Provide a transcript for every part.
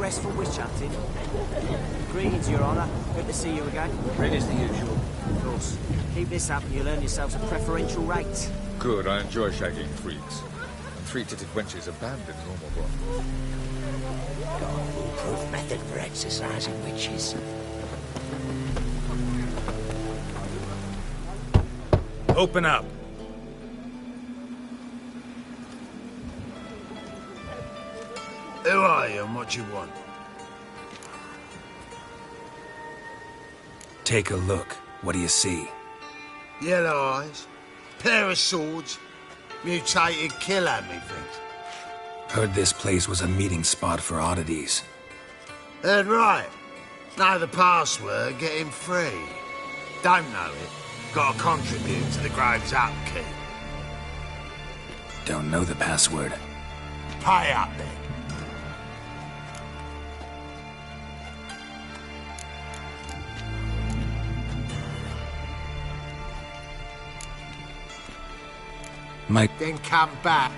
pressed for witch hunting? Greetings, Your Honour. Good to see you again. It is the usual. Of course. Keep this up and you'll earn yourselves a preferential rate. Good, I enjoy shagging freaks. Three-titted wenches are banned in normal brothels. Got a foolproof method for exercising witches. Open up! Who are you and what you want? Take a look. What do you see? Yellow eyes, pair of swords, mutated killer, methinks. Heard this place was a meeting spot for oddities. Heard right. Know the password, get him free. Don't know it, gotta contribute to the Grove's upkeep. Don't know the password. Pay up then. Then come back.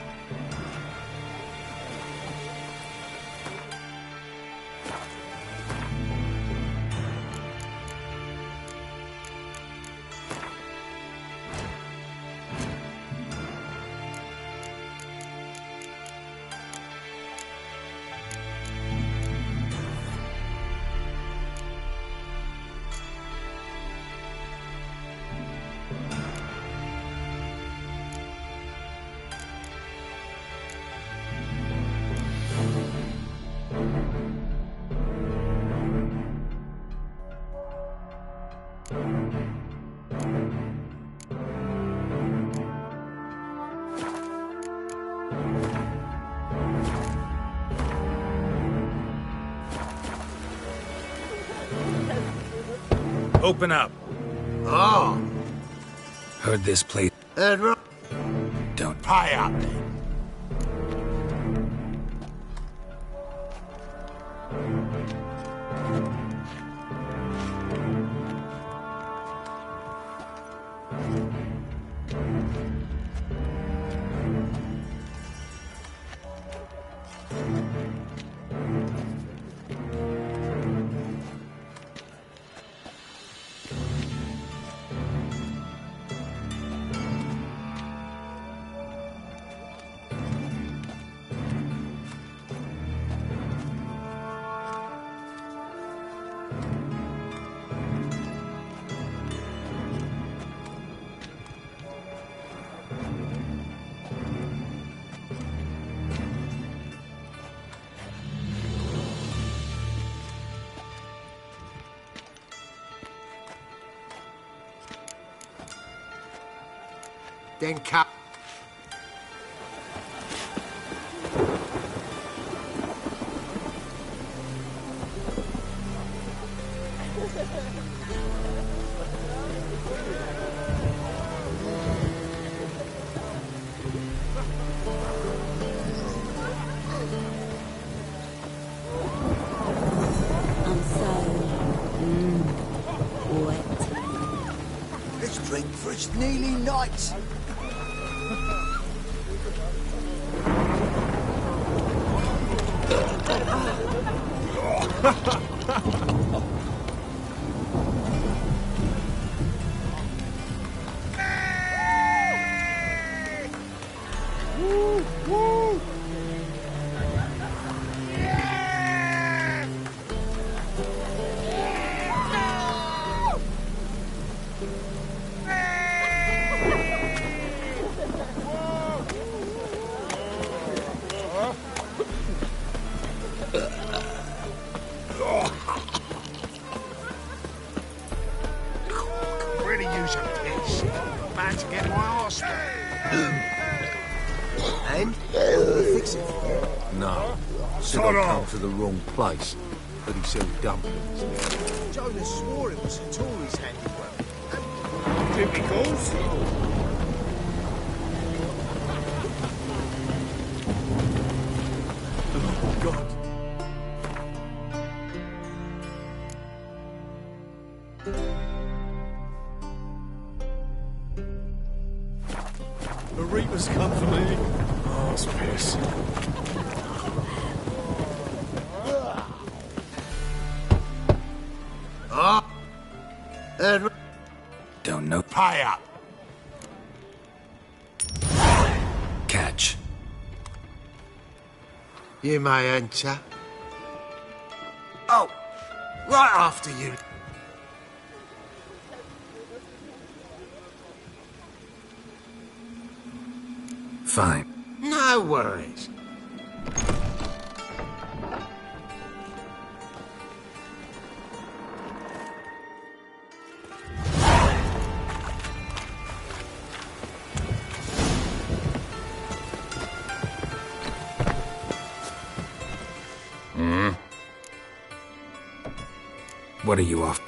Open up! Oh, Heard this place. heard right. Don't. Pay up then. Then come. I'm so wet. Let's drink for it's nearly night. Really use a piss. Man to get my arse wet. And? You fix it? No. Said Sod I'd come off. to the wrong place. But he sells dumplings there. Jonas swore it was a Tory's handiwork. Typicals? God. The Reaper's come for me. Oh, it's piss. Heard right. Don't know. Pay up. Catch. You may enter. Oh, right after you. Fine. No worries. What are you off?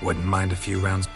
Wouldn't mind a few rounds.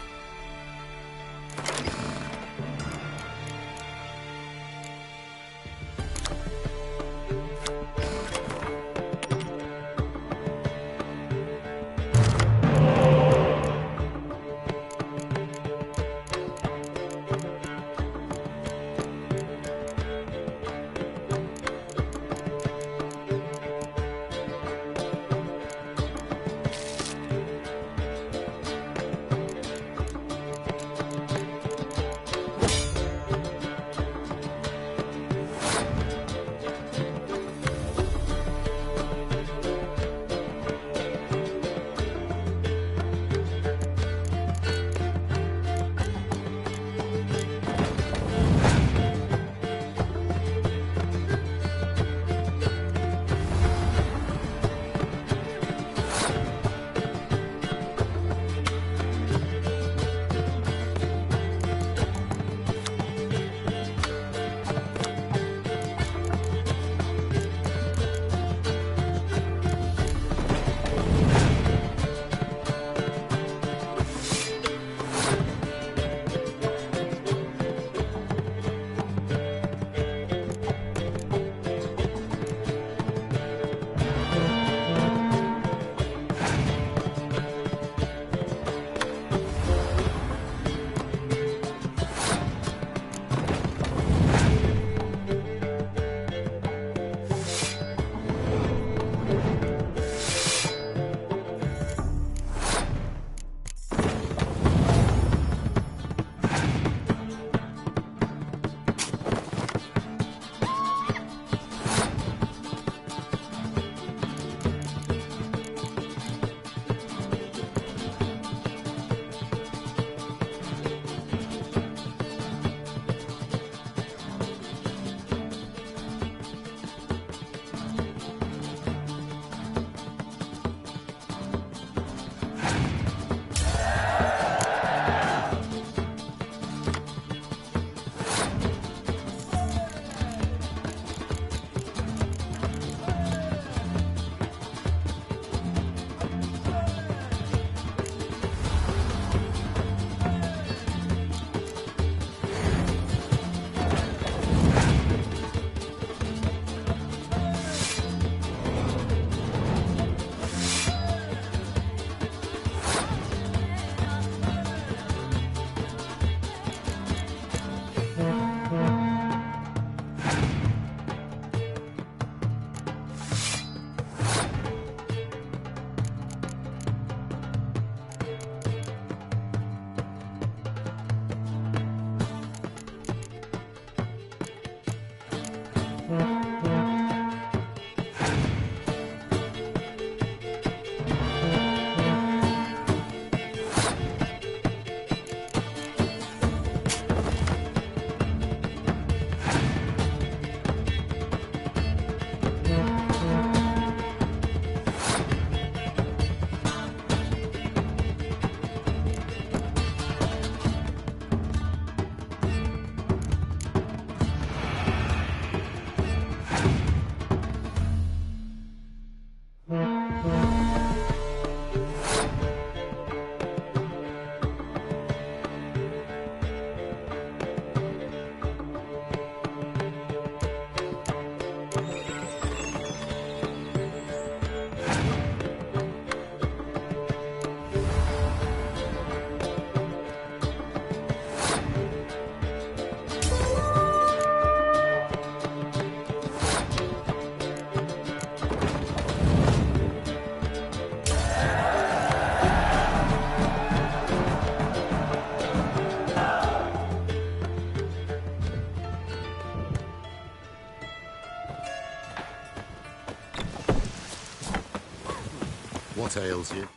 What ails you?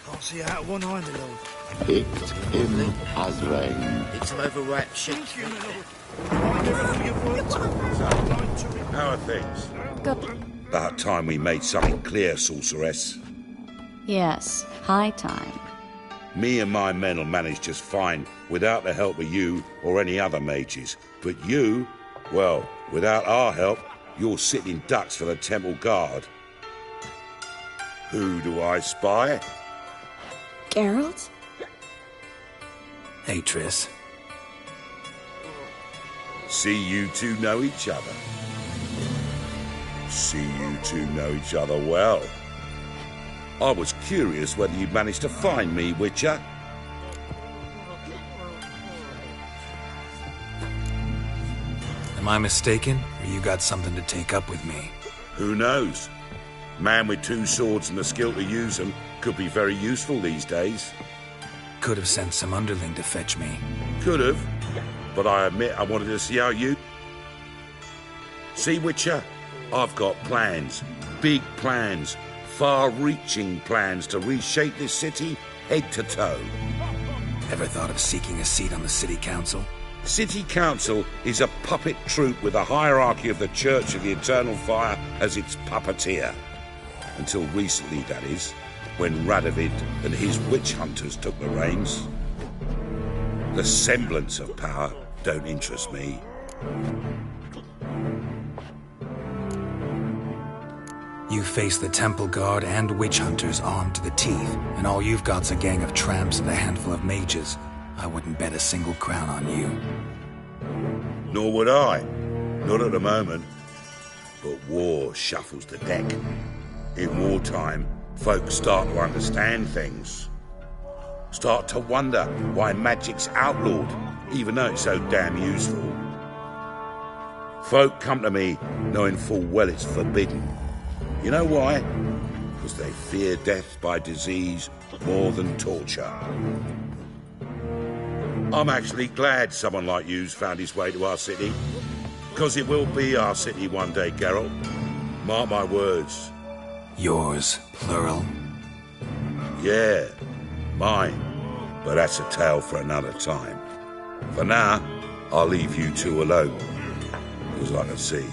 Can't see out one eye, my lord. Picked him as rain. It's some overripe shit. How are things? Good. About time we made something clear, sorceress. Yes, high time. Me and my men will manage just fine without the help of you or any other mages. But you, well, without our help, you're sitting ducks for the temple guard. Who do I spy? Geralt? Hey, Triss. See you two know each other. See you two know each other well. I was curious whether you'd managed to find me, Witcher. Am I mistaken, or you got something to take up with me? Who knows? Man with two swords and the skill to use them could be very useful these days. Could have sent some underling to fetch me. Could have, but I admit I wanted to see how you... See, Witcher, I've got plans. Big plans. Far-reaching plans to reshape this city head to toe. Ever thought of seeking a seat on the city council? City council is a puppet troupe with a hierarchy of the Church of the Eternal Fire as its puppeteer. Until recently, that is, when Radovid and his witch hunters took the reins. The semblance of power don't interest me. You face the temple guard and witch hunters armed to the teeth, and all you've got's a gang of tramps and a handful of mages. I wouldn't bet a single crown on you. Nor would I. Not at the moment. But war shuffles the deck. In wartime, folks start to understand things. Start to wonder why magic's outlawed, even though it's so damn useful. Folk come to me knowing full well it's forbidden. You know why? Because they fear death by disease more than torture. I'm actually glad someone like you's found his way to our city. Because it will be our city one day, Geralt. Mark my words. Yours, plural? Yeah, mine. But that's a tale for another time. For now, I'll leave you two alone. Because I can see,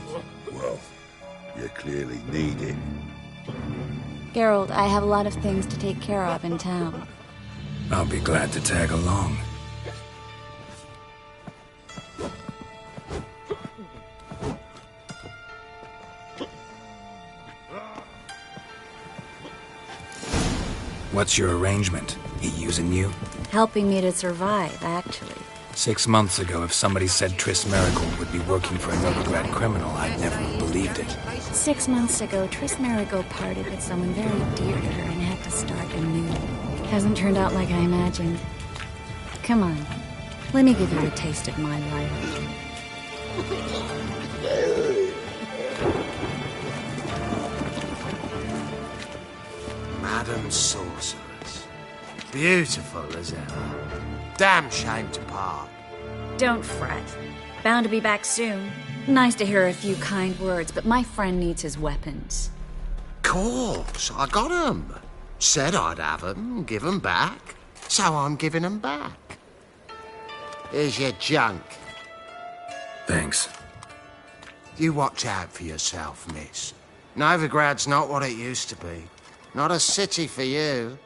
well, you clearly need it. Geralt, I have a lot of things to take care of in town. I'll be glad to tag along. What's your arrangement? He using you? Helping me to survive, actually. 6 months ago, if somebody said Triss Merigold would be working for a Novigrad criminal, I'd never have believed it. 6 months ago, Triss Merigold parted with someone very dear to her and had to start anew. Hasn't turned out like I imagined. Come on, let me give you a taste of my life. Madam Sorceress. Beautiful as ever. Damn shame to part. Don't fret. Bound to be back soon. Nice to hear a few kind words, but my friend needs his weapons. Course, I got 'em. Said I'd have 'em, give 'em back. So I'm giving 'em back. Here's your junk. Thanks. You watch out for yourself, miss. Novigrad's not what it used to be. Not a city for you.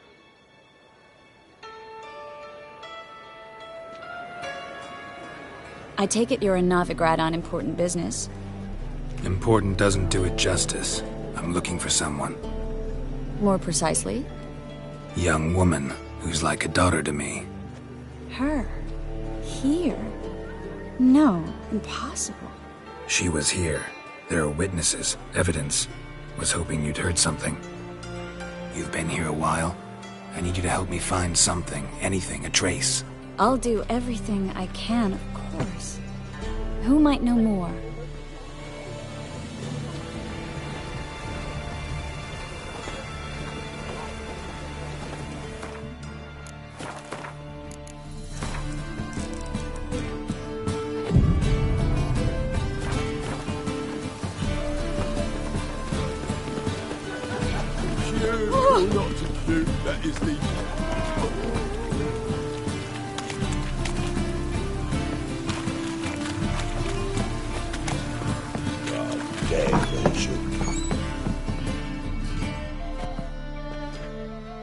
I take it you're in Novigrad on important business. Important doesn't do it justice. I'm looking for someone. More precisely? Young woman who's like a daughter to me. Her? Here? No, impossible. She was here. There are witnesses, evidence. Was hoping you'd heard something. You've been here a while. I need you to help me find something, anything, a trace. I'll do everything I can, of course. Who might know more? Not to shoot, that is the...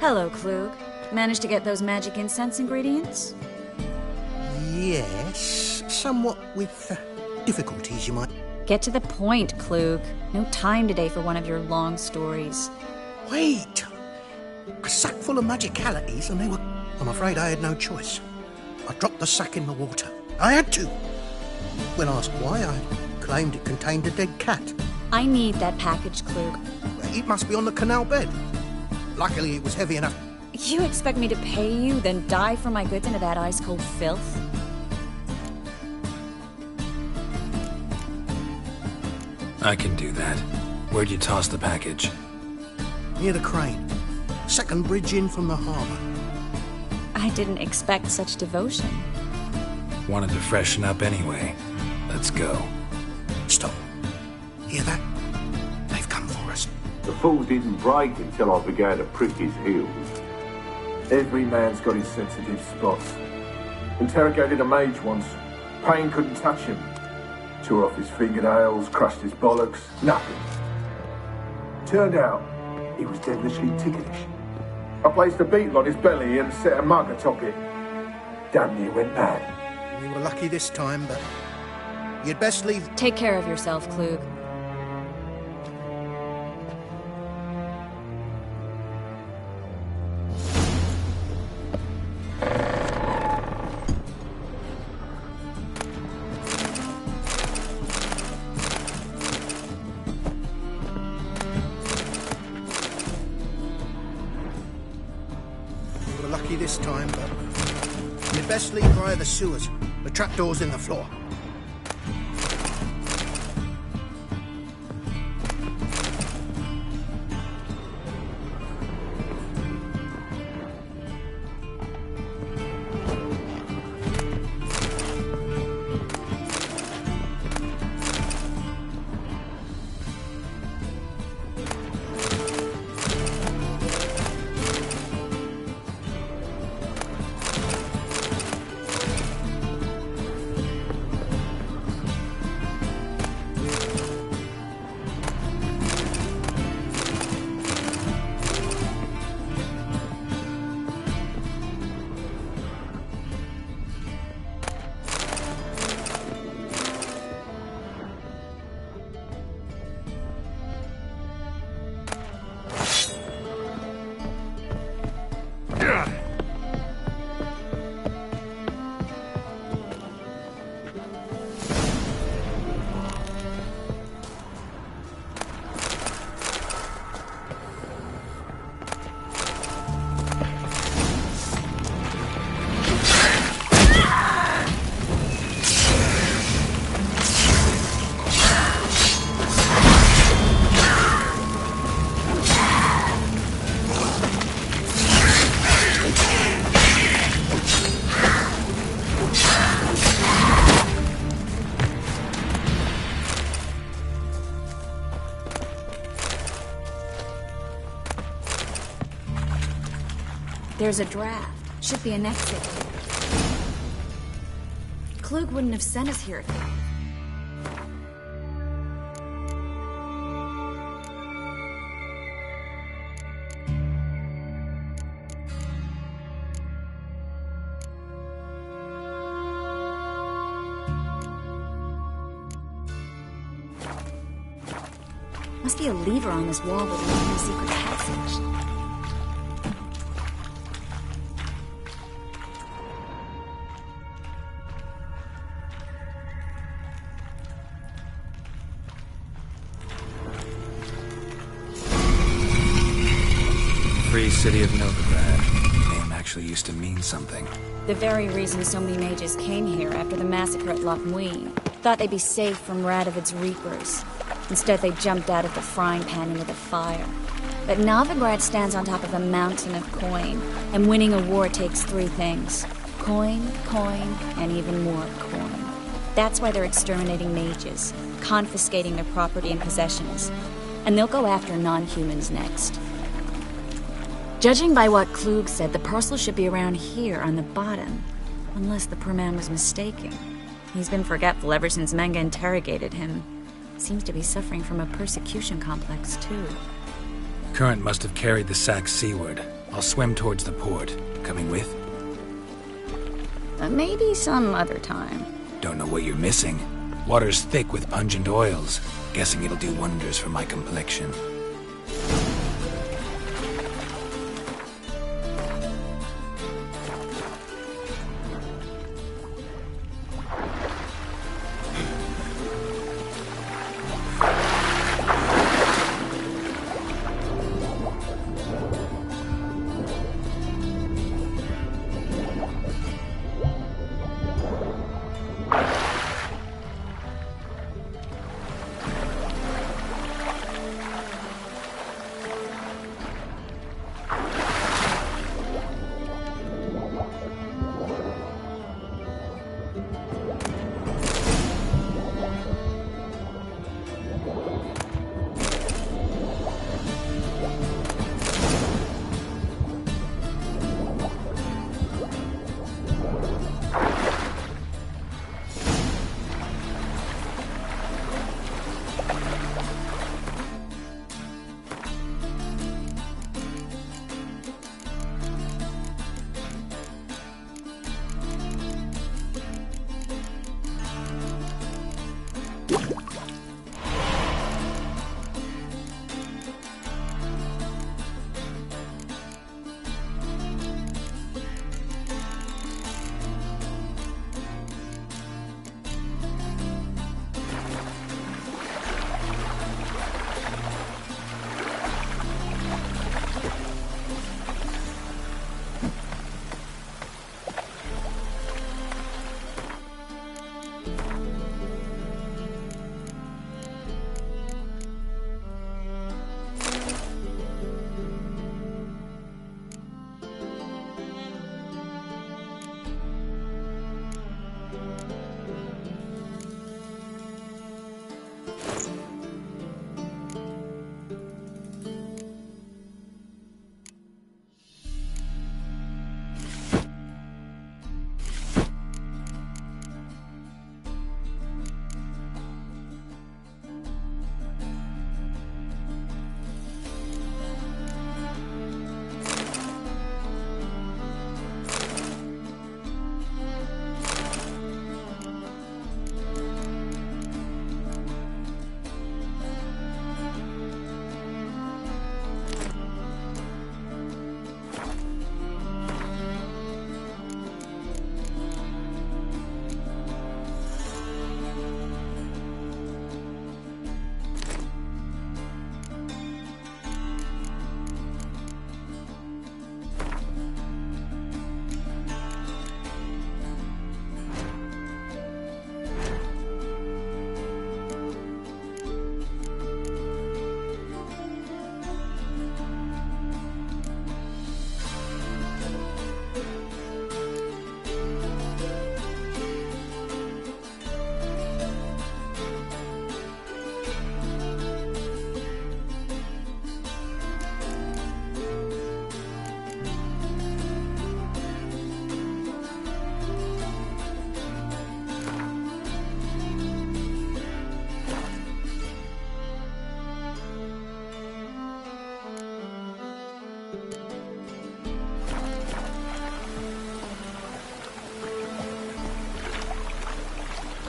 Hello, Klug. Managed to get those magic incense ingredients? Yes, somewhat with difficulties, you might... Get to the point, Klug. No time today for one of your long stories. Wait! A sack full of magicalities and they were... I'm afraid I had no choice. I dropped the sack in the water. I had to. When asked why, I claimed it contained a dead cat. I need that package, Klug. It must be on the canal bed. Luckily, it was heavy enough. You expect me to pay you, then dive for my goods into that ice-cold filth? I can do that. Where'd you toss the package? Near the crane. Second bridge in from the harbour. I didn't expect such devotion. Wanted to freshen up anyway. Let's go. Stop. Hear that? They've come for us. The fall didn't break until I began to prick his heels. Every man's got his sensitive spots. Interrogated a mage once. Pain couldn't touch him. Tore off his fingernails, crushed his bollocks. Nothing. Turned out, he was devilishly ticklish. I placed a beetle on his belly and set a mug atop it. Damn near went mad. We were lucky this time, but... You'd best leave... Take care of yourself, Klug. This time, but you'd best leave via the sewers. The trapdoor's in the floor. There's a draft. Should be an exit. Klug wouldn't have sent us here if he... Must be a lever on this wall that leads to a secret passage. Free City of Novigrad. The name actually used to mean something. The very reason so many mages came here after the massacre at Loch Muin. Thought they'd be safe from Radovid's reapers. Instead, they jumped out of the frying pan into the fire. But Novigrad stands on top of a mountain of coin, and winning a war takes three things. Coin, coin, and even more coin. That's why they're exterminating mages, confiscating their property and possessions. And they'll go after non-humans next. Judging by what Klug said, the parcel should be around here on the bottom. Unless the poor man was mistaken. He's been forgetful ever since Menga interrogated him. Seems to be suffering from a persecution complex, too. Current must have carried the sack seaward. I'll swim towards the port. Coming with? Maybe some other time. Don't know what you're missing. Water's thick with pungent oils. Guessing it'll do wonders for my complexion.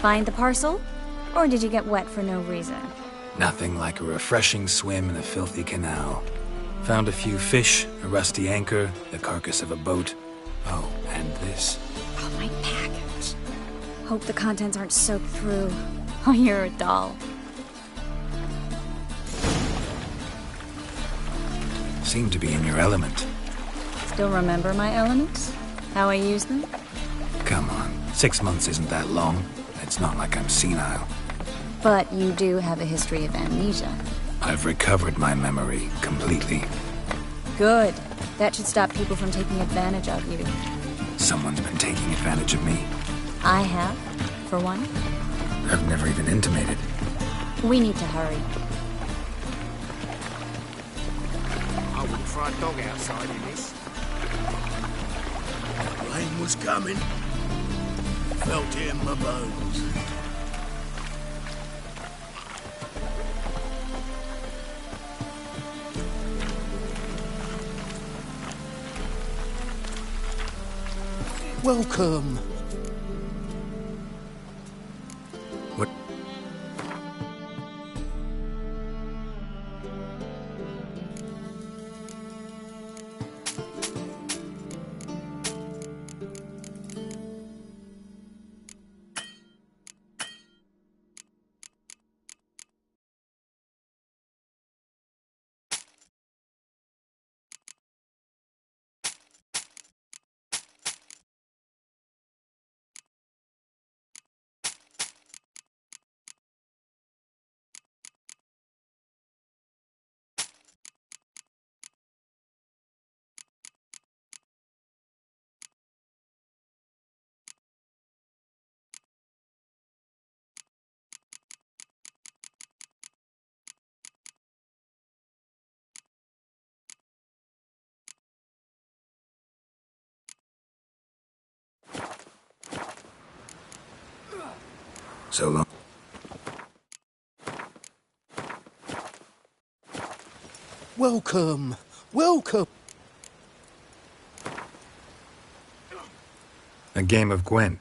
Find the parcel? Or did you get wet for no reason? Nothing like a refreshing swim in a filthy canal. Found a few fish, a rusty anchor, the carcass of a boat. Oh, and this. Oh, my package. Hope the contents aren't soaked through. Oh, you're a doll. Seem to be in your element. Still remember my elements? How I use them? Come on, 6 months isn't that long. It's not like I'm senile. But you do have a history of amnesia. I've recovered my memory completely. Good. That should stop people from taking advantage of you. Someone's been taking advantage of me. I have, for one. I've never even intimated. We need to hurry. I would for a dog outside in this. Rain was coming. Felt it in my bones. Welcome. What? So long. Welcome. Welcome. A game of gwent.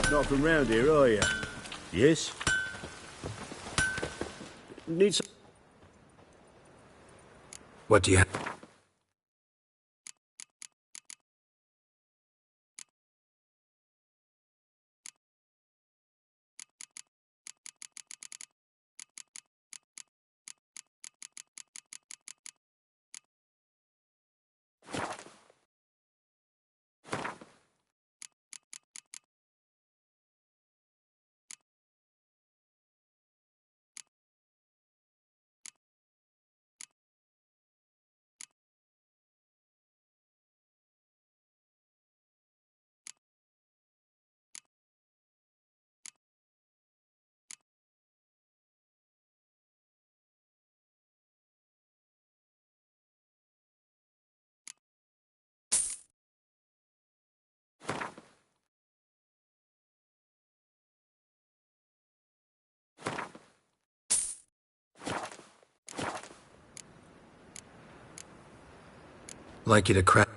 Not from round here, are you? Yes? Need some... What do you have? Like you to crack.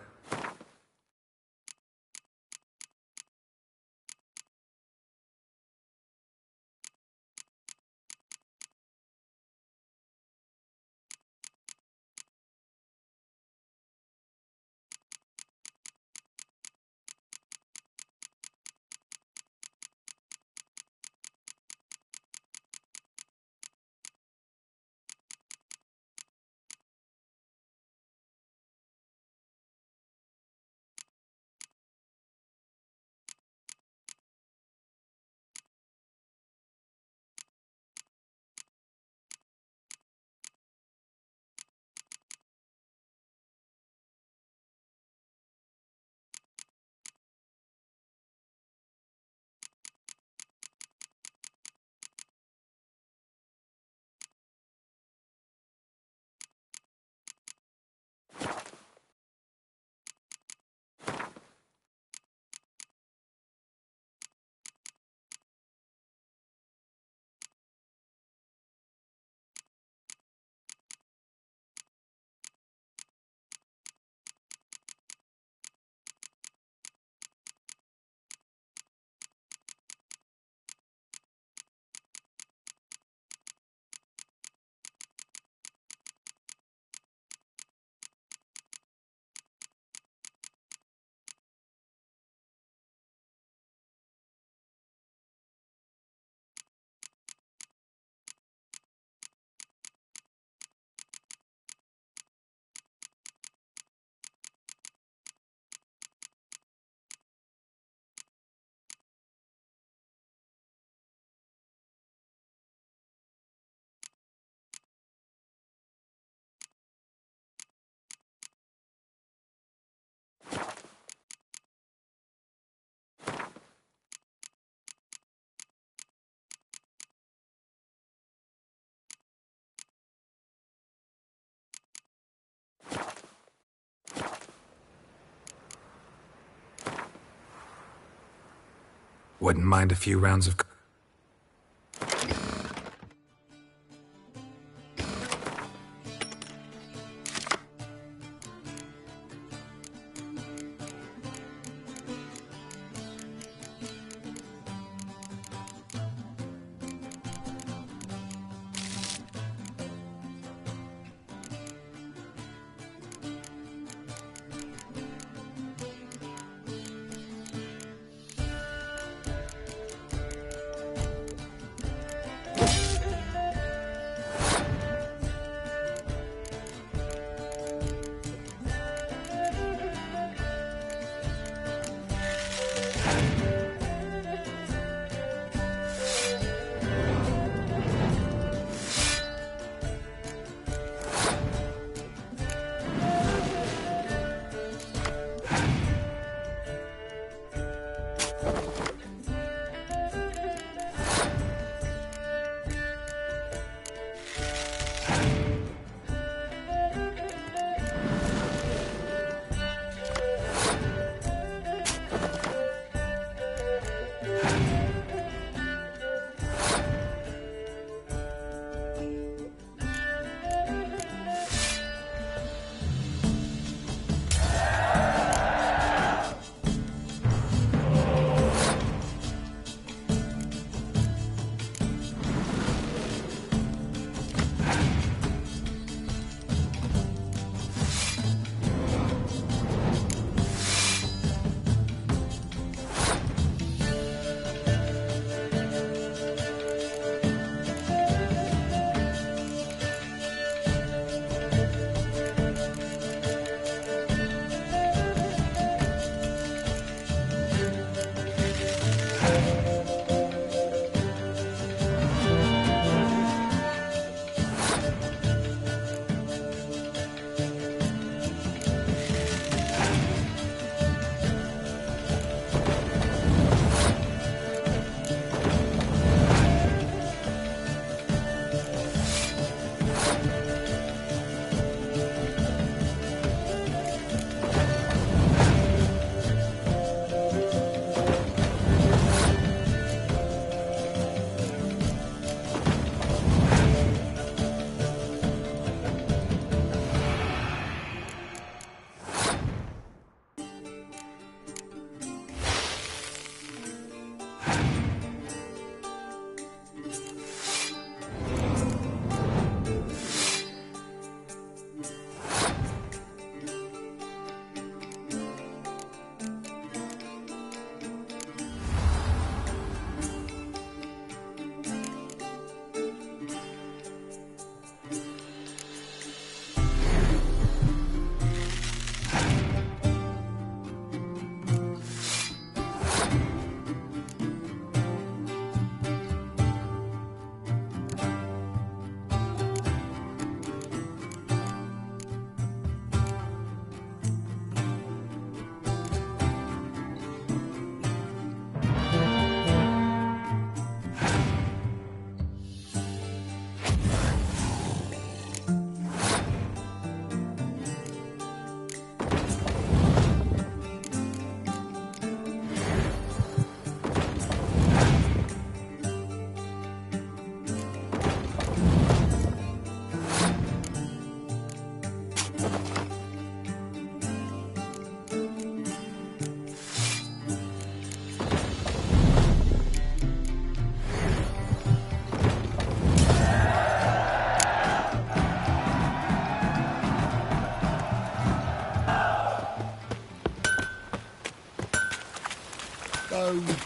Wouldn't mind a few rounds of...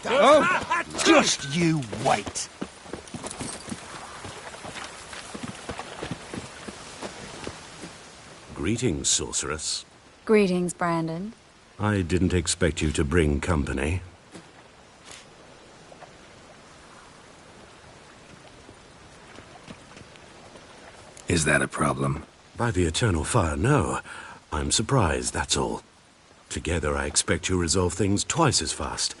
Oh, just you wait. Greetings, sorceress. Greetings, Brandon. I didn't expect you to bring company. Is that a problem? By the eternal fire, no. I'm surprised, that's all. Together, I expect you resolve things twice as fast.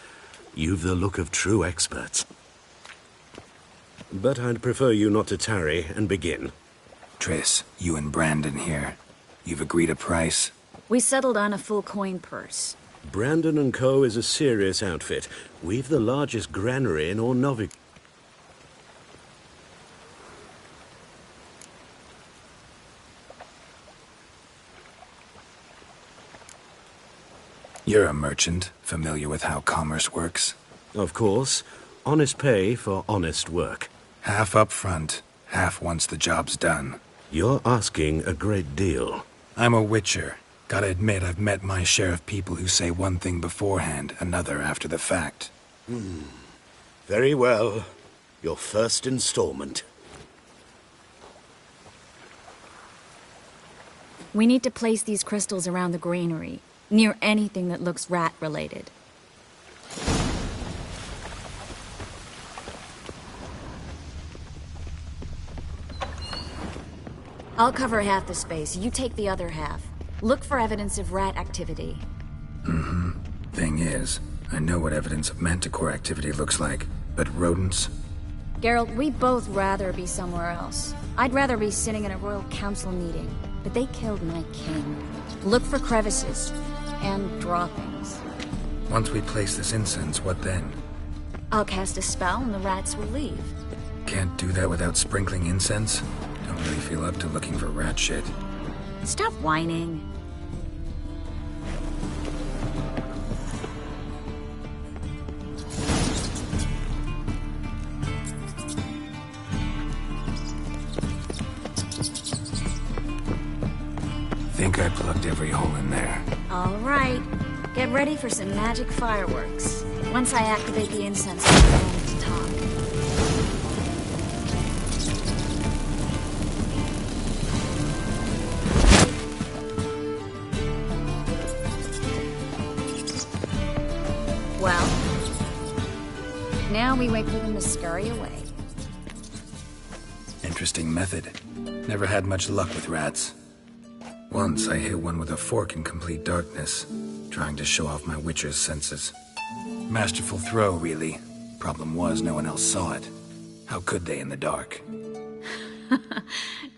You've the look of true experts. But I'd prefer you not to tarry and begin. Triss, you and Brandon here. You've agreed a price? We settled on a full coin purse. Brandon and Co. is a serious outfit. We've the largest granary in all Novi... You're a merchant, familiar with how commerce works? Of course. Honest pay for honest work. Half up front, half once the job's done. You're asking a great deal. I'm a witcher. Gotta admit, I've met my share of people who say one thing beforehand, another after the fact. Very well. Your first installment. We need to place these crystals around the granary, near anything that looks rat-related. I'll cover half the space, you take the other half. Look for evidence of rat activity. Thing is, I know what evidence of manticore activity looks like, but rodents? Geralt, we'd both rather be somewhere else. I'd rather be sitting in a royal council meeting, but they killed my king. Look for crevices and droppings. Once we place this incense, what then? I'll cast a spell and the rats will leave. Can't do that without sprinkling incense? Don't really feel up to looking for rat shit. Stop whining. Think I plugged every hole in there. All right. Get ready for some magic fireworks. Once I activate the incense, we'll go to the top. Well, Now we wait for them to scurry away. Interesting method. Never had much luck with rats. Once I hit one with a fork in complete darkness, trying to show off my witcher's senses. Masterful throw, really. Problem was, no one else saw it. How could they in the dark?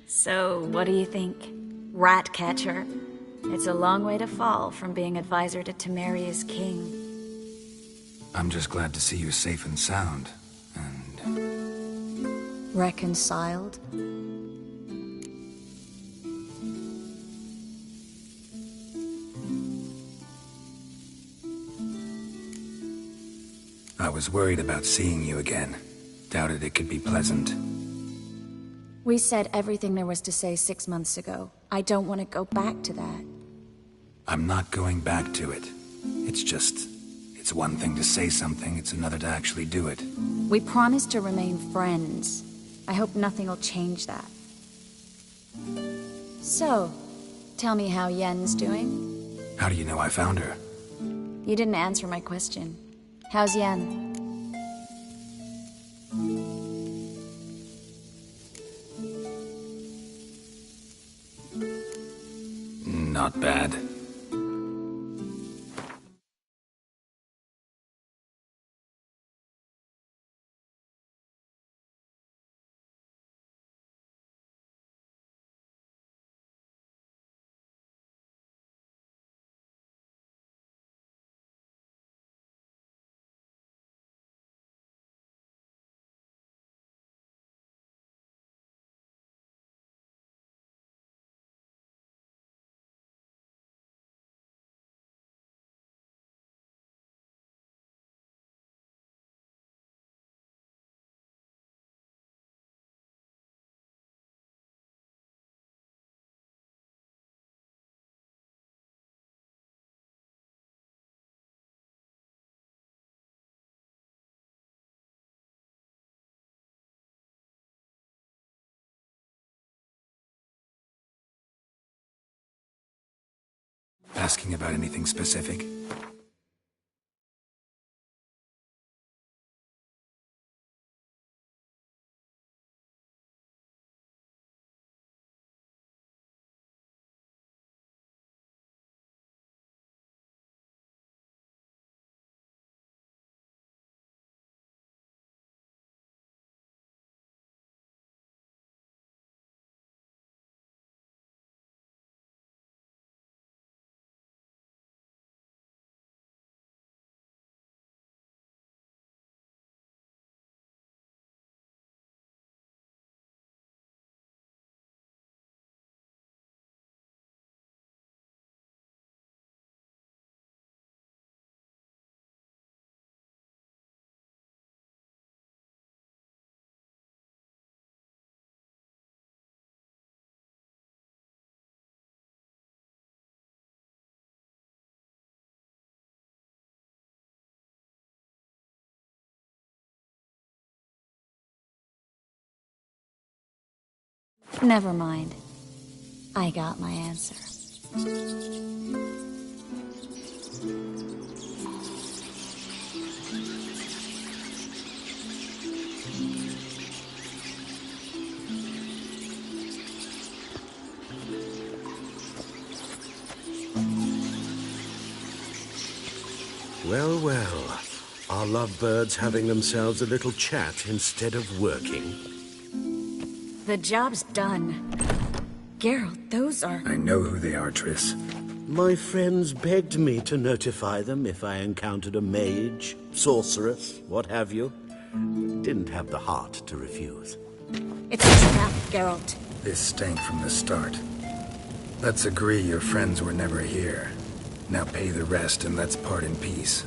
So, what do you think? Rat catcher? It's a long way to fall from being advisor to Temeria's king. I'm just glad to see you safe and sound. And... Reconciled? I was worried about seeing you again. Doubted it could be pleasant. We said everything there was to say 6 months ago. I don't want to go back to that. I'm not going back to it. It's just... It's one thing to say something, it's another to actually do it. We promised to remain friends. I hope nothing will change that. So, tell me how Yen's doing? How do you know I found her? You didn't answer my question. How's Yen? Not bad. Asking about anything specific? Never mind. I got my answer. Well, well. Are lovebirds having themselves a little chat instead of working? The job's done. Geralt, those are... I know who they are, Triss. My friends begged me to notify them if I encountered a mage, sorceress, what have you. Didn't have the heart to refuse. It's a trap, Geralt. This stank from the start. Let's agree your friends were never here. Now pay the rest and let's part in peace.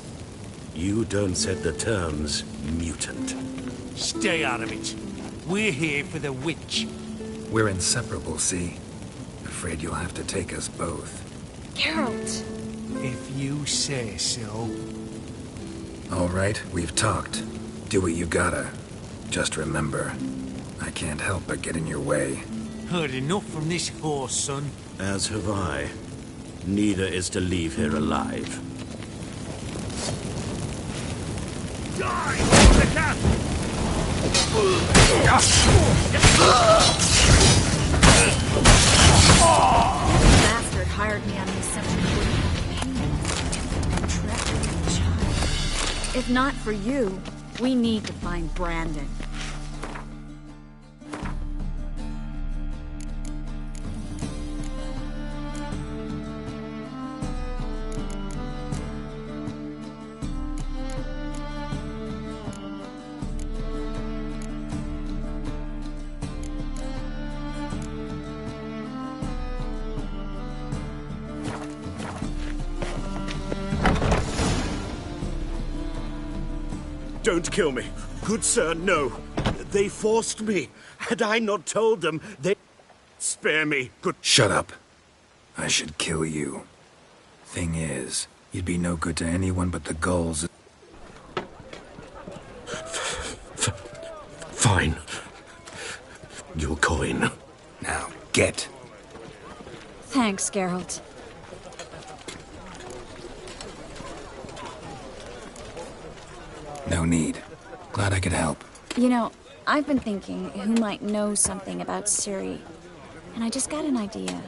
You don't set the terms, mutant. Stay out of it. We're here for the witch. We're inseparable, see? Afraid you'll have to take us both. Geralt! If you say so. All right, we've talked. Do what you gotta. Just remember, I can't help but get in your way. Heard enough from this horse, son. As have I. Neither is to leave here alive. Die! Bastard hired me on the assumption he wouldn't have to pay me. Trapped a child. If not for you, we need to find Brandon. Don't kill me. Good sir, no. They forced me. Had I not told them, they... Spare me. Good... Shut up. I should kill you. Thing is, you'd be no good to anyone but the gulls. Fine. Your coin. Now, get. Thanks, Geralt. No need. Glad I could help. You know, I've been thinking who might know something about Ciri. And I just got an idea.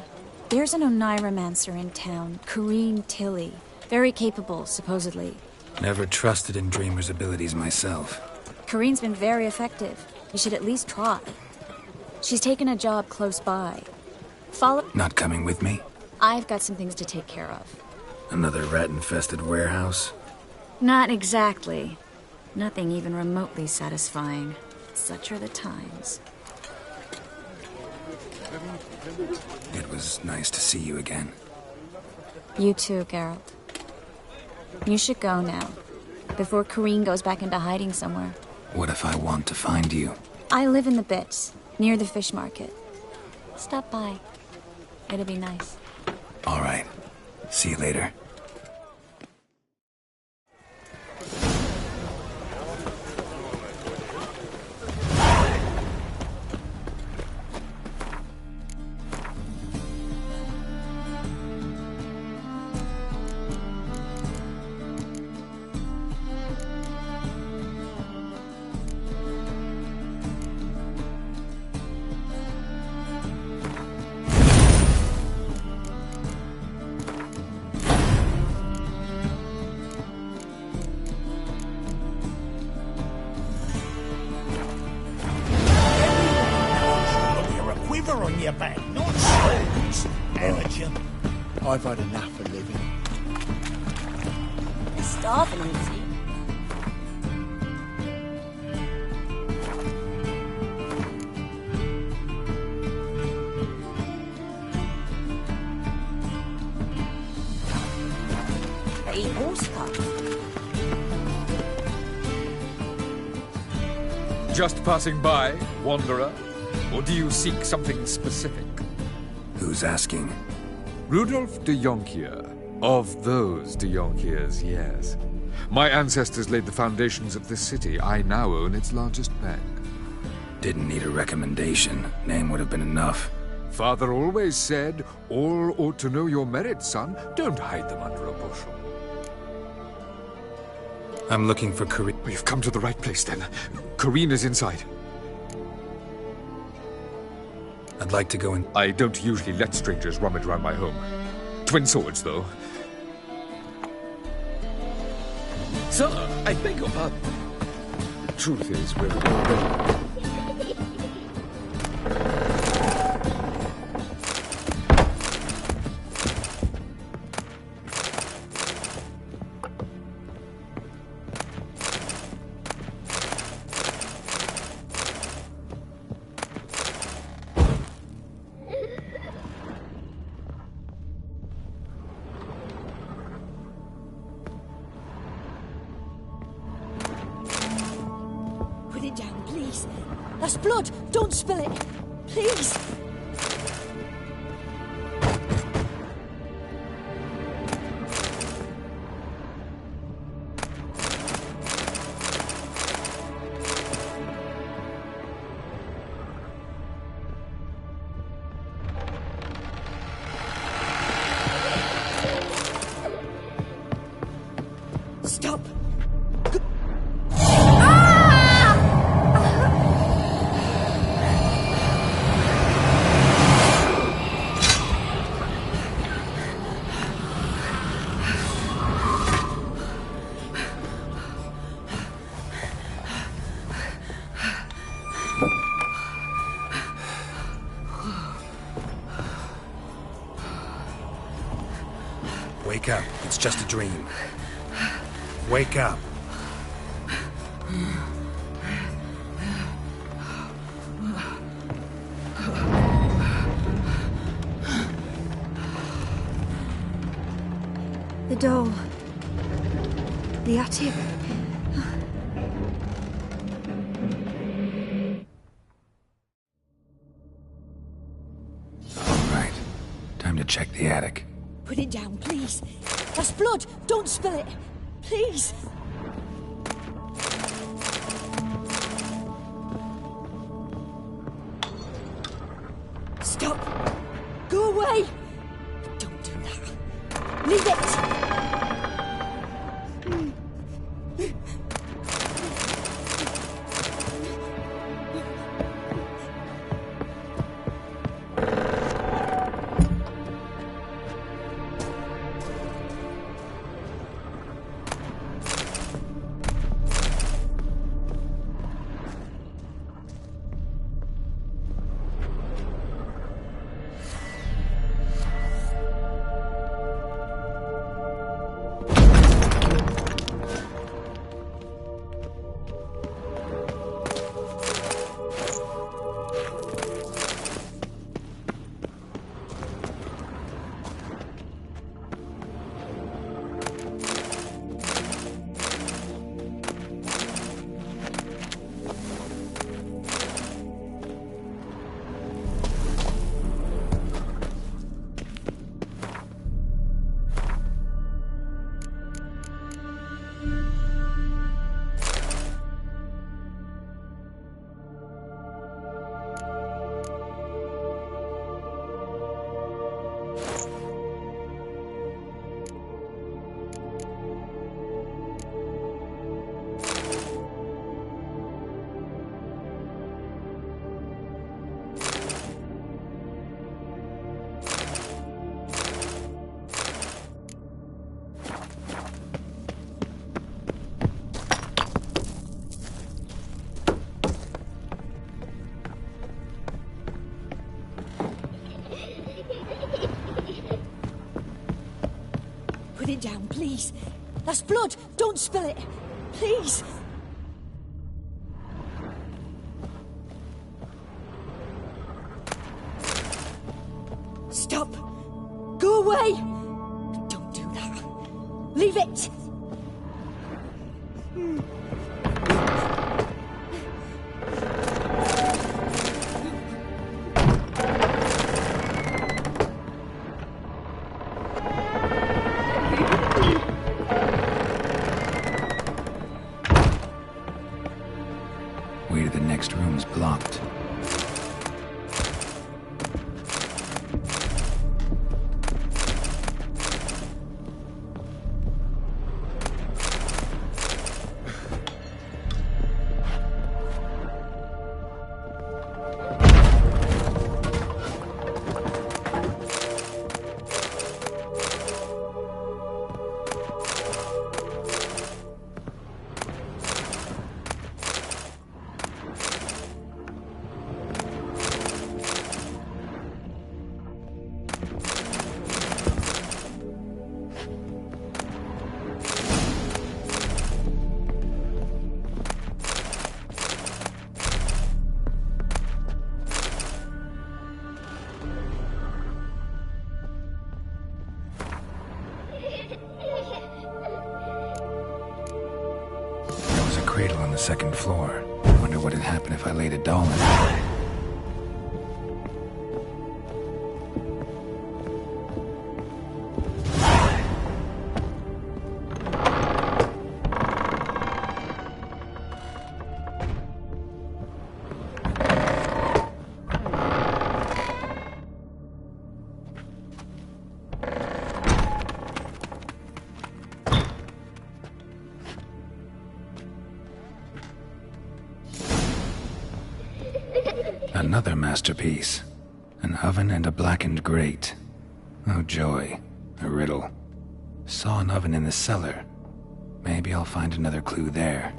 There's an Oneiromancer in town, Corrine Tilly. Very capable, supposedly. Never trusted in Dreamer's abilities myself. Corrine's been very effective. You should at least try. She's taken a job close by. Follow... Not coming with me? I've got some things to take care of. Another rat-infested warehouse? Not exactly. Nothing even remotely satisfying. Such are the times. It was nice to see you again. You too, Geralt. You should go now, before Corrine goes back into hiding somewhere. What if I want to find you? I live in the Bits, near the fish market. Stop by. It'll be nice. All right. See you later. On your back, not shoulders, amateur. I've had enough of living. You're starving, is he? They eat horse pup. Just passing by, wanderer? Or do you seek something specific? Who's asking? Rudolf de Jonkier. Of those de Jonkiers, yes. My ancestors laid the foundations of this city. I now own its largest bank. Didn't need a recommendation. Name would have been enough. Father always said, all ought to know your merits, son. Don't hide them under a bushel. I'm looking for Corrine. We've come to the right place, then. Corrine is inside. I'd like to go in. I don't usually let strangers rummage around my home. Twin swords, though. Sir, I beg your pardon. Truth is, we're already... Put it down, please. That's blood. Don't spill it. Please. Stop. Ah! just a dream. Wake up. The doll. The attic. All right. Time to check the attic. Put it down, please. That's blood. Don't spill it. Please. Stop. Go away. Don't do that. Leave it. Put it down, please. That's blood. Don't spill it. Please. Stop. Go away. Don't do that. Leave it. Way to the next room is blocked. Cradle on the second floor. Wonder what would happen if I laid a doll in it. Another masterpiece. An oven and a blackened grate. Oh joy, a riddle. Saw an oven in the cellar. Maybe I'll find another clue there.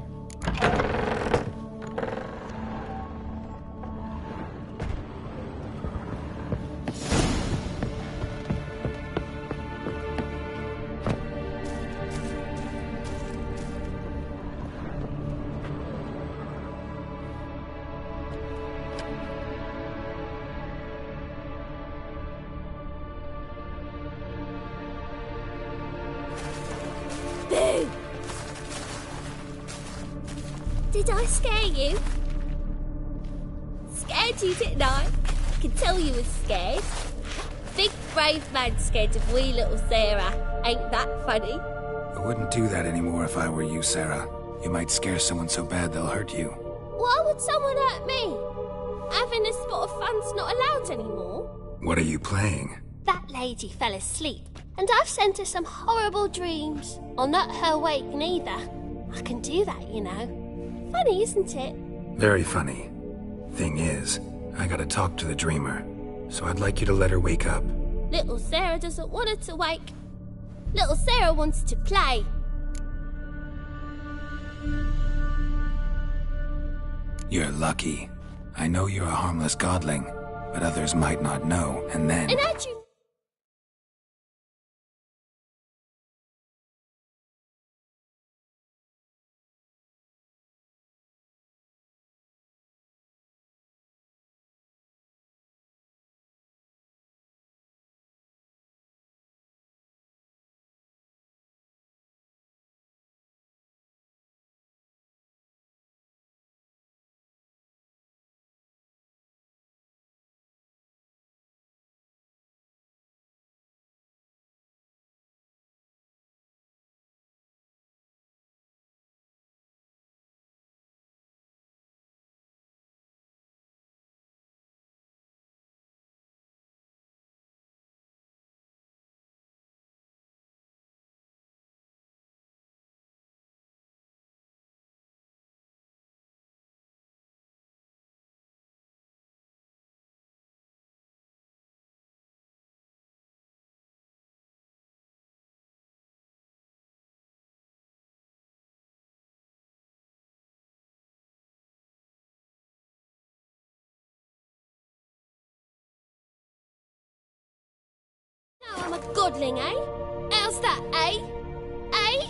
Did I scare you? Scared you, didn't I? I can tell you was scared. Big brave man scared of wee little Sarah. Ain't that funny? I wouldn't do that anymore if I were you, Sarah. You might scare someone so bad they'll hurt you. Why would someone hurt me? Having a spot of fun's not allowed anymore. What are you playing? That lady fell asleep, and I've sent her some horrible dreams. I'll not her wake neither. I can do that, you know. Funny, isn't it? Very funny. Thing is, I gotta talk to the dreamer, so I'd like you to let her wake up. Little Sarah doesn't want her to wake. Little Sarah wants to play. You're lucky. I know you're a harmless godling, but others might not know, and then... And how'd you... Now I'm a godling, eh? How's that, eh? Eh?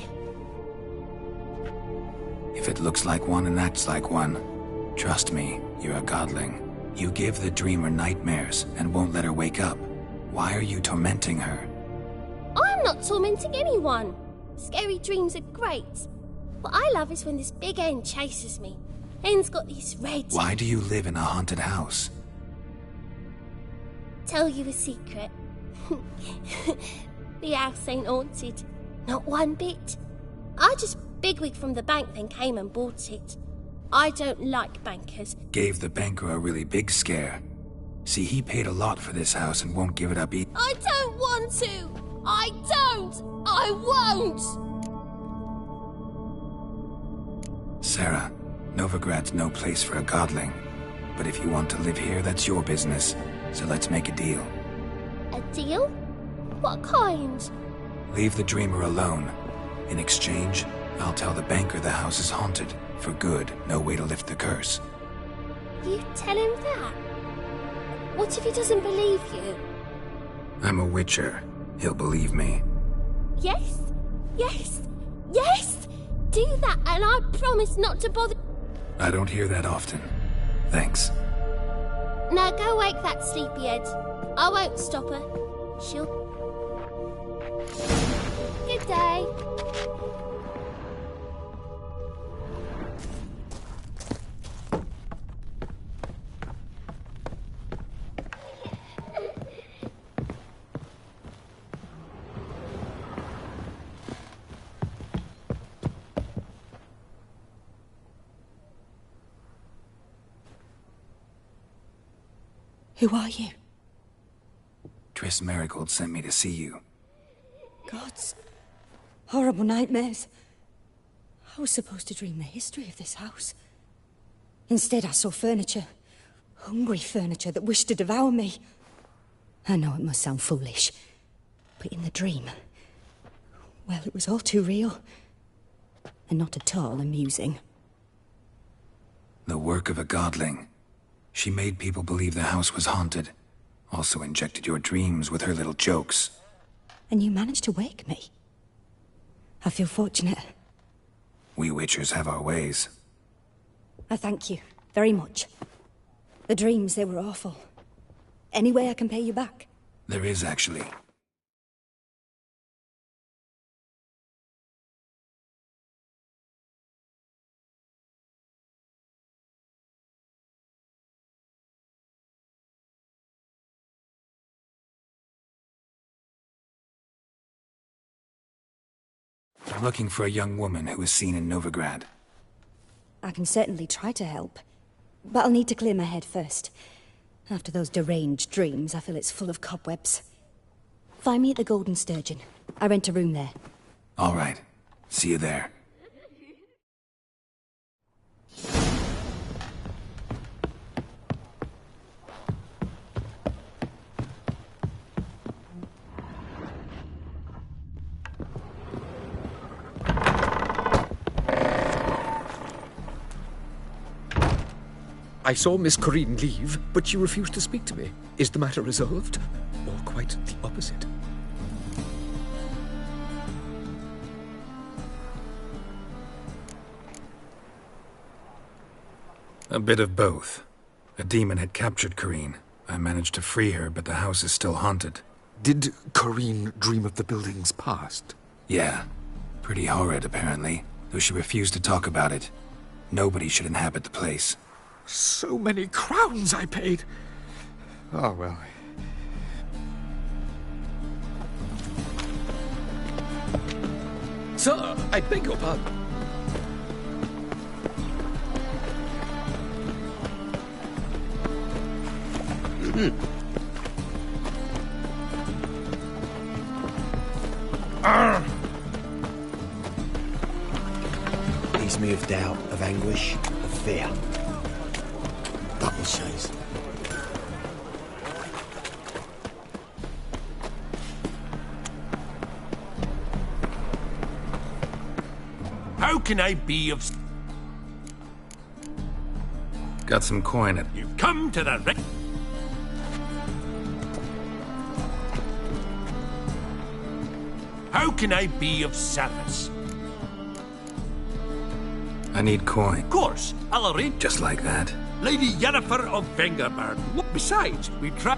If it looks like one and acts like one, trust me, you're a godling. You give the dreamer nightmares and won't let her wake up. Why are you tormenting her? I'm not tormenting anyone. Scary dreams are great. What I love is when this big hen chases me. Hen's got these red... Why do you live in a haunted house? Tell you a secret. The house ain't haunted. Not one bit. I just bigwigged from the bank then came and bought it. I don't like bankers. Gave the banker a really big scare. See, he paid a lot for this house and won't give it up either. I don't want to! I don't! I won't! Sarah, Novigrad's no place for a godling. But if you want to live here, that's your business. So let's make a deal. A deal? What kind? Leave the dreamer alone. In exchange, I'll tell the banker the house is haunted. For good, no way to lift the curse. You tell him that? What if he doesn't believe you? I'm a witcher. He'll believe me. Yes? Yes? Yes! Do that and I promise not to bother... I don't hear that often. Thanks. Now go wake that sleepyhead. I won't stop her. She'll... Good day. Who are you? Triss Marigold sent me to see you. Gods. Horrible nightmares. I was supposed to dream the history of this house. Instead, I saw furniture. Hungry furniture that wished to devour me. I know it must sound foolish, but in the dream, well, it was all too real. And not at all amusing. The work of a godling. She made people believe the house was haunted. Also injected your dreams with her little jokes. And you managed to wake me. I feel fortunate. We witchers have our ways. I thank you very much. The dreams, they were awful. Any way I can pay you back? There is, actually. looking for a young woman who was seen in Novigrad. I can certainly try to help, but I'll need to clear my head first. After those deranged dreams, I feel it's full of cobwebs. Find me at the Golden Sturgeon. I rent a room there. All right. See you there. I saw Miss Corinne leave, but she refused to speak to me. Is the matter resolved? Or quite the opposite? A bit of both. A demon had captured Corinne. I managed to free her, but the house is still haunted. Did Corinne dream of the building's past? Yeah. Pretty horrid, apparently, though she refused to talk about it. Nobody should inhabit the place. So many crowns I paid. Oh, well. Sir, I beg your pardon. Leaves me of doubt, of anguish, of fear. Button says. How can I be of... Got some coin at... You've come to the right... How can I be of service? I need coin. Of course, I'll arrange... Just like that. Lady Yennefer of Vengerberg. Besides, we try...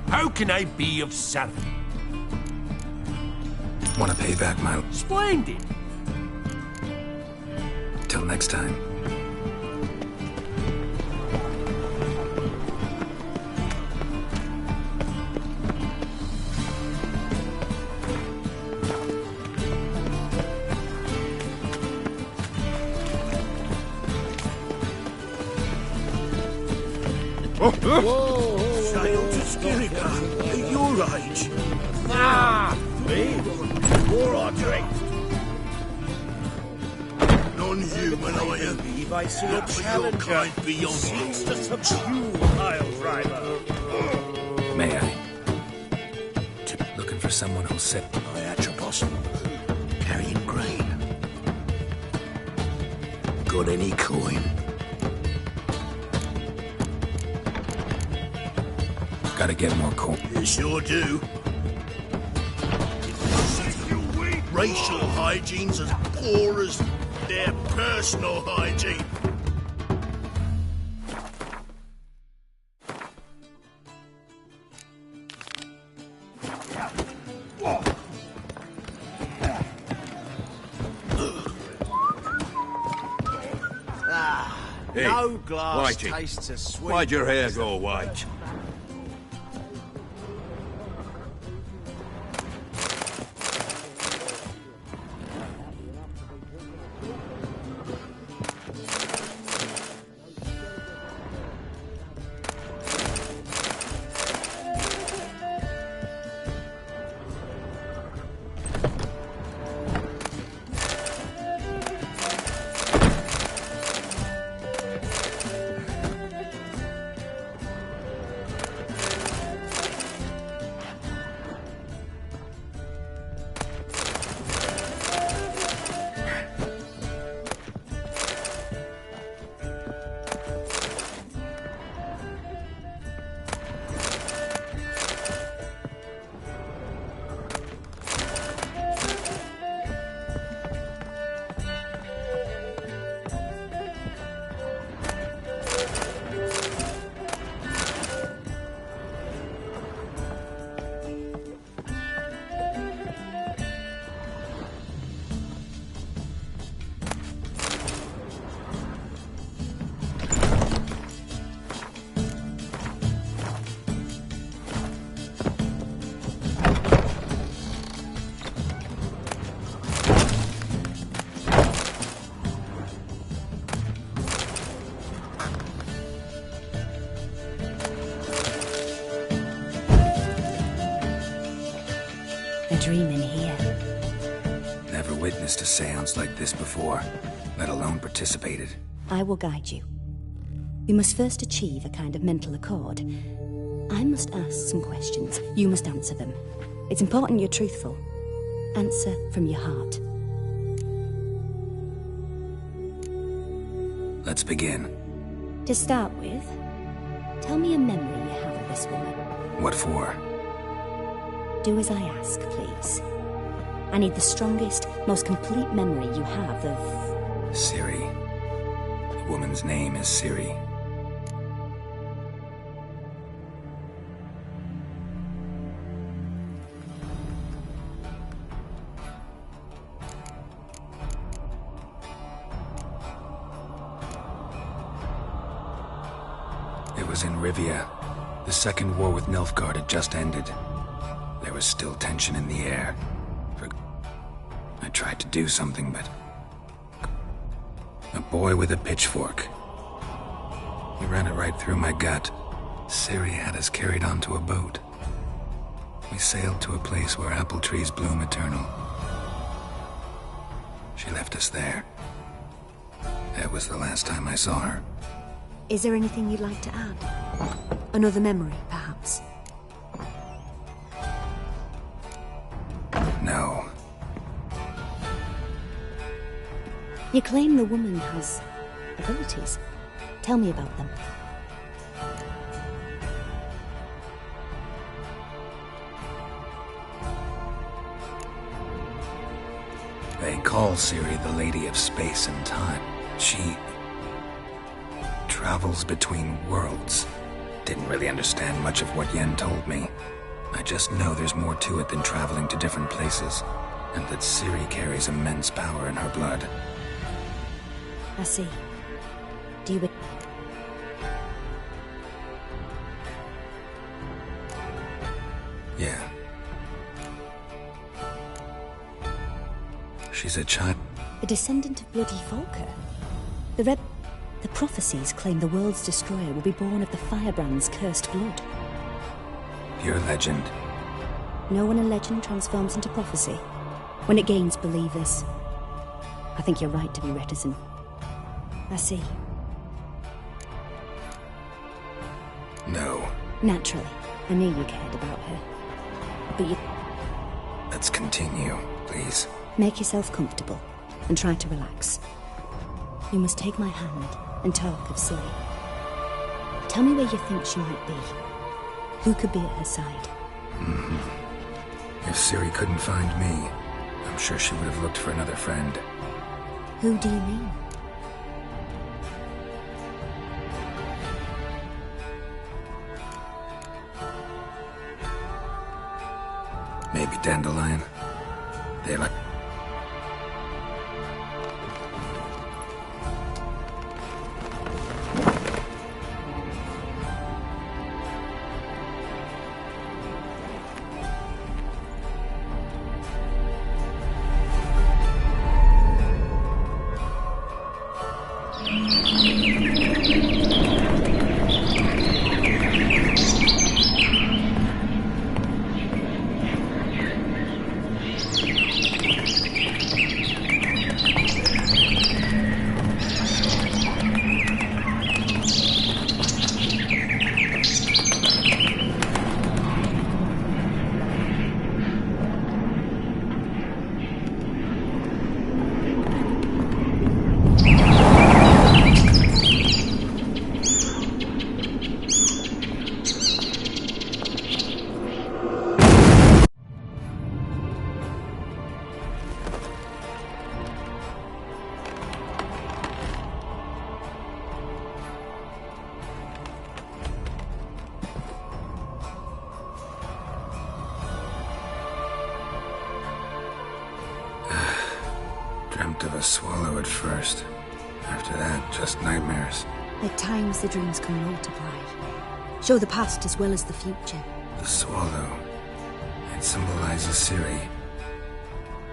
How can I be of service? Want to pay back my... Splendid! Till next time. Whoa! Sail to Skirika at your age. Ah! Me? War or drink? Non-human, are you? Believe I see a Look for your challenger kind beyond seeks you. to subdue pile driver. May I? Looking for someone who'll sit... My Atropos, carrying grain. Got any coin? Gotta get more coin. You sure do. Racial hygiene's as poor as their personal hygiene. Hey, no glass Whitey, tastes as sweet. why'd your hair go white? dreaming here. Never witnessed a seance like this before, let alone participated. I will guide you. We must first achieve a kind of mental accord. I must ask some questions. You must answer them. It's important you're truthful. Answer from your heart. Let's begin. To start with, tell me a memory you have of this woman. What for? Do as I ask, please. I need the strongest, most complete memory you have of... Ciri. The woman's name is Ciri. It was in Rivia. The second war with Nilfgaard had just ended. There was still tension in the air. I tried to do something, but... A boy with a pitchfork. He ran it right through my gut. Ciri had us carried onto a boat. We sailed to a place where apple trees bloom eternal. She left us there. That was the last time I saw her. Is there anything you'd like to add? Another memory, perhaps? No. You claim the woman has abilities. Tell me about them. They call Ciri the Lady of Space and Time. She travels between worlds. Didn't really understand much of what Yen told me. I just know there's more to it than traveling to different places, and that Ciri carries immense power in her blood. I see. Do you... Yeah. She's a child. A descendant of bloody Volker. The prophecies claim the world's destroyer will be born of the Firebrand's cursed blood. Pure legend. Know when a legend transforms into prophecy? When it gains believers. I think you're right to be reticent. I see. No. Naturally. I knew you cared about her. But you... Let's continue, please. Make yourself comfortable and try to relax. You must take my hand and talk of Ciri. Tell me where you think she might be. Who could be at her side? If Ciri couldn't find me, I'm sure she would have looked for another friend. Who do you mean? Maybe Dandelion. They like... Dreamt of a swallow at first. After that, just nightmares. At times the dreams can multiply. Show the past as well as the future. The swallow. It symbolizes Ciri.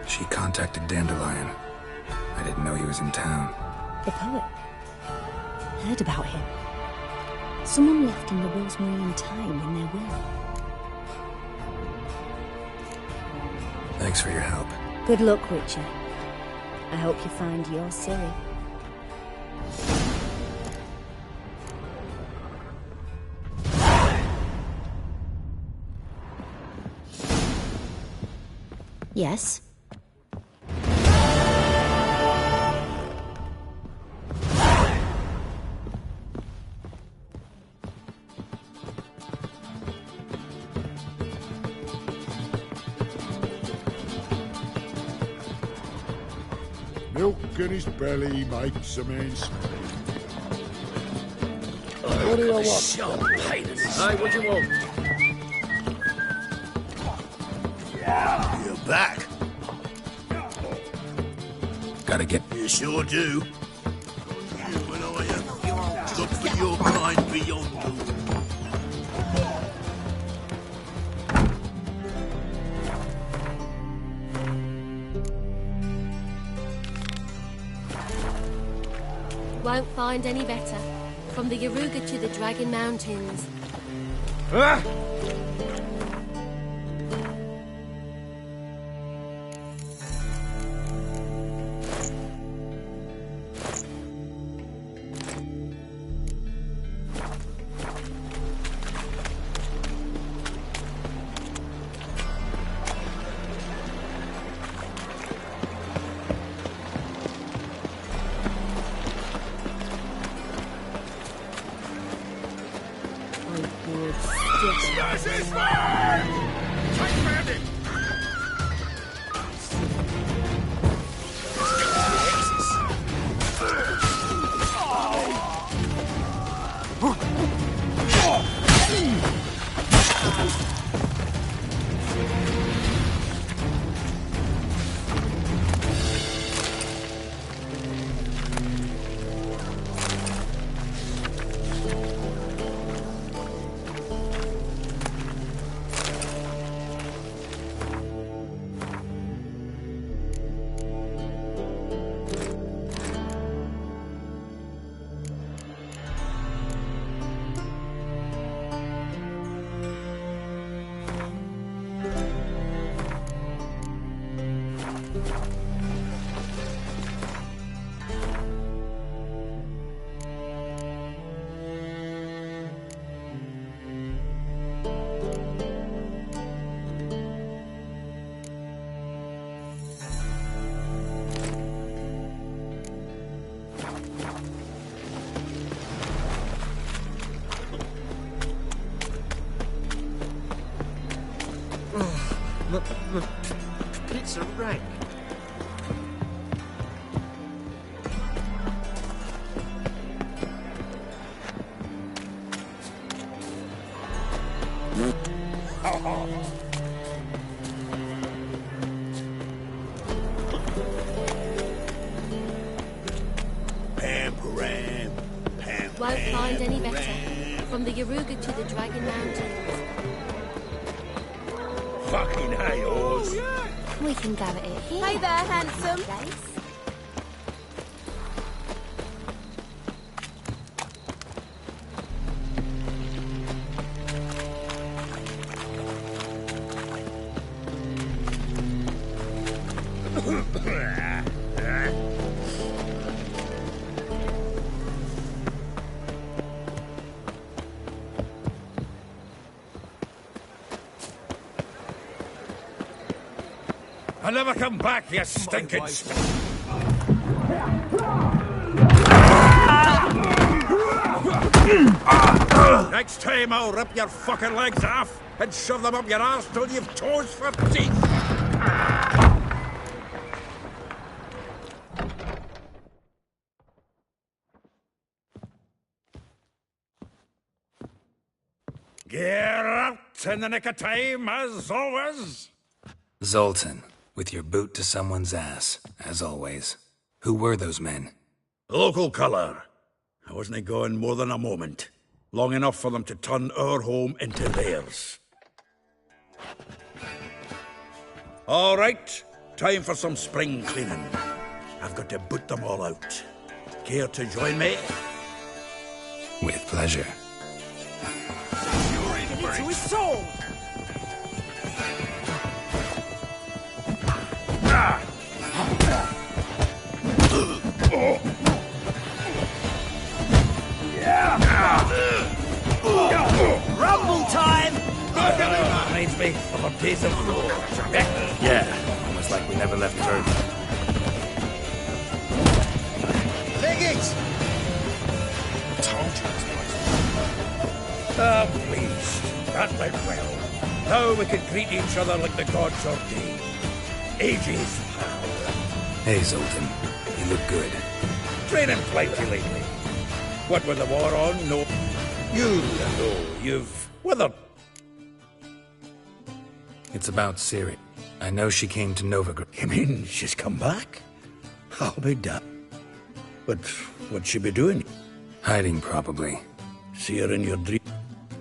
She contacted Dandelion. I didn't know he was in town. The poet. Heard about him. Someone left him the Rosemary and Thyme in their will. Thanks for your help. Good luck, Witcher. I hope you find your Ciri. Yes? Milk in his belly makes a man smell. What do you want? Hey, what do you want? You're back. Gotta get... You sure do. You and I look for your kind beyond all. Won't find any better. From the Yaruga to the Dragon Mountains. Ah! It's a wreck. Won't find any better. From the Yaruga to the Dragon Mountains. Fucking hey, Oz. We can gather it here. Hey there, handsome. I'll never come back, you stinking Next time I'll rip your fucking legs off and shove them up your arse till you've toes for teeth. Get out in the nick of time, as always. Zoltan, with your boot to someone's ass, as always. Who were those men? Local colour. I wasn't going more than a moment. Long enough for them to turn our home into theirs. All right, time for some spring cleaning. I've got to boot them all out. Care to join me? With pleasure. Into his soul! Rumble time! Reminds me of a piece of floor. Yeah, almost like we never left Earth. Leggings! Ah, please. That went well. Now we can greet each other like the gods ordained. Ages, pal. Hey, Zoltan. You look good. Training plenty lately. What with the war on? No. You know, you've weathered. It's about Ciri. I know she came to Novigrad. You mean she's come back? I'll be damned. But what'd she be doing? Hiding, probably. See her in your dream?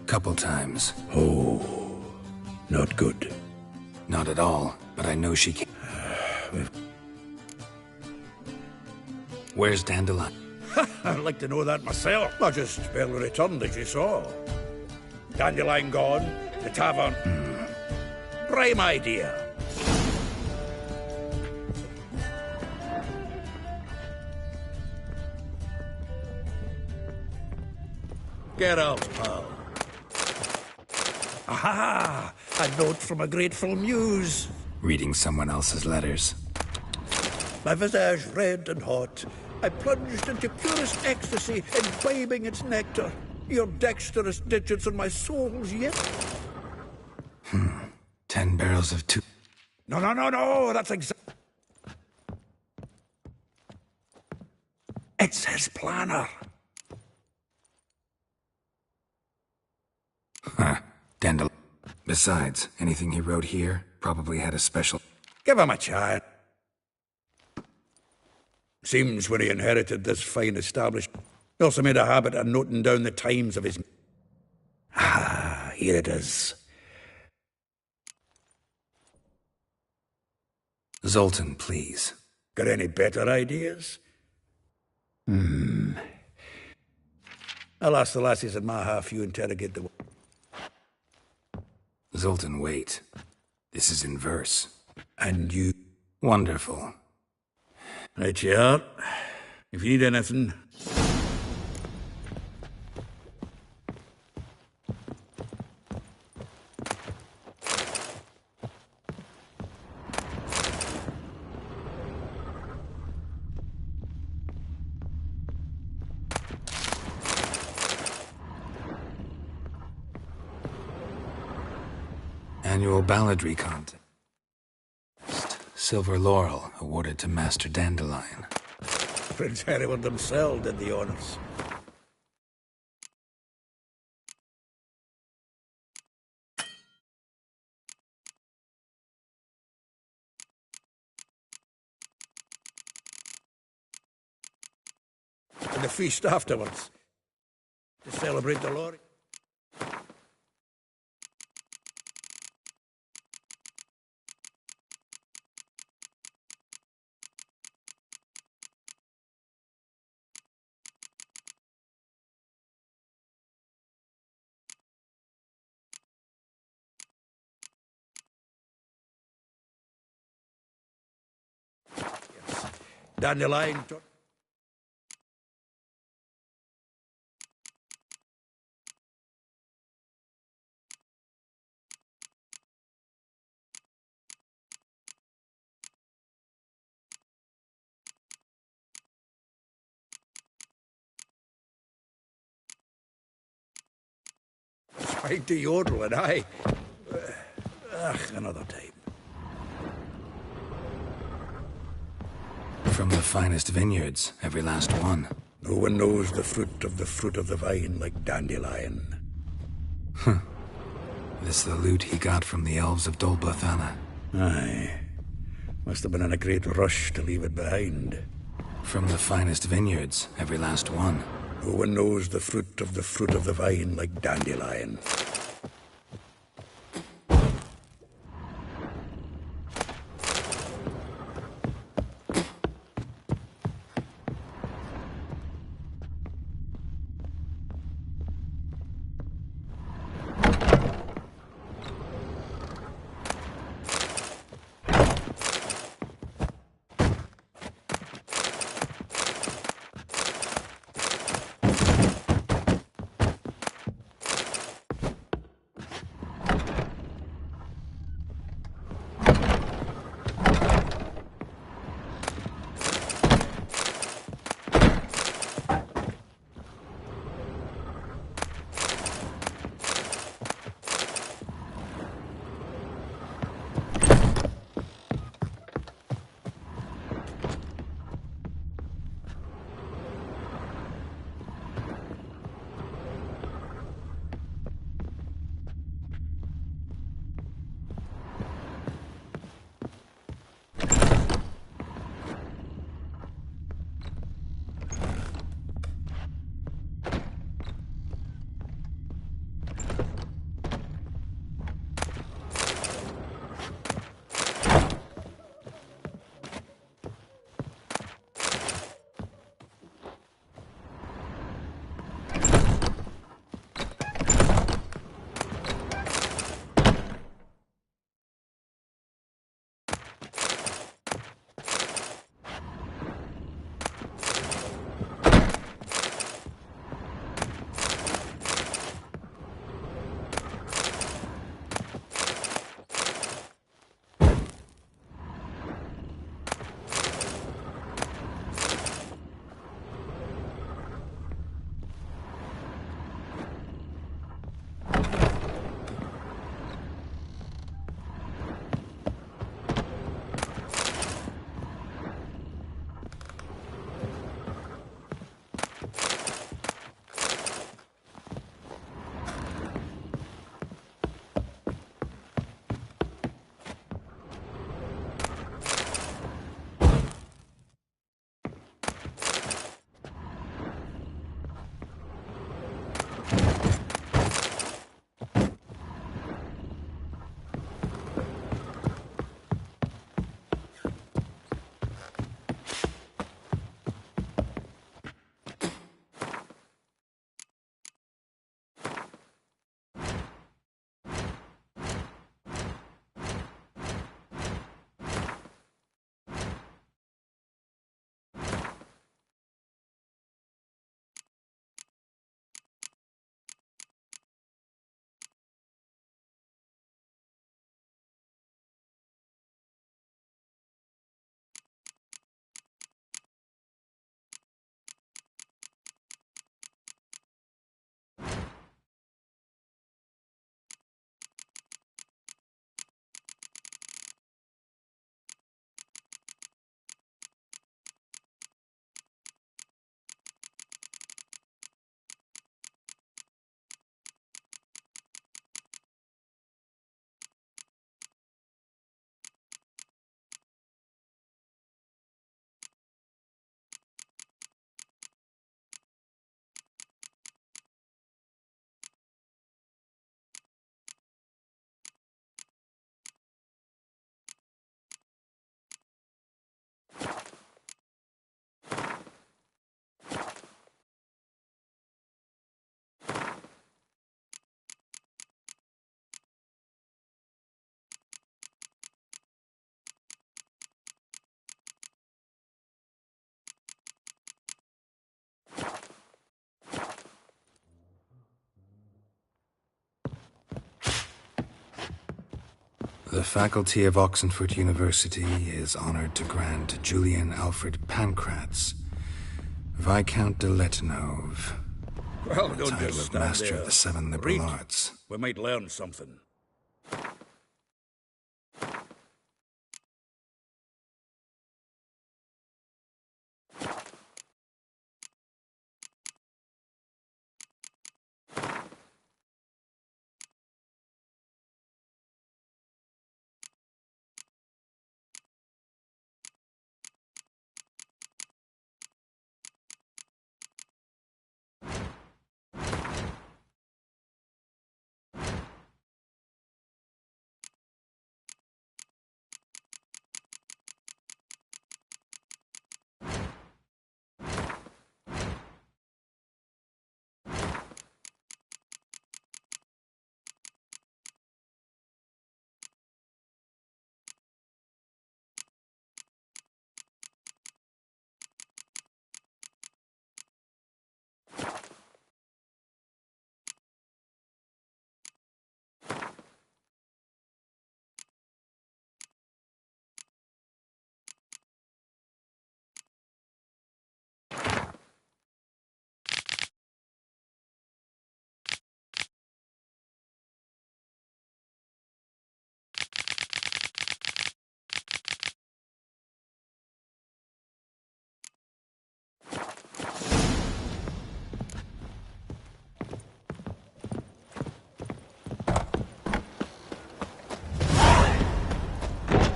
Couple times. Oh, not good. Not at all, but I know she came. Where's Dandelion? I'd like to know that myself. I just barely returned, as you saw. Dandelion gone, the tavern. Prime idea. Get out, pal. Aha! A note from a grateful muse. Reading someone else's letters. My visage red and hot, I plunged into purest ecstasy, imbibing its nectar. Your dexterous digits on my soles yet. 10 barrels of two. No, that's exact. It's his planner. Huh. Dandelion. Besides, anything he wrote here probably had a special... Give him a chance. Seems when he inherited this fine establishment, he also made a habit of noting down the times of his... Ah, here it is. Zoltan, please. Got any better ideas? I'll ask the lassies in my half, you interrogate the... Zoltan, wait. This is in verse. And you... Wonderful. Right you are. If you need anything... Annual balladry contest. Silver Laurel awarded to Master Dandelion. Prince Hereward himself did the honors. And the feast afterwards, to celebrate the lorry. Dandelion. Tried to yodel and I... another time. From the finest vineyards, every last one. No one knows the fruit of the vine like Dandelion. This the loot he got from the elves of Dol Blathanna. Aye. Must have been in a great rush to leave it behind. From the finest vineyards, every last one. No one knows the fruit of the vine like Dandelion. The faculty of Oxenford University is honored to grant Julian Alfred Pancratz, Viscount de Letenove, Well the done, title just of stand Master there. of the Seven Liberal Read. Arts. We might learn something.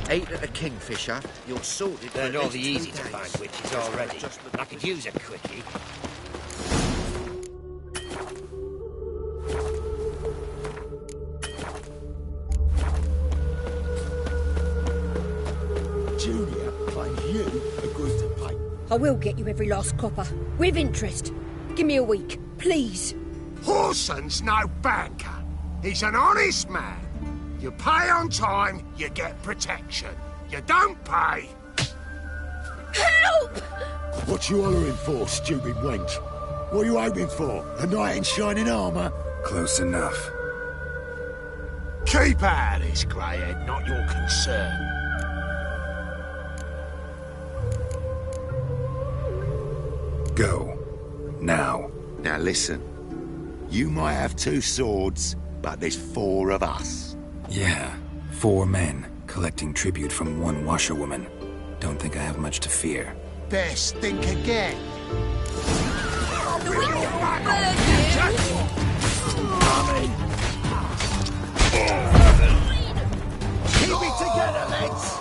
Ate at a kingfisher, you're sorted for Learned at all the least easy 2 to days. find witches already. I could use a quickie. Julia finds you agrees to pay. I will get you every last copper, with interest. Give me a week, please. Horson's no banker. He's an honest man. You pay on time, you get protection. You don't pay. Help! What you hollering for, stupid wench? What are you hoping for? A knight in shining armour? Close enough. Keep out of this, greyhead, not your concern. Go. Now. Now listen. You might have 2 swords, but there's 4 of us. Yeah, 4 men collecting tribute from 1 washerwoman. Don't think I have much to fear. Best think again. Keep it together, lads!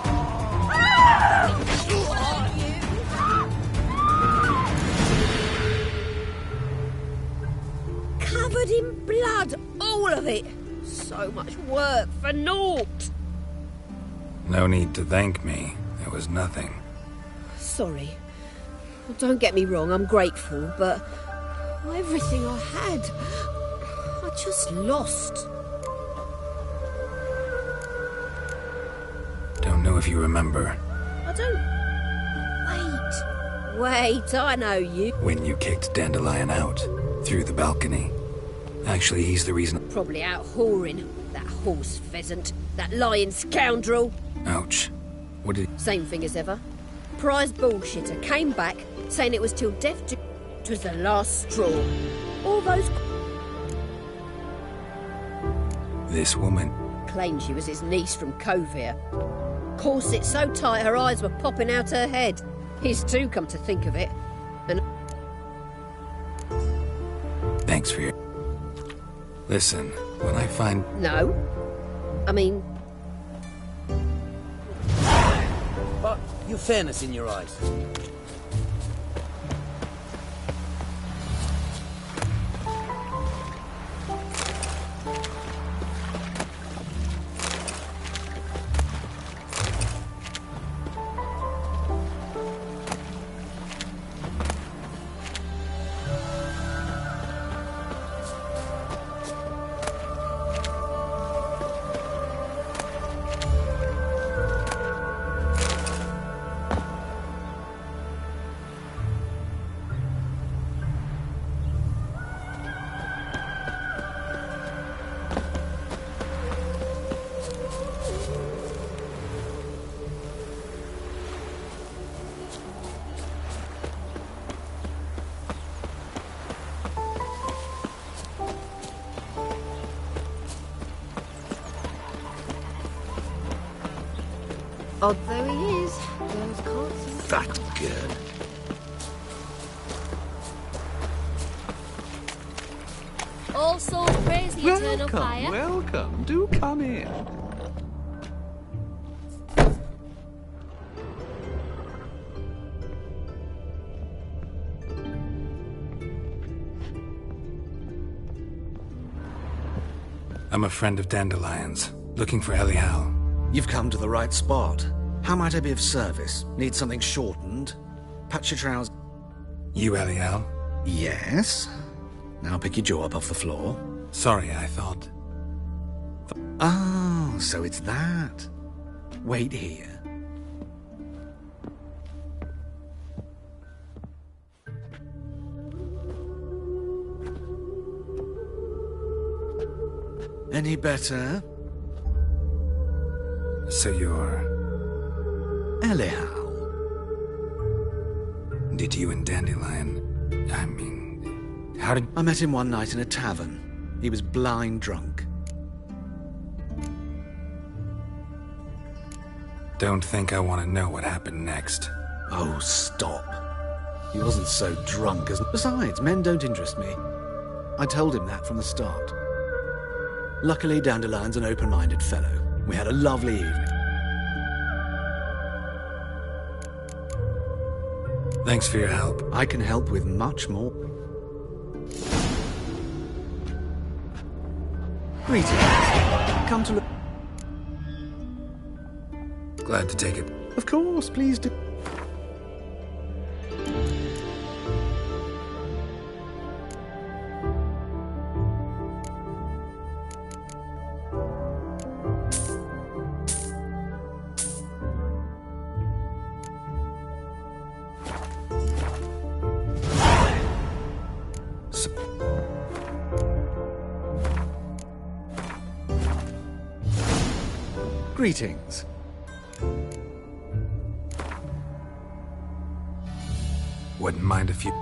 Covered in blood, all of it. So much work for naught. No need to thank me. There was nothing. Sorry. Don't get me wrong, I'm grateful, but everything I had, I just lost. Don't know if you remember I don't... Wait, I know you. when you kicked Dandelion out through the balcony. Actually, he's the reason. Probably out whoring. That horse pheasant. That lying scoundrel. Ouch. What did... Same thing as ever. Prize bullshitter came back, saying it was till death do... It was the last straw. All those... This woman. Claimed she was his niece from Covere. Corset so tight her eyes were popping out her head. His too, come to think of it. And... Thanks for your... Listen, when I find... No. I mean... But you've fairness in your eyes. Odd though he is, those courts. That's good. All souls praise the eternal fire. Welcome. Do come in. I'm a friend of Dandelion's, looking for Elial. You've come to the right spot. How might I be of service? Need something shortened? Patch your trousers. You Elial? Yes. Now pick your jaw up off the floor. Sorry, I thought. Oh, so it's that. Wait here. Any better? So you're... Elial. Did you and Dandelion... I mean... How did... I met him one night in a tavern. He was blind drunk. Don't think I want to know what happened next. Oh, stop. He wasn't so drunk as... Besides, men don't interest me. I told him that from the start. Luckily, Dandelion's an open-minded fellow. We had a lovely evening. Thanks for your help. I can help with much more. Greetings. Come to look... Glad to take it. Of course, please do. Greetings. Wouldn't mind if you...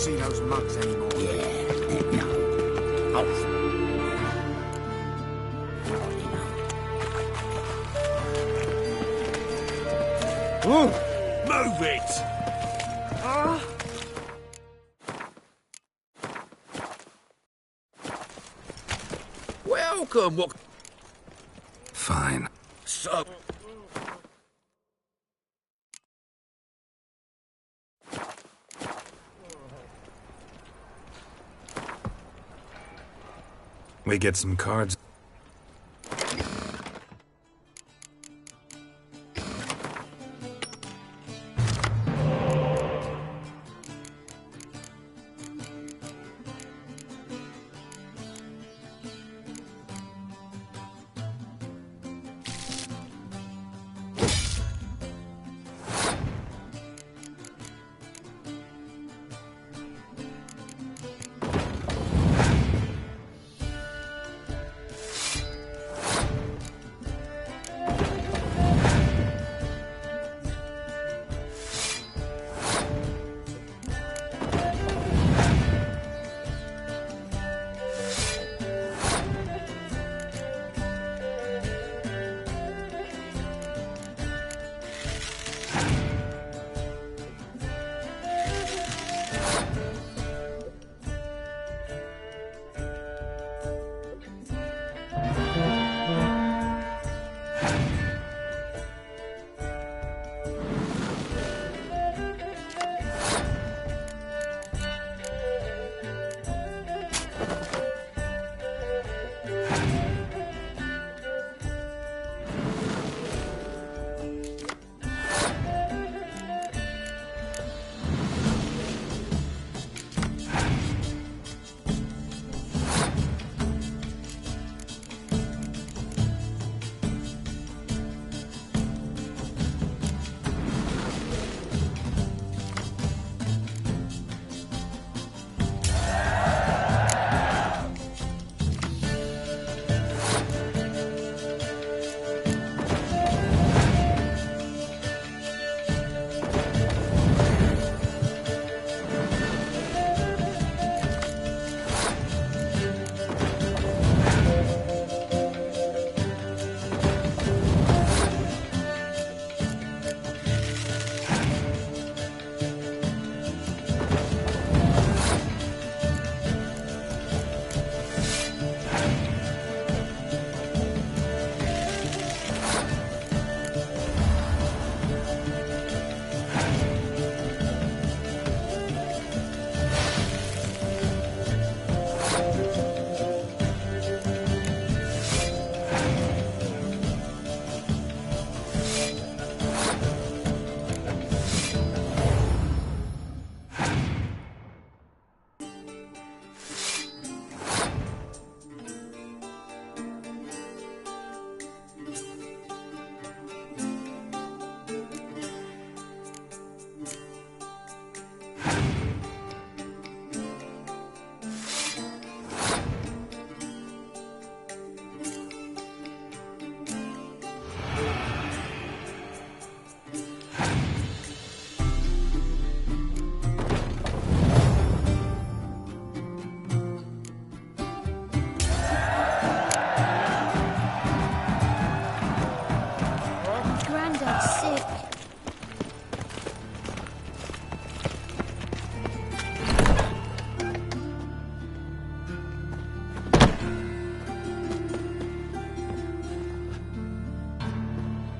see those mugs anymore. Yeah, no. Oh. Ooh, move it! Welcome. What? Fine. So. We get some cards.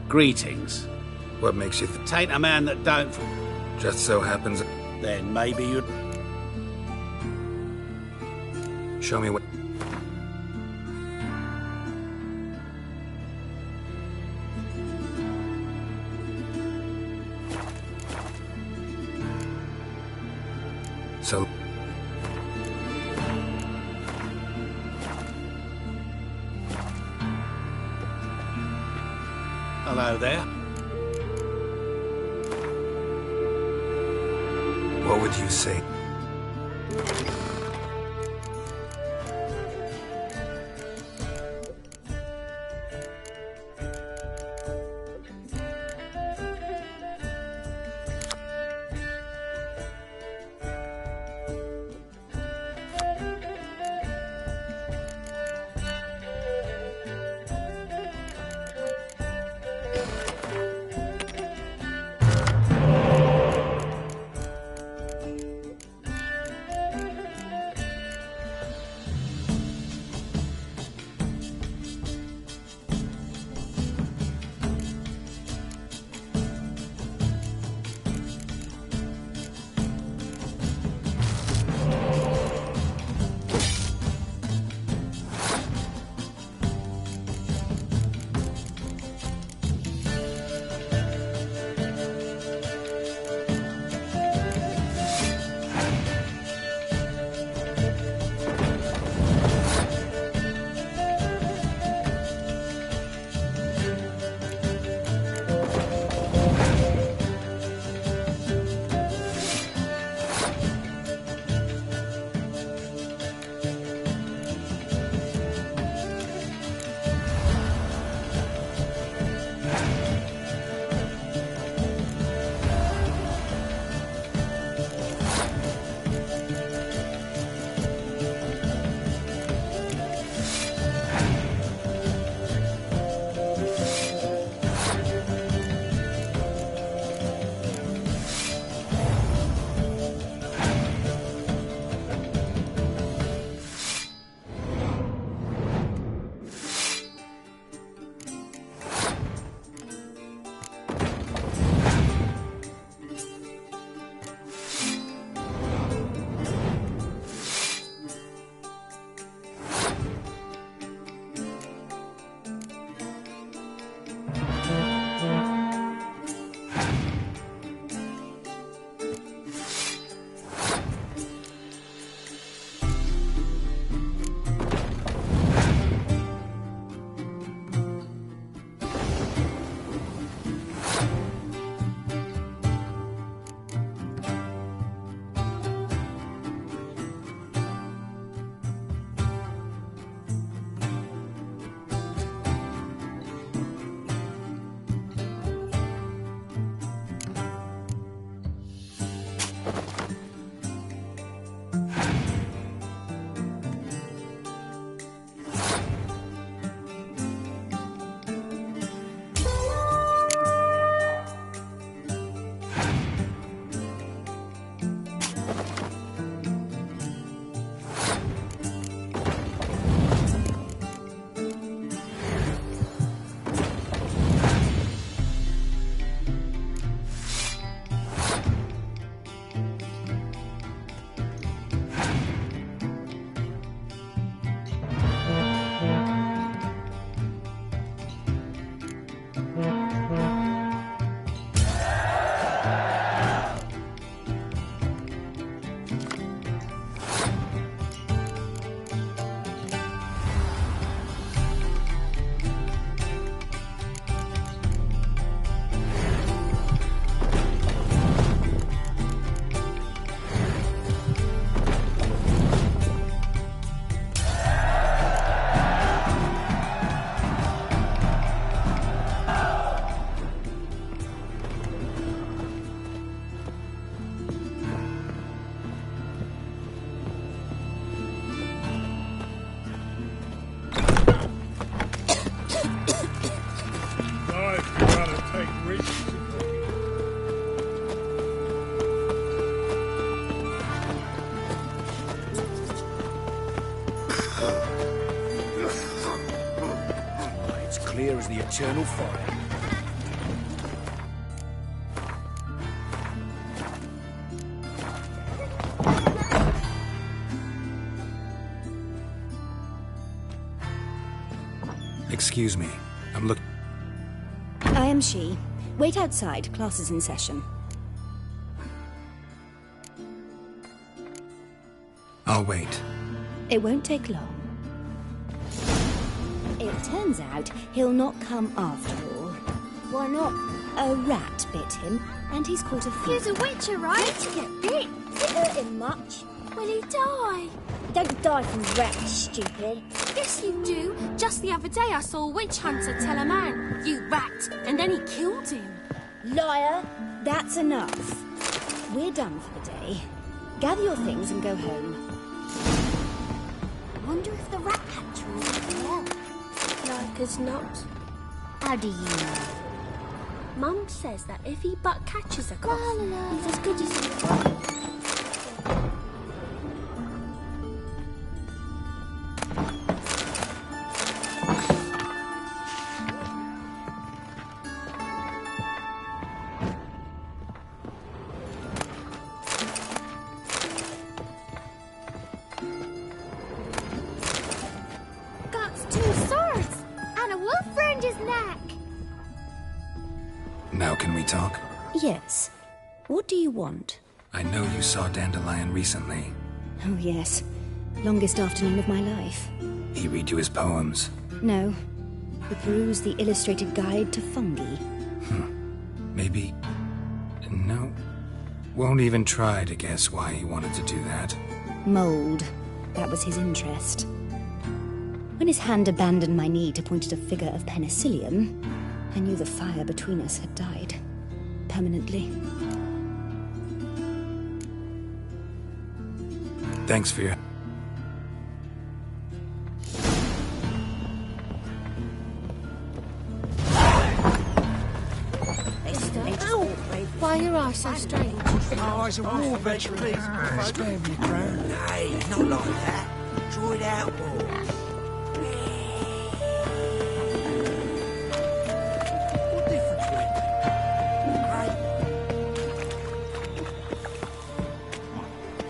Greetings. What makes you think? Tain't a man that don't. Just so happens. Then maybe you'd. Show me what. So. Hello there. What would you say? as clear as the eternal fire. Excuse me. I'm looking. I am she. Wait outside. Class is in session. I'll wait. It won't take long. It turns out he'll not come after all. Why not? A rat bit him, and he's caught a fever. He's a witcher, right? To get bit. Did it hurt him much? Will he die? Don't die from rats, stupid. Yes, you do. Just the other day I saw a witch hunter tell a man, "You rat," and then he killed him. Liar! That's enough. We're done for the day. Gather your things and go home. I wonder if the rat catcher will help. Like as not. How do you know? Mum says that if he but catches a cough, he's as good as he Now can we talk? Yes. What do you want? I know you saw Dandelion recently. Oh, yes. Longest afternoon of my life. He read you his poems. No. We perused the illustrated guide to fungi. Maybe... No. Won't even try to guess why he wanted to do that. Mold. That was his interest. When his hand abandoned my knee to point at a figure of penicillium, I knew the fire between us had died. Permanently. Thanks for your... Why are your eyes so strange? Oh, he's a war veteran. Spare me, Crown. Hey, not like that. Draw it out more. What difference will it make?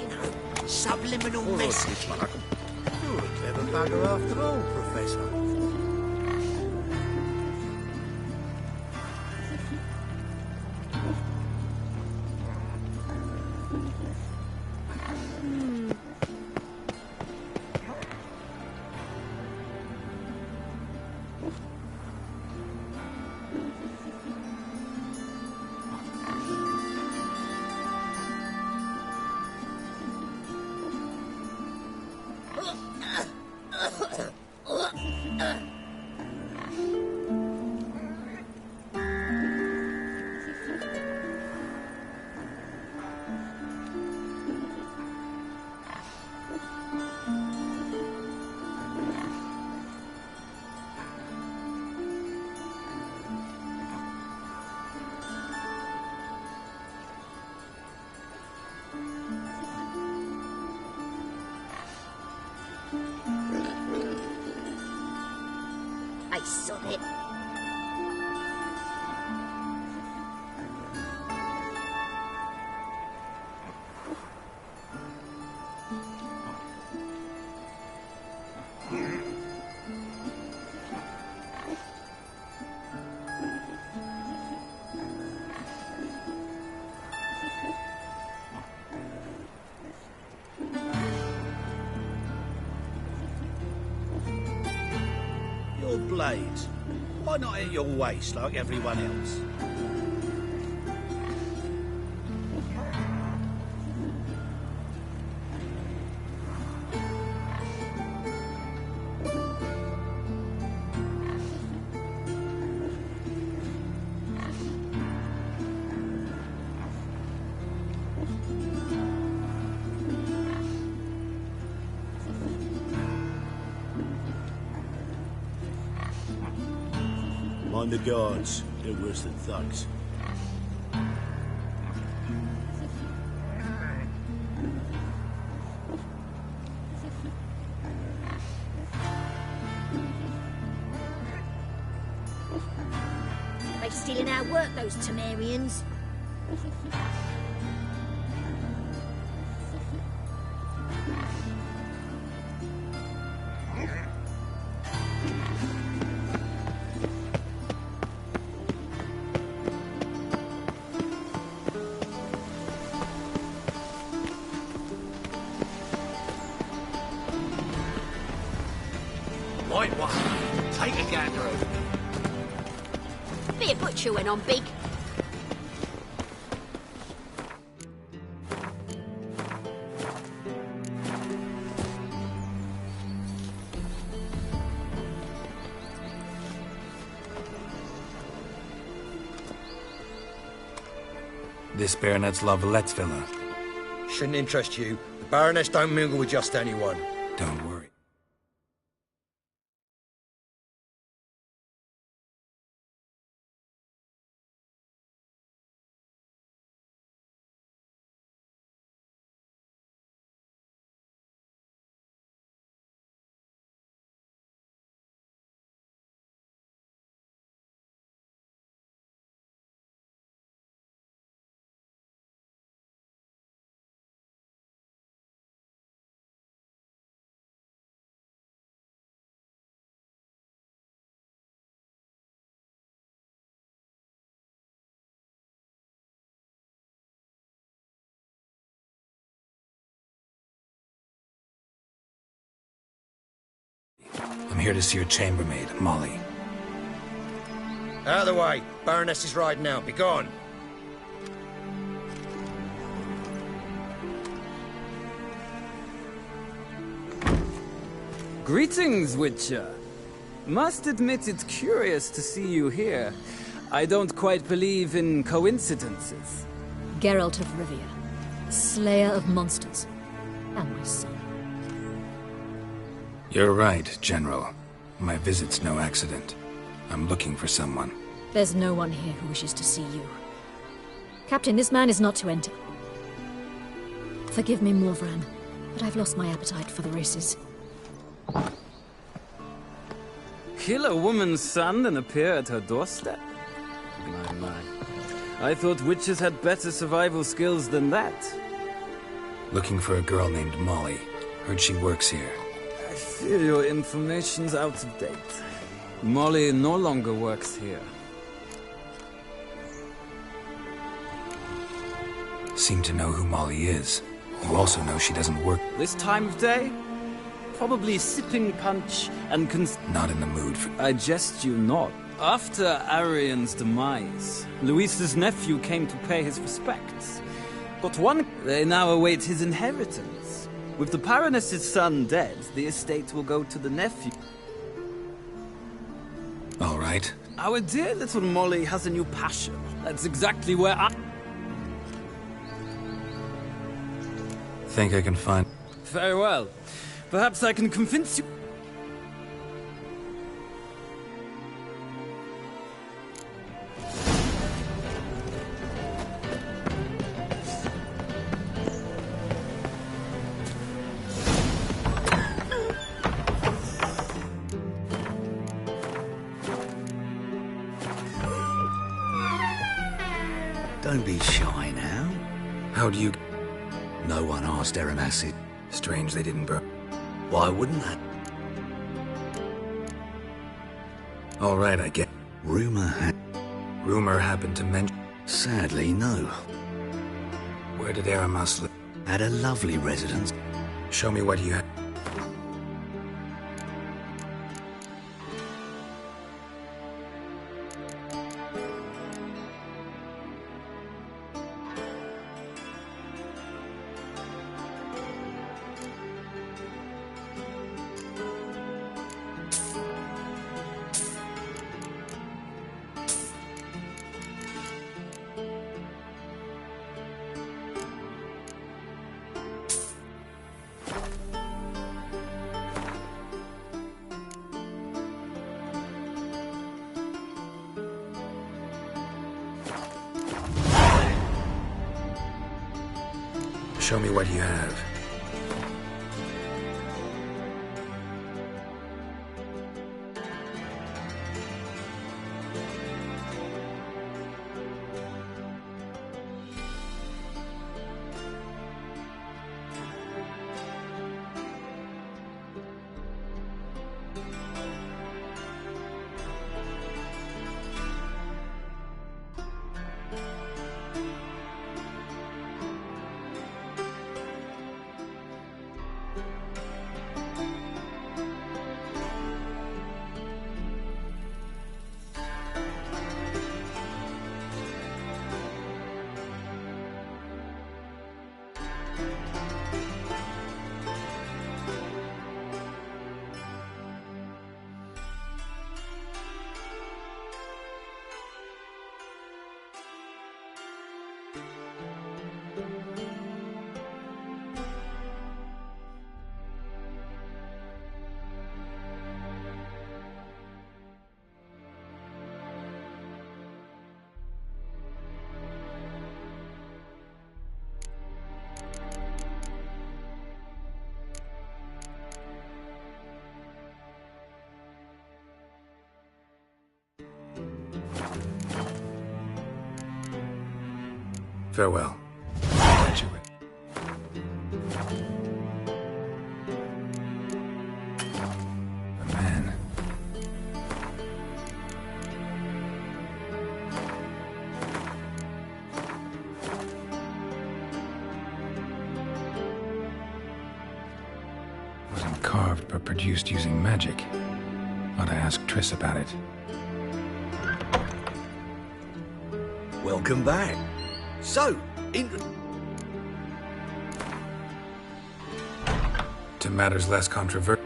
You know, subliminal message. You're a clever bugger after all, Professor. I saw it. Your blades. Why not at your waist like everyone else? Mind the guards. They're worse than thugs. They stealing our work, those Temerians. Light one. Take a gander over. Be a butcher went on big. This Baronet's La Vallette's villa. Shouldn't interest you. The Baroness don't mingle with just anyone. Don't worry. I'm here to see your chambermaid, Molly. Out of the way. Baroness is riding out. Be gone. Greetings, Witcher. Must admit it's curious to see you here. I don't quite believe in coincidences. Geralt of Rivia, slayer of monsters, and my son. You're right, General. My visit's no accident. I'm looking for someone. There's no one here who wishes to see you. Captain, this man is not to enter. Forgive me, Morvran, but I've lost my appetite for the races. Kill a woman's son and appear at her doorstep? My. I thought witches had better survival skills than that. Looking for a girl named Molly. Heard she works here. I fear your information's out of date. Molly no longer works here. Seem to know who Molly is. You also know she doesn't work. This time of day? Probably sipping punch and Not in the mood for... I jest you not. After Arian's demise, Luis's nephew came to pay his respects. But they now await his inheritance. With the Baroness's son dead, the estate will go to the nephew. All right. Our dear little Molly has a new passion. That's exactly where I... Think I can find... Very well. Perhaps I can convince you... Don't be shy now. How do you... No one asked Eremacid. Strange they didn't burn. Why wouldn't that? All right, I get... Rumor happened to mention... Sadly, no. Where did Aramas live? Had a lovely residence. Show me what you had. Show me what you have. Farewell. Statuette. A man. Wasn't carved but produced using magic. Ought to ask Triss about it. Welcome back. So, To matters less controversial.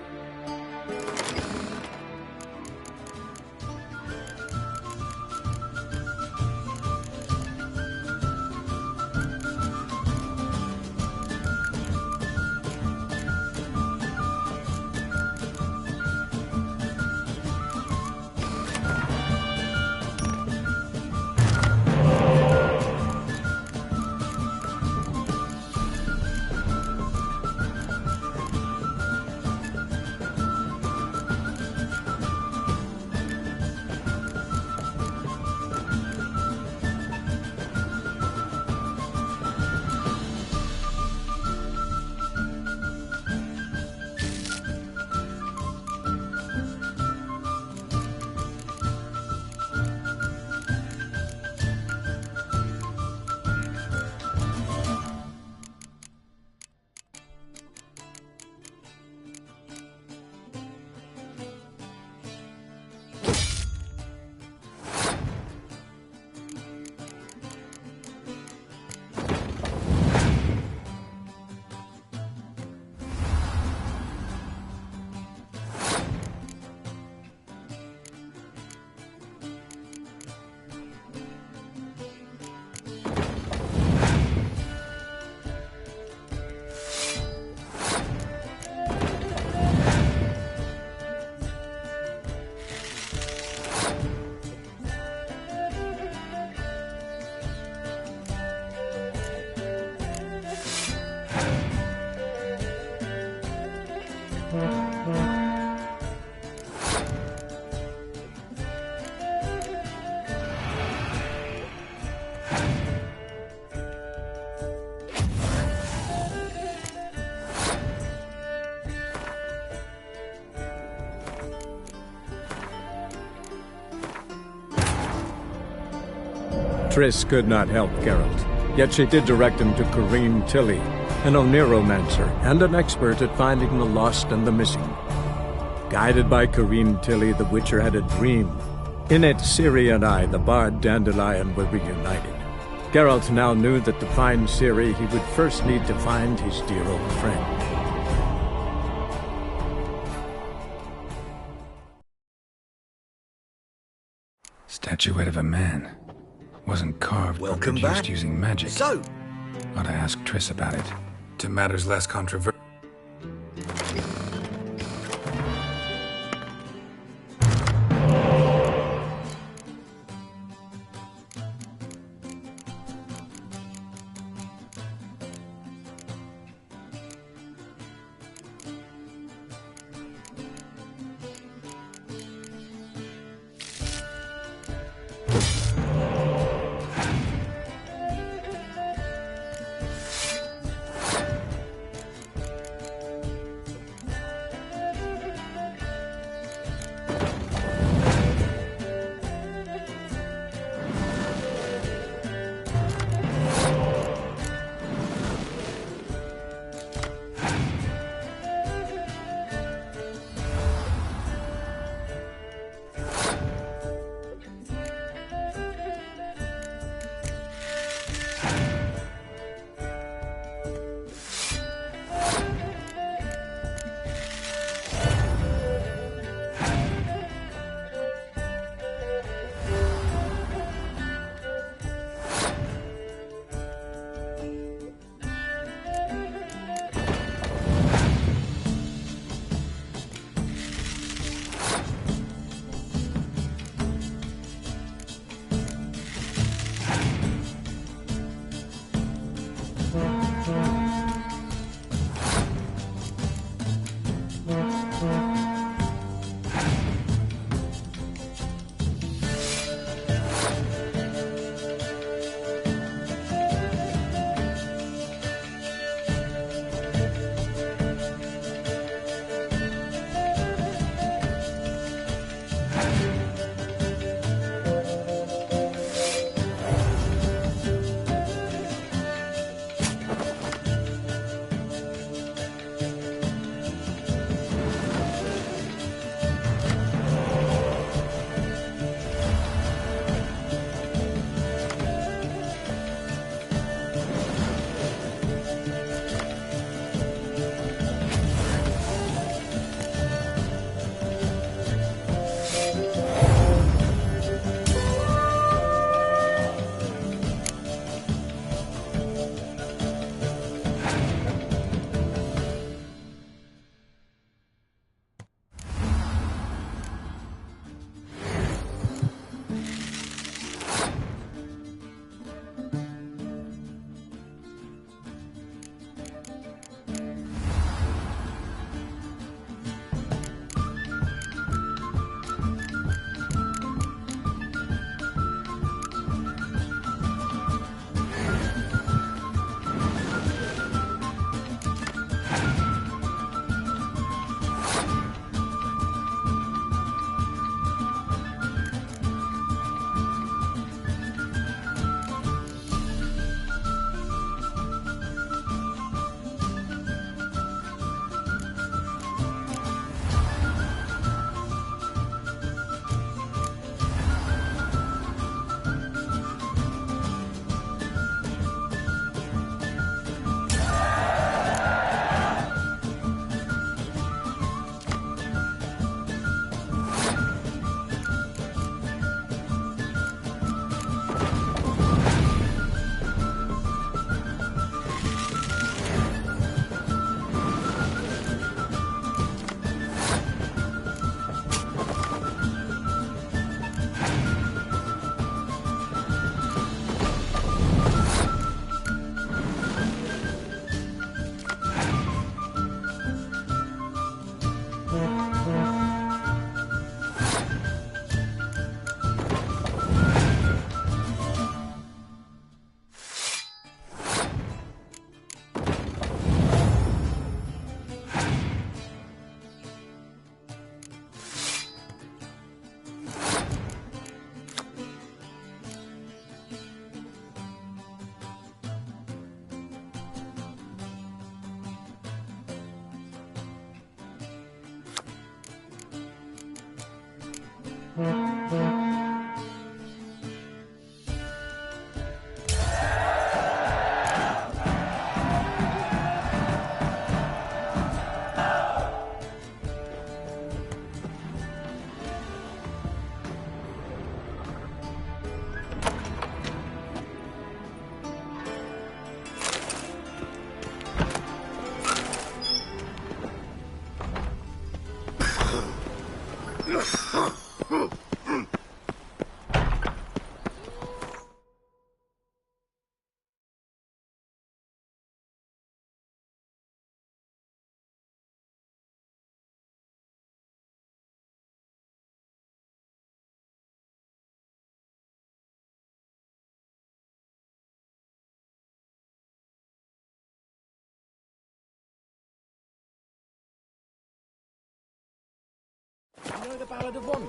Triss could not help Geralt, yet she did direct him to Corrine Tilly, an Oneiromancer and an expert at finding the lost and the missing. Guided by Corrine Tilly, the Witcher had a dream. In it, Ciri and I, the bard Dandelion, were reunited. Geralt now knew that to find Ciri, he would first need to find his dear old friend. Statuette of a man. Wasn't carved but produced using magic. So, ought to ask Triss about it. To matters less controversial.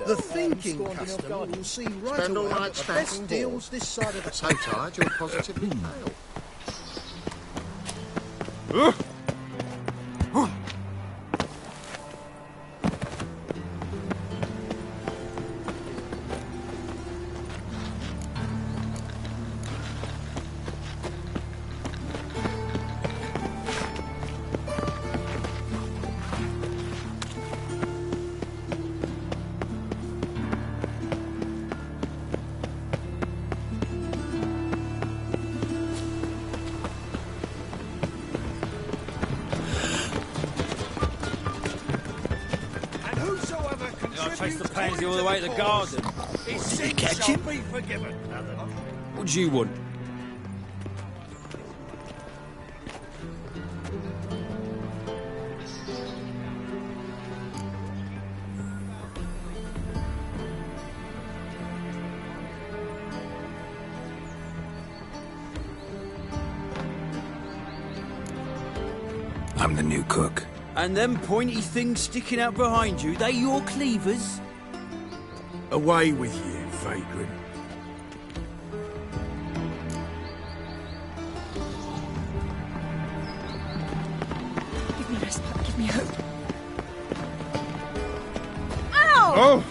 The thinking customer will see right Spend all away night that the best stacking deals balls. this side of the So tired you'll positively fail. I'll chase the pansy all the way to the garden. Did you catch him? Be forgiven. What do you want? I'm the new cook. And them pointy things sticking out behind you, they your cleavers? Away with you, vagrant. Give me respite, give me hope. Ow! Oh!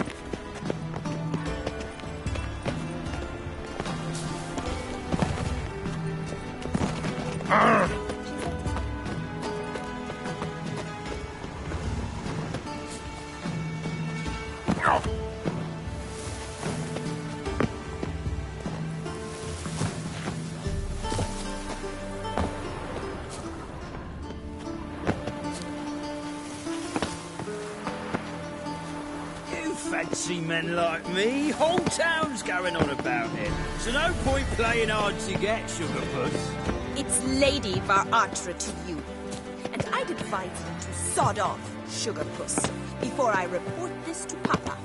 You fancy men like me? Whole town's going on about it. So no point playing hard to get, sugar puss. It's Lady Varatra to you. And I'd advise you to sod off, sugar puss, before I report this to Papa.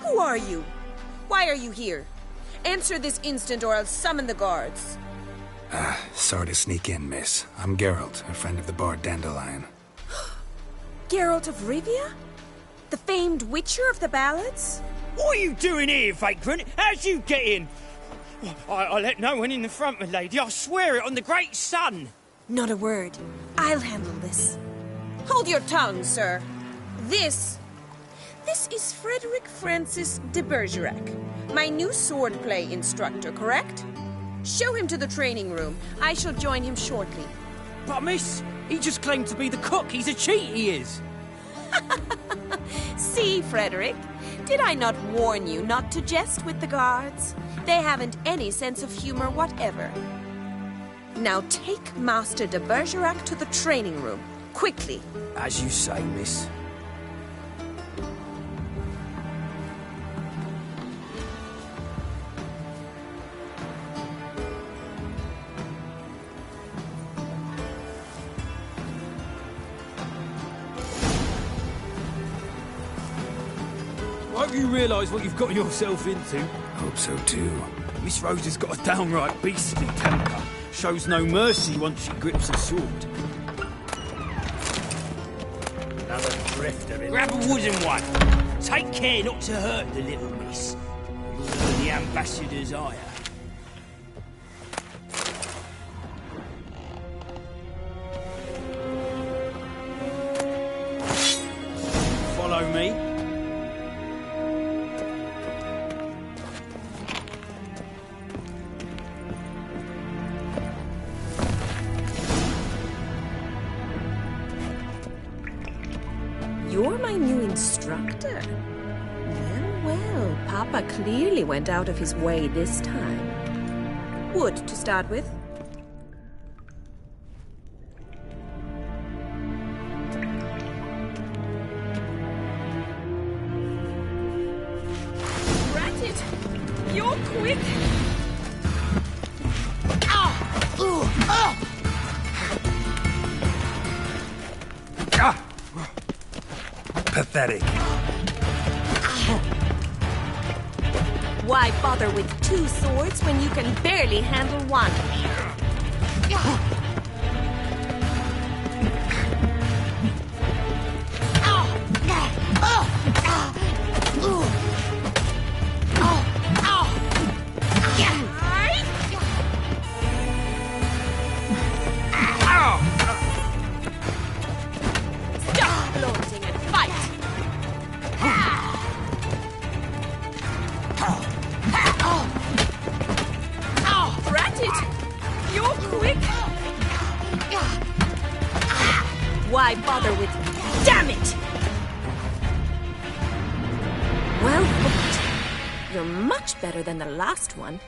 Who are you? Why are you here? Answer this instant or I'll summon the guards. Sorry to sneak in, miss. I'm Geralt, a friend of the bard Dandelion. Geralt of Rivia? The famed witcher of the ballads? What are you doing here, vagrant? How'd you get in? I let no one in the front, my lady. I swear it on the great sun. Not a word. I'll handle this. Hold your tongue, sir. This is Frederick Francis de Bergerac, my new swordplay instructor, correct? Show him to the training room. I shall join him shortly. But miss, he just claimed to be the cook. He's a cheat, he is. See, Frederick, did I not warn you not to jest with the guards? They haven't any sense of humor whatever. Now take Master de Bergerac to the training room, quickly. As you say, miss. Hope you realise what you've got yourself into. Hope so too. Miss Rose has got a downright beastly temper. Shows no mercy once she grips a sword. Another drifter in Grab a wooden one. Take care not to hurt the little miss. You'll earn the ambassador's ire. Follow me. instructor. Well, Papa clearly went out of his way this time. Wood to start with. Rat it! You're quick! Pathetic. Why bother with two swords when you can barely handle one? Stop gloating and fight! Rat it! You're quick! Why bother with... Damn it! Well fought. You're much better than the last one.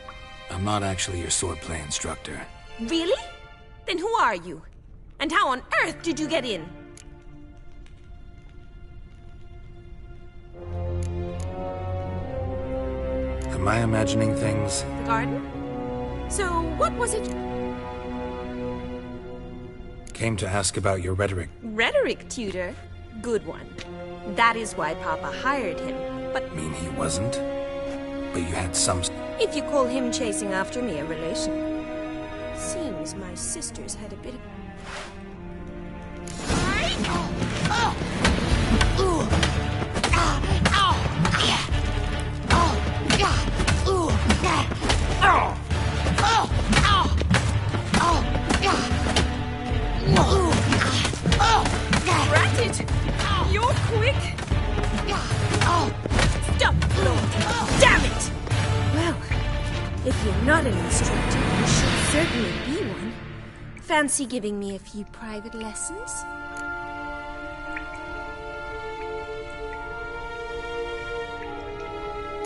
I'm not actually your swordplay instructor. Really? Then who are you? And how on earth did you get in? Am I imagining things? The garden? So, what was it? Came to ask about your rhetoric. Rhetoric tutor? Good one. That is why Papa hired him. But Mean he wasn't? But you had some... if you call him chasing after me a relation. Seems my sisters had a bit of... Rat it! You're quick! Stop floating! Damn it! Well, if you're not an instructor, you should certainly be one. Fancy giving me a few private lessons?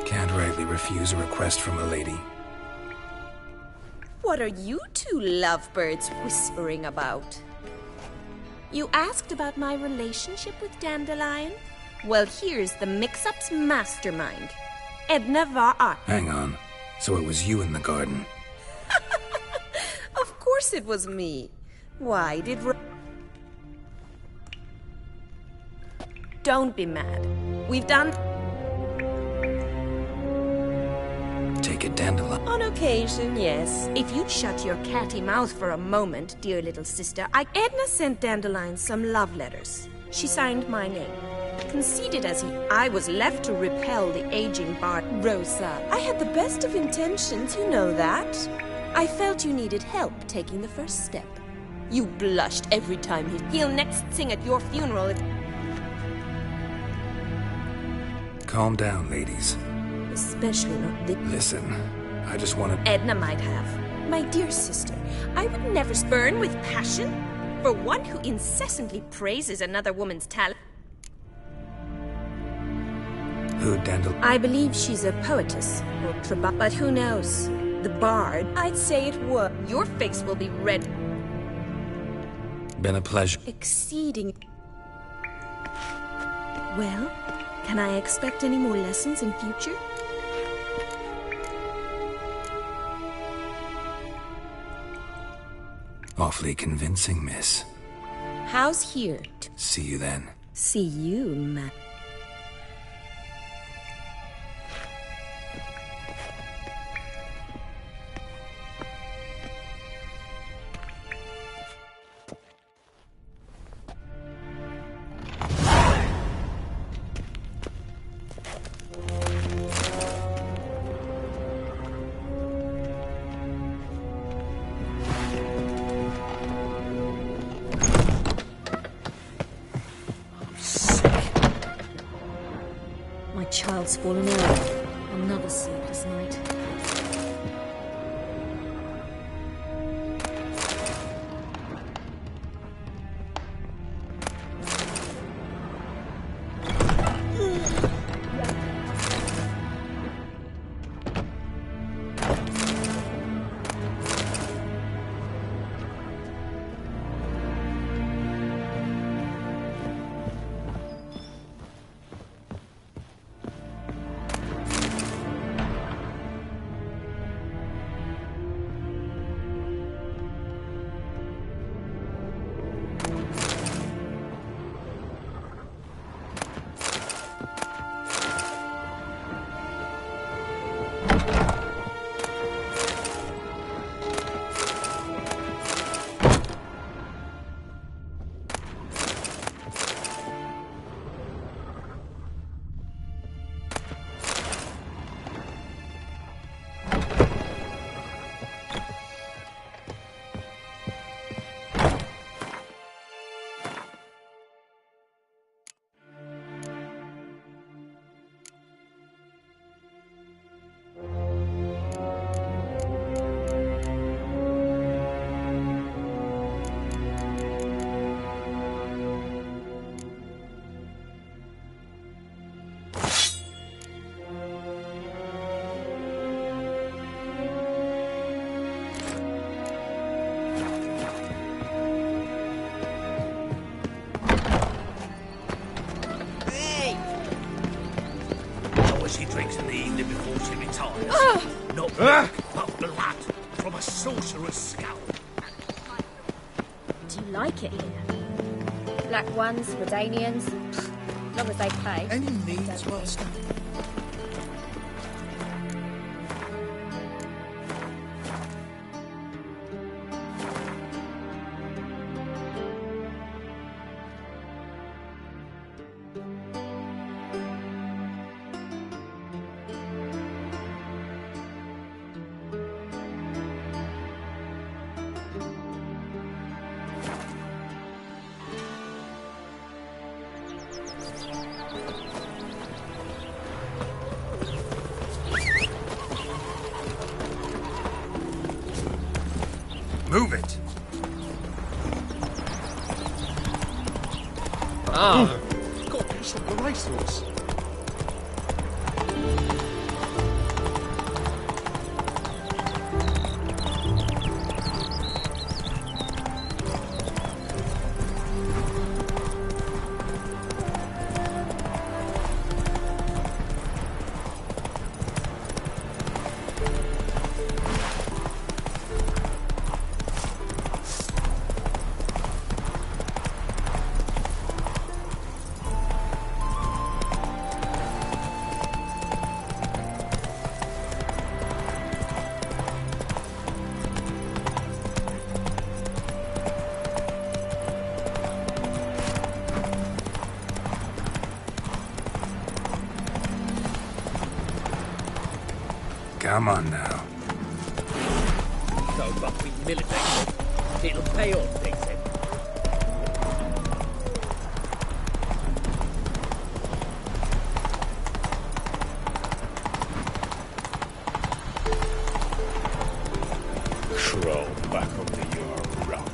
Can't rightly refuse a request from a lady. What are you two lovebirds whispering about? You asked about my relationship with Dandelion? Well, here's the mix-up's mastermind. Edna var... Hang on. So it was you in the garden. Of course it was me. Why did... Don't be mad. We've done... Take a dandelion. On occasion, yes. If you'd shut your catty mouth for a moment, dear little sister, Edna sent Dandelion some love letters. She signed my name. Conceited as I was left to repel the aging bard, Rosa. I had the best of intentions, you know that. I felt you needed help taking the first step. You blushed every time he'll next sing at your funeral. Calm down, ladies. Especially not the... Listen, I just want to... Edna might have. My dear sister, I would never spurn with passion. For one who incessantly praises another woman's talent. Who, Dandelion? I believe she's a poetess, or but who knows? The bard, I'd say it was. Your face will be red. Been a pleasure. Exceeding. Well, can I expect any more lessons in future? Awfully convincing, miss. How's here? See you then. See you, Matt. Child's fallen ill. Another sleepless night. what she drinks in the evening before she retires. Not Ah! milk, but blood from a sorcerer's skull. Do you like it here? Black ones, Redanians, as long as they pay. Any needs, Master? Move it. Got to piss up the racehorse. Come on now. So roughly military. It'll pay off, they said. Crawl back under your rock.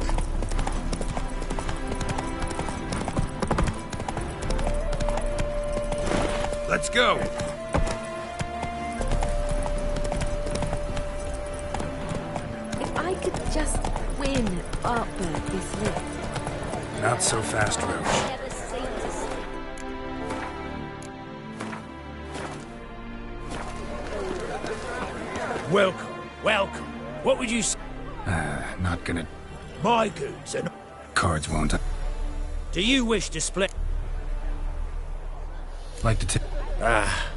Let's go. If I could just win Artburg this year. Not so fast, Roche. Welcome, welcome. What would you say? Not gonna... My goods and... Cards won't... Do you wish to split? Like to take... Ah.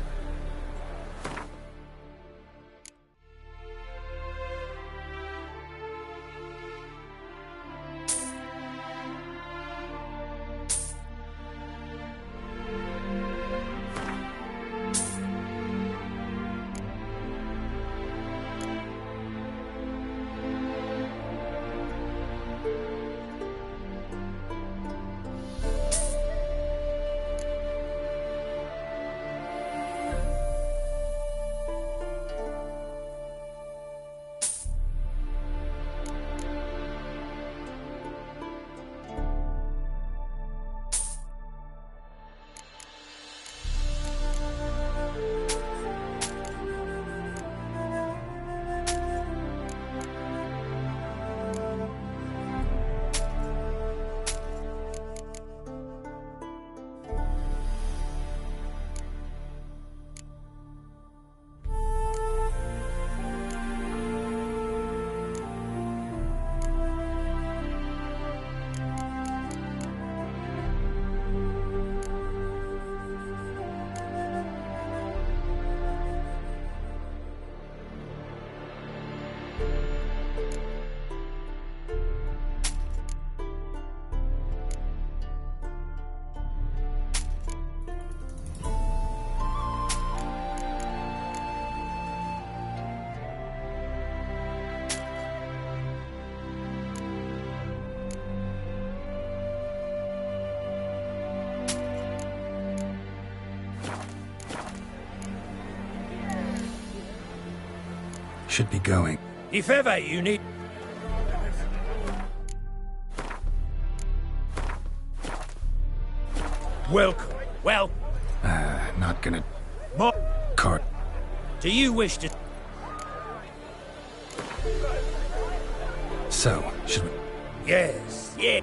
Should be going. If ever you need... Welcome, well... Not gonna... Mo... Card. Do you wish to... So, should we... Yes, yeah.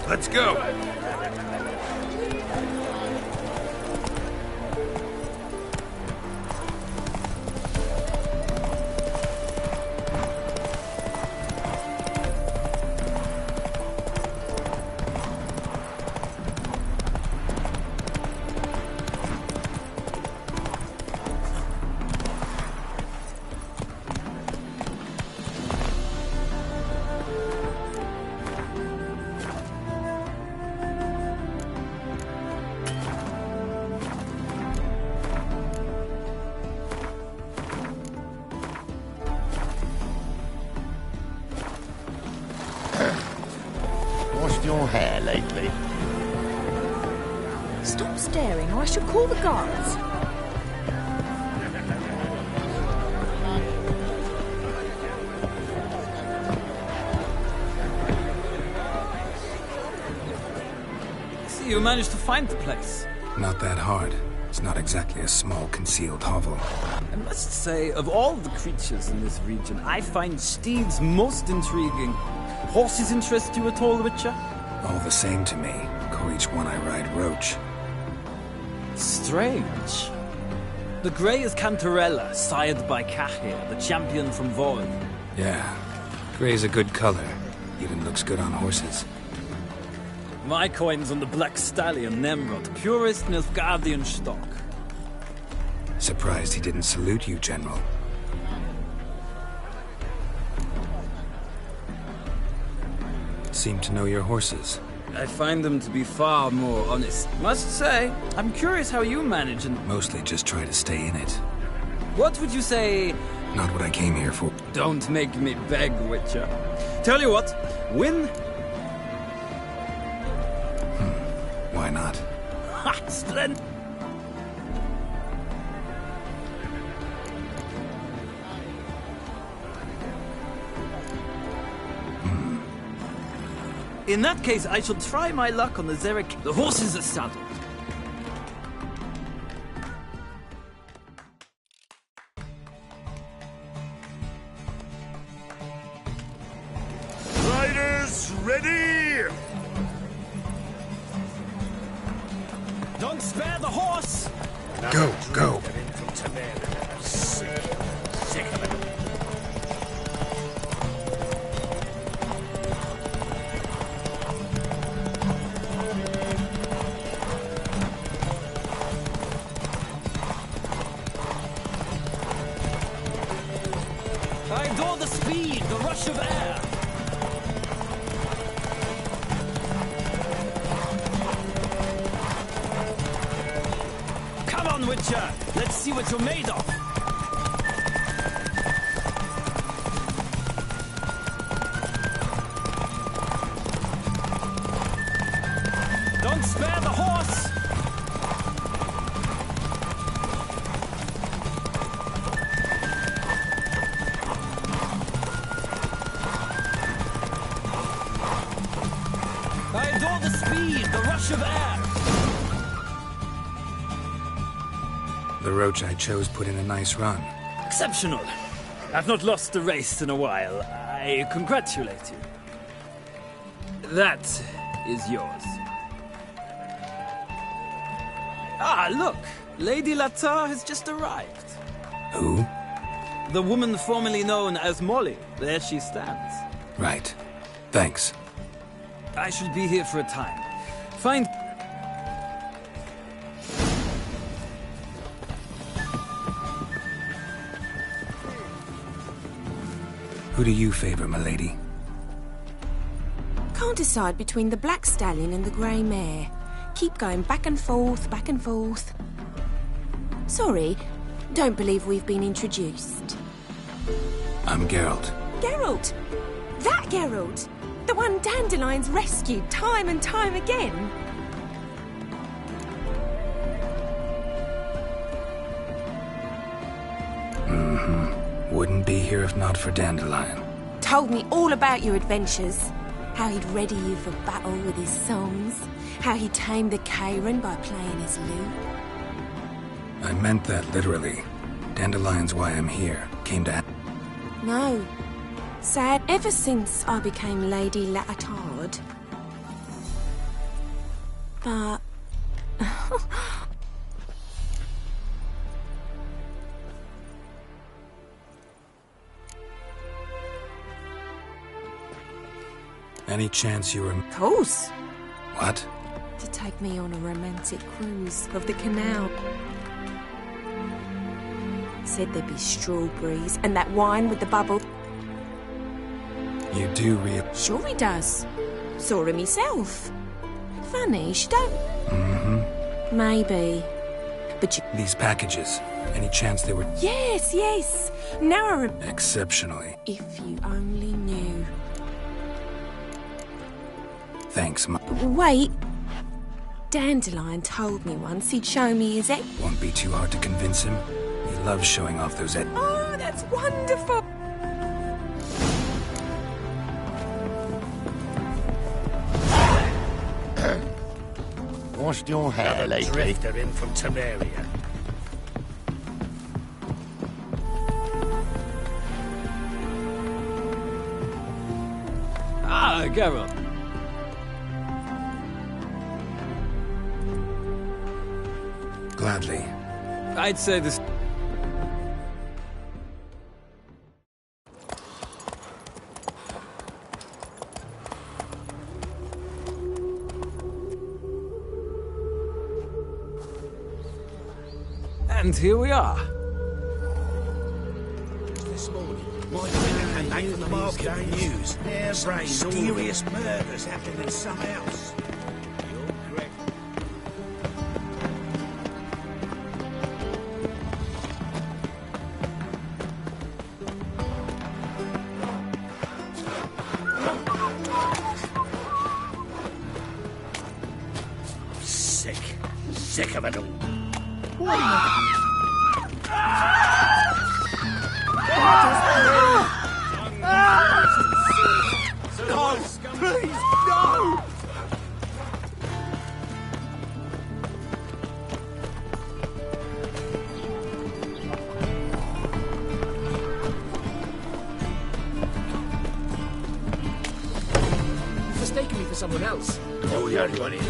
Let's go. Washed your hair lately? Stop staring or I shall call the guards. See, you managed to find the place. Not that hard. It's not exactly a small, concealed hovel. I must say, of all the creatures in this region, I find steeds most intriguing. Horses interest you at all, Witcher? All the same to me. Call each one I ride Roach. Strange. The grey is Cantarella, sired by Cahir, the champion from Void. Yeah. Gray's a good color. Even looks good on horses. My coin's on the Black Stallion, Nemrod, purest Nilfgaardian stock. Surprised he didn't salute you, General. Seem to know your horses. I find them to be far more honest. Must say, I'm curious how you manage and... Mostly just try to stay in it. What would you say... Not what I came here for. Don't make me beg, Witcher. Tell you what, win... Why not? Ha! Splendid! In that case, I shall try my luck on the Zerek. The horses are saddled. Riders, ready! Don't spare the horse! Go, go. I adore the speed, the rush of air. Come on, Witcher. Let's see what you're made of. Don't spare the horse. I adore the speed, the rush of air. The Roach I chose put in a nice run. Exceptional. I've not lost a race in a while. I congratulate you. That is yours. Ah, look! Lady Latar has just arrived. Who? The woman formerly known as Molly. There she stands. Right. Thanks. I shall be here for a time. Find... Who do you favor, milady? Can't decide between the Black Stallion and the Grey Mare. Keep going back and forth, back and forth. Sorry, don't believe we've been introduced. I'm Geralt. Geralt! That Geralt! The one Dandelion's rescued time and time again. Wouldn't be here if not for Dandelion. Told me all about your adventures. How he'd ready you for battle with his songs. How he tamed the Kairan by playing his lute. I meant that literally. Dandelion's why I'm here. Came to... No. Sad. Ever since I became Lady Latard. But... Any chance you were... Of course. What? To take me on a romantic cruise of the canal. Said there'd be strawberries and that wine with the bubble. You do Sure he does. Saw him myself. Funny, she don't... Maybe. But you... These packages. Any chance they were... Yes, yes. Now I Exceptionally. If you only knew. Thanks, Wait. Dandelion told me once he'd show me his egg. Won't be too hard to convince him. He loves showing off those Oh, that's wonderful. washed your hair Another lately? drifter in from Temeria. Ah, Geralt. Gladly. I'd say this... And here we are. This morning, my friend came back from the market with news. Some mysterious murders happening in some house. You're correct. Sick of it all. No, please, no! You've mistaken me for someone else. Oh, the only one is.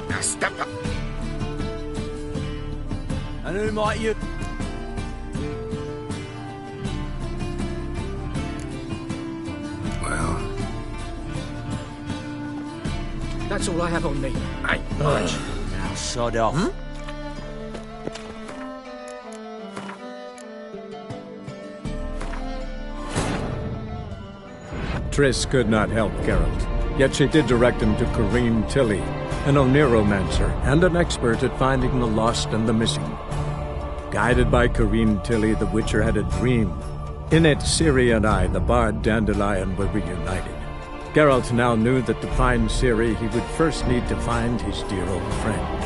Now step up. And who might you... Well... That's all I have on me. Ain't much. Now sod off. Triss could not help Geralt, yet she did direct him to Corrine Tilly, an Oniromancer and an expert at finding the lost and the missing. Guided by Corrine Tilly, the Witcher had a dream. In it, Ciri and I, the bard Dandelion, were reunited. Geralt now knew that to find Ciri, he would first need to find his dear old friend.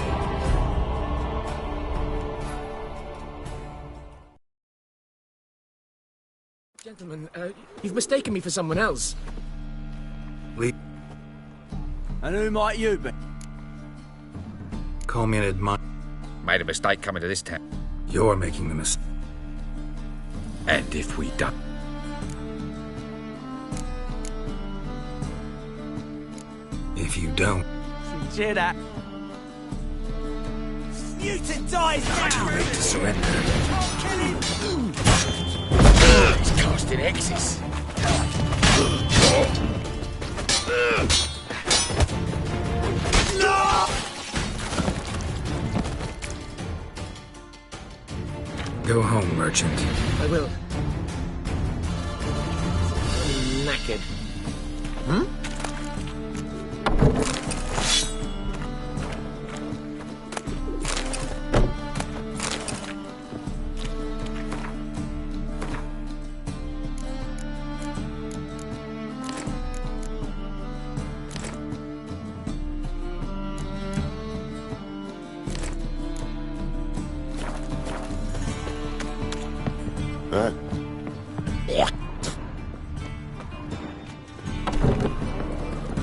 Gentlemen, you've mistaken me for someone else. And who might you be? Call me an admirer. Made a mistake coming to this town. You're making the mistake. And if we don't... If you don't... Cheer that. Mutant dies now! Too late to surrender. Kill him! He's casting X's. No! Go home, merchant. I will. I'm knackered. Huh?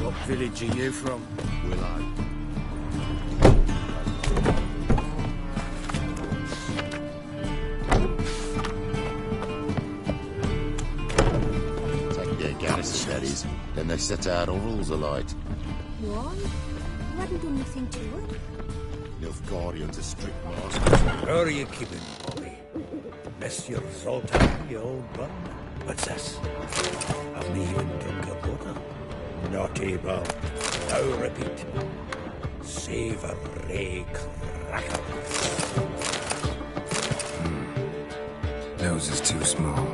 What village are you from? Willow. Take their garrison, that is. Then they set out our rules alight. Why? You hadn't done nothing to it. Nilfgaardians are strict masters. Where are you keeping, Bobby? Monsieur Zoltan, you old bum? What's this? Haven't even drunk a water. Not able. Now repeat. Savory cracker. Nose is too small.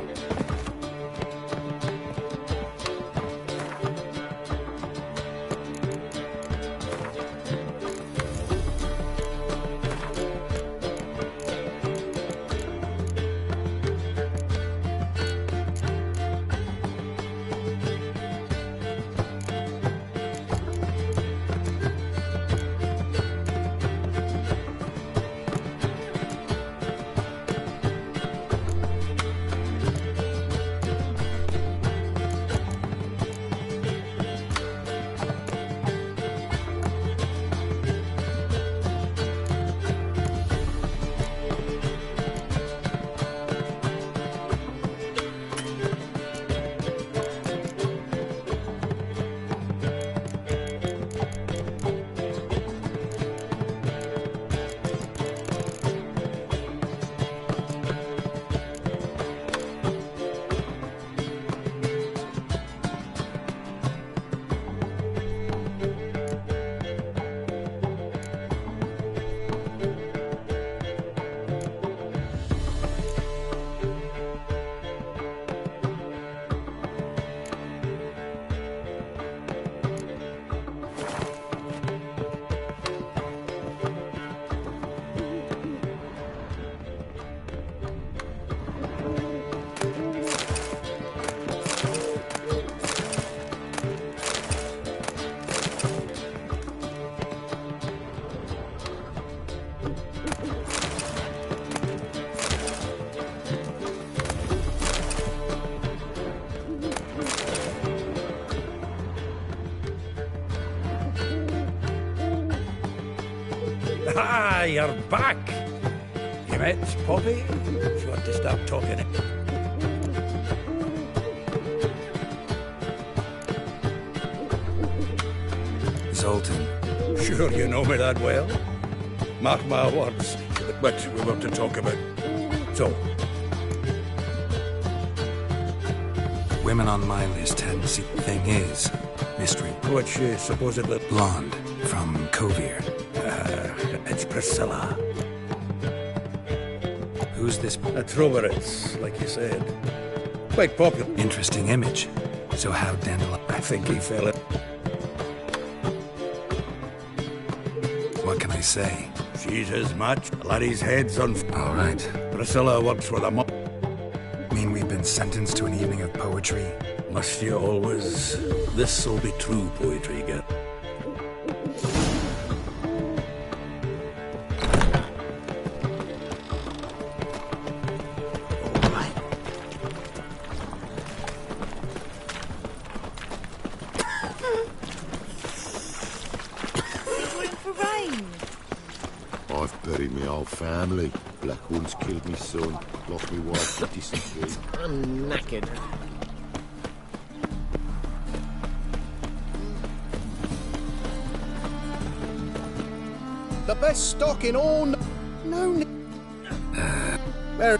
Ah, you're back. You met Poppy? If you want to stop talking. Zoltan. Sure you know me that well. Mark my words. But we want to talk about... So, Women on my list hadn't seen. Thing is, mystery. Which supposedly... Blonde, from Kovir. It's Priscilla. Who's this? A Troveritz, like you said. Quite popular. Interesting image. So how Dandelion... I think he fell in... What can I say? She's his match. Laddie's head's on... All right. Priscilla works with a mo... Mean we've been sentenced to an evening of poetry? Must you always? This'll be true poetry, girl. I've buried my whole family. Black one's killed me son, lost me wife, disappeared. I'm knackered. The best stock in all... No... There...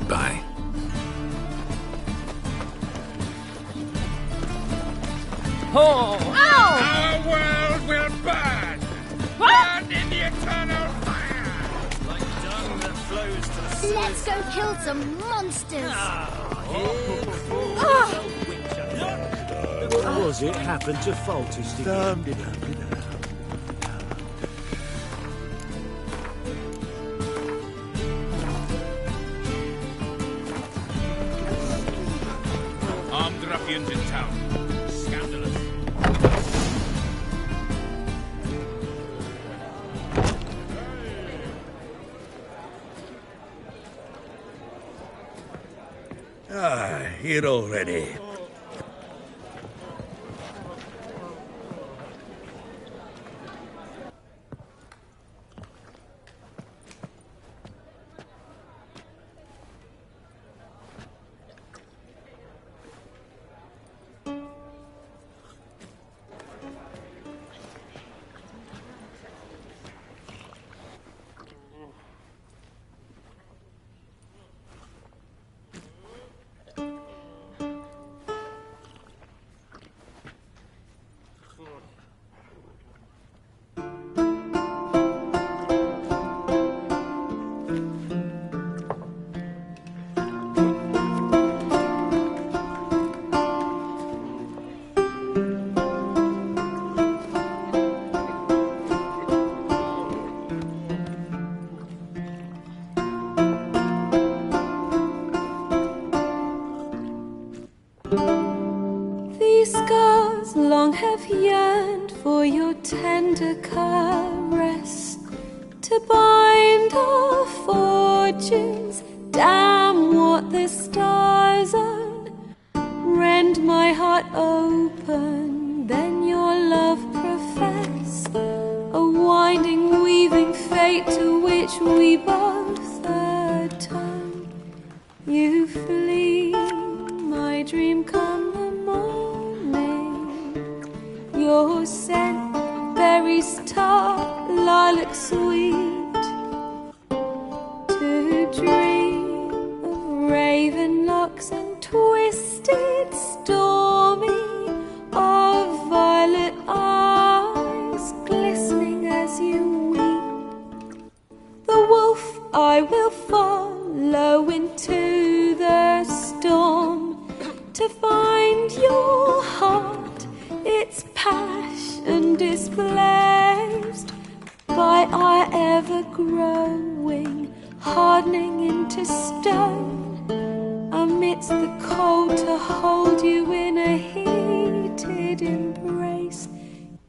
Bye. Oh! Our world will burn! Burn in the eternal fire! Like dung that flows to the sea. Let's go kill some monsters. What was it happened to Faltis? Armed ruffians in town. Scandalous. Ah, here already. These scars long have yearned for your tender caress, to bind our fortunes. Damn what the stars own. Rend my heart open, then your love profess, a winding, weaving fate to which we both atone. You flee, my dream come the morning. Your scent, berries tart, lilac sweet, to dream of raven locks and twisted, stormy, of violet eyes glistening as you weep. The wolf I will follow into the storm, to find your heart, its passion displaced by our ever-growing, hardening into stone, amidst the cold to hold you in a heated embrace.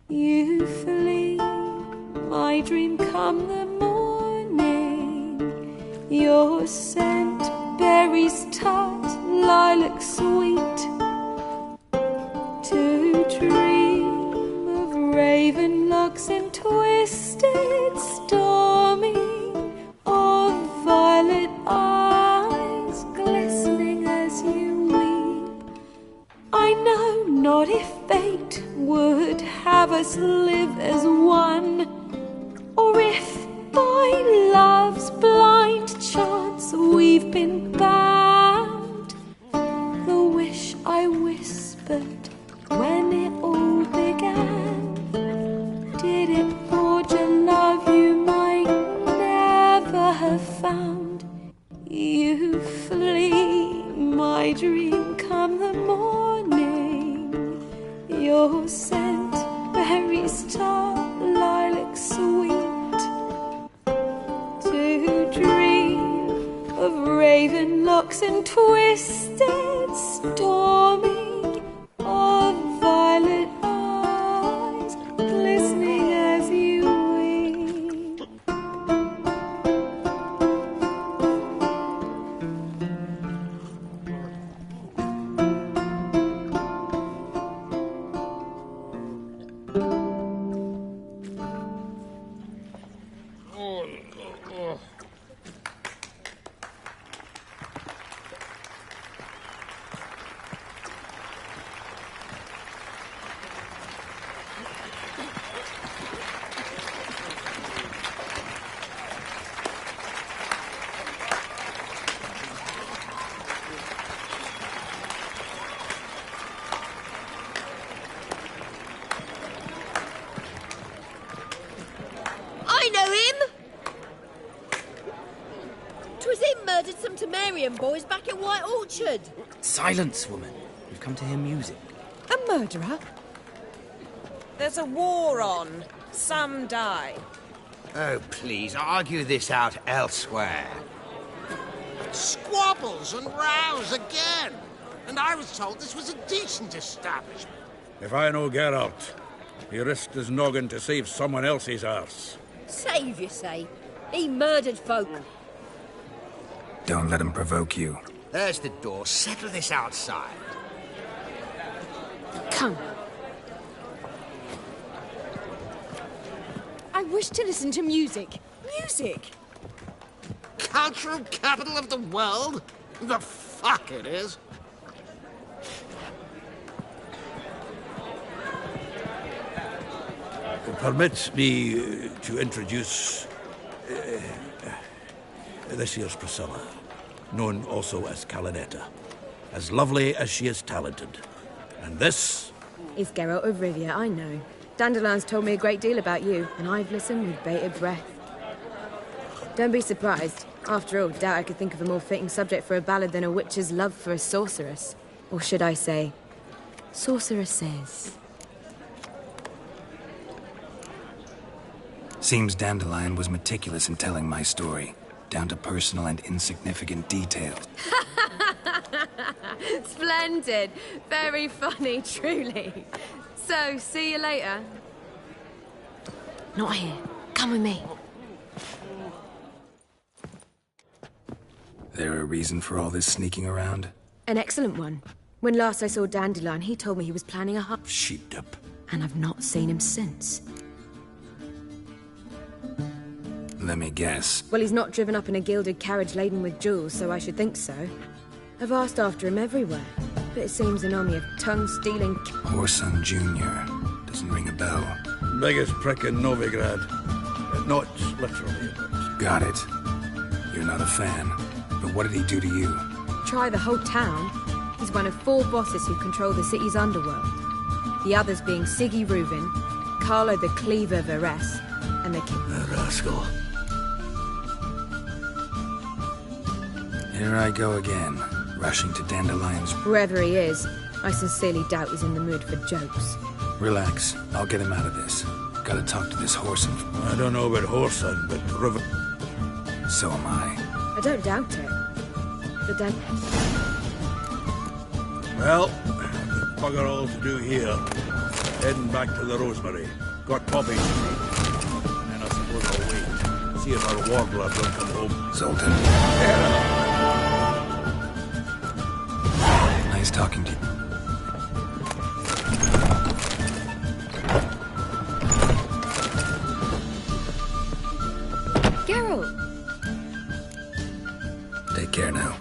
You flee, my dream come the morning, your scent, berries tart, lilac sweet, to dream of raven locks and twisted, stormy, of violet eyes glistening as you weep. I know not if fate would have us live as one, or if by love's blind chance we've been bound. The wish I whispered when it all began, did it forge a love you might never have found? You flee, my dream come the morning, your scent, berries tart, lilac sweet, to dream of raven locks and twisted, stormy, of violet eyes glistening as you weep. I know him! 'Twas him murdered some Temerian boys back at White Orchard. Silence, woman. We've come to hear music. A murderer? There's a war on. Some die. Oh, please, argue this out elsewhere. Squabbles and rows again. And I was told this was a decent establishment. If I know Geralt, he risked his noggin to save someone else's arse. Save, you say? He murdered folk. Don't let him provoke you. There's the door. Settle this outside. Come. I wish to listen to music. Music! Cultural capital of the world? The fuck it is. Permit me to introduce this here's Priscilla, known also as Calinetta, as lovely as she is talented. And this is Geralt of Rivia, I know. Dandelion's told me a great deal about you, and I've listened with bated breath. Don't be surprised. After all, doubt I could think of a more fitting subject for a ballad than a witch's love for a sorceress. Or should I say, sorceresses. Seems Dandelion was meticulous in telling my story, down to personal and insignificant details. Splendid. Very funny, truly. So, see you later. Not here. Come with me. There a reason for all this sneaking around? An excellent one. When last I saw Dandelion, he told me he was planning a hunt. Sheep-dip. And I've not seen him since. Let me guess. Well, he's not driven up in a gilded carriage laden with jewels, so I should think so. I've asked after him everywhere, but it seems an army of tongue-stealing... Horson Jr. Doesn't ring a bell. Biggest prick in Novigrad. Not literally, but... Got it. You're not a fan. But what did he do to you? Try the whole town. He's one of 4 bosses who control the city's underworld. The others being Siggy Reuven, Carlo the Cleaver Varese, and the king. The rascal. Here I go again, rushing to Dandelion's... Wherever he is, I sincerely doubt he's in the mood for jokes. Relax, I'll get him out of this. Gotta talk to this Horson. I don't know about Horson, but River... So am I. I don't doubt it. But then... Well, we've bugger all to do here. Heading back to the Rosemary. Got Poppy. And I suppose I'll wait. See if our warbler don't come home. Zoltan. Nice talking to you. Geralt! Take care now.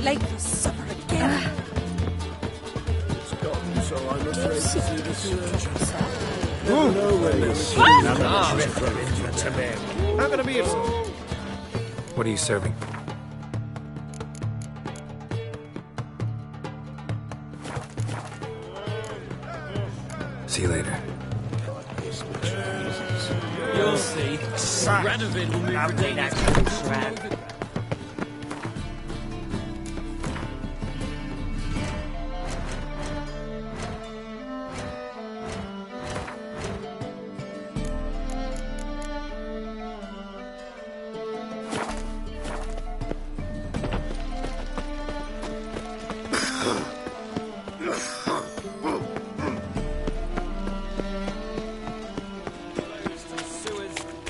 Late for supper again. It's gone, so I'm afraid to see the search. How gonna be What are you serving? See you later. You'll see. Radovid will move ridiculous.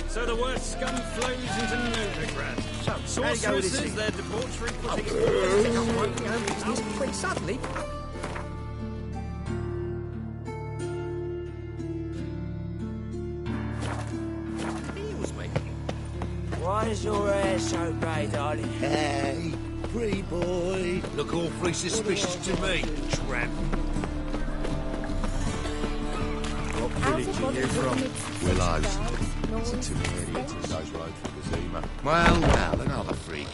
So the worst scum flows into Novigrad. Sorceresses, their debauchery putting... Quite suddenly. Why is your hair so grey, darling? Hey, pretty boy. Look awfully suspicious to me, tramp. What village are you from? Willows. It's a two idiots who goes right through the Zima. Well, another freak.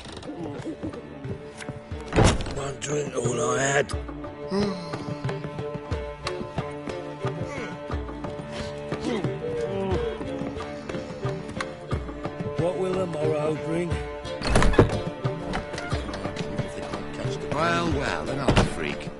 One drink, all I had. What will the morrow bring? Well, another freak.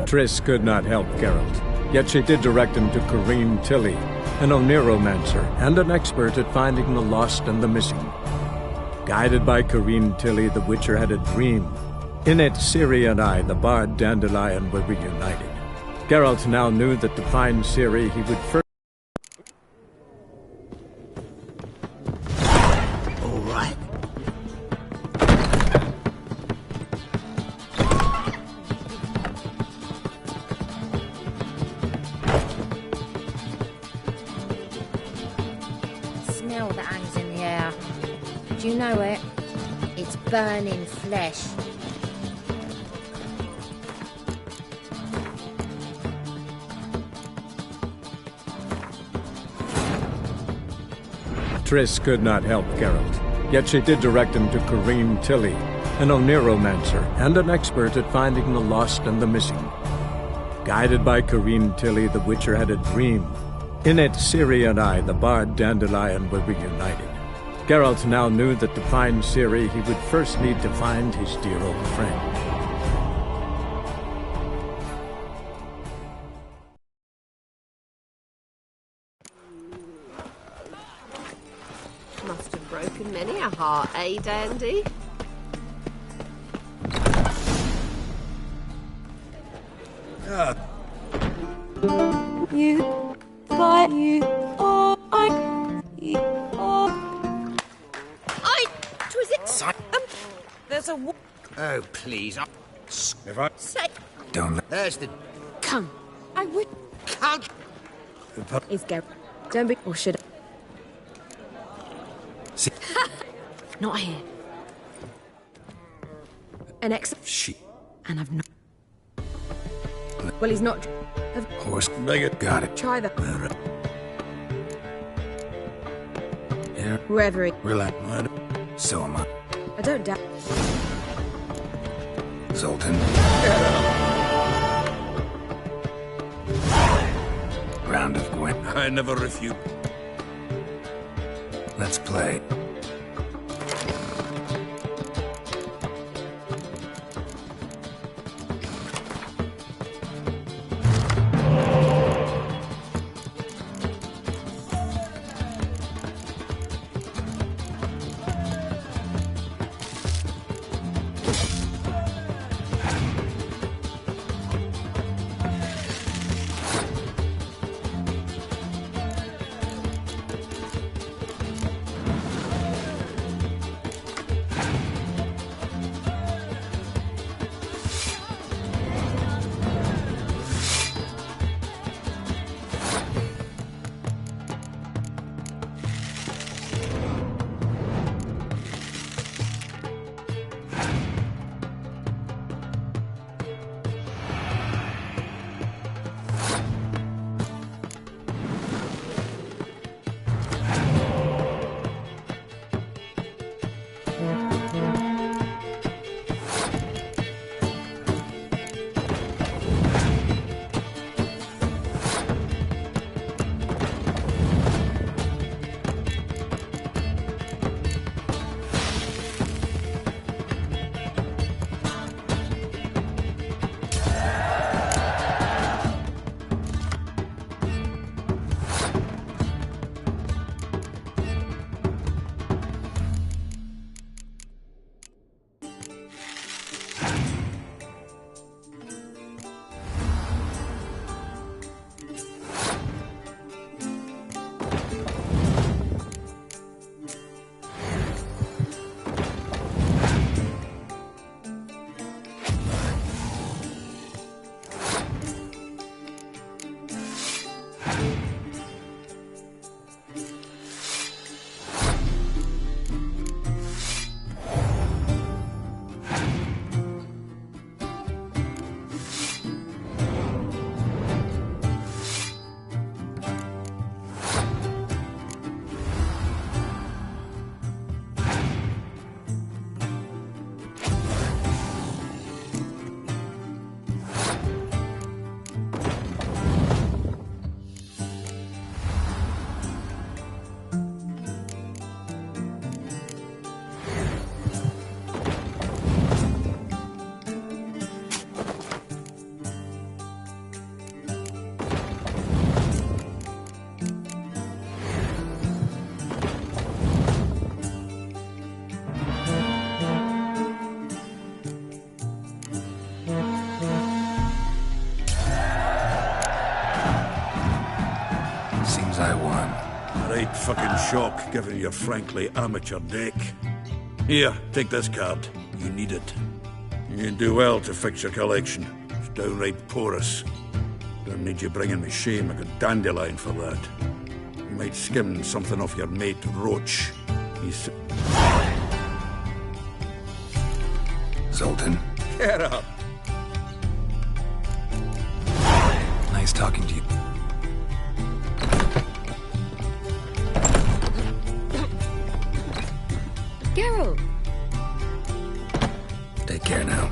Triss could not help Geralt, yet she did direct him to Corrine Tilly, an Oniromancer and an expert at finding the lost and the missing. Guided by Corrine Tilly, the Witcher had a dream. In it, Ciri and I, the bard Dandelion, were reunited. Geralt now knew that to find Ciri, he would first... All right. Smell that hangs in the air. Do you know it? It's burning flesh. Triss could not help Geralt, yet she did direct him to Corrine Tilly, an Oniromancer and an expert at finding the lost and the missing. Guided by Corrine Tilly, the Witcher had a dream. In it, Ciri and I, the bard Dandelion, were reunited. Geralt now knew that to find Ciri, he would first need to find his dear old friend. Must have broken many a heart, eh, Dandy? You, but you, oh, you, oh. Was it? There's a. Oh, please. If I... Say. Don't let... There's the... Come. I would. Can't... Is Geralt. Don't be... Or should I? See... Not here. An ex... She... And I've not... Well, he's not... Horse... Nugget. Got it. Try the... Yeah. Wherever he... Relax. So am I. I don't doubt... Zoltan. Round of gwent. I never refute. Let's play. fucking shock, given your frankly amateur deck. Here, take this card. You need it. You'd do well to fix your collection. It's downright porous. Don't need you bringing me shame. I got dandelion for that. You might skim something off your mate, Roach. He's... Zoltan, Get up! nice talking to you. Geralt! Take care now.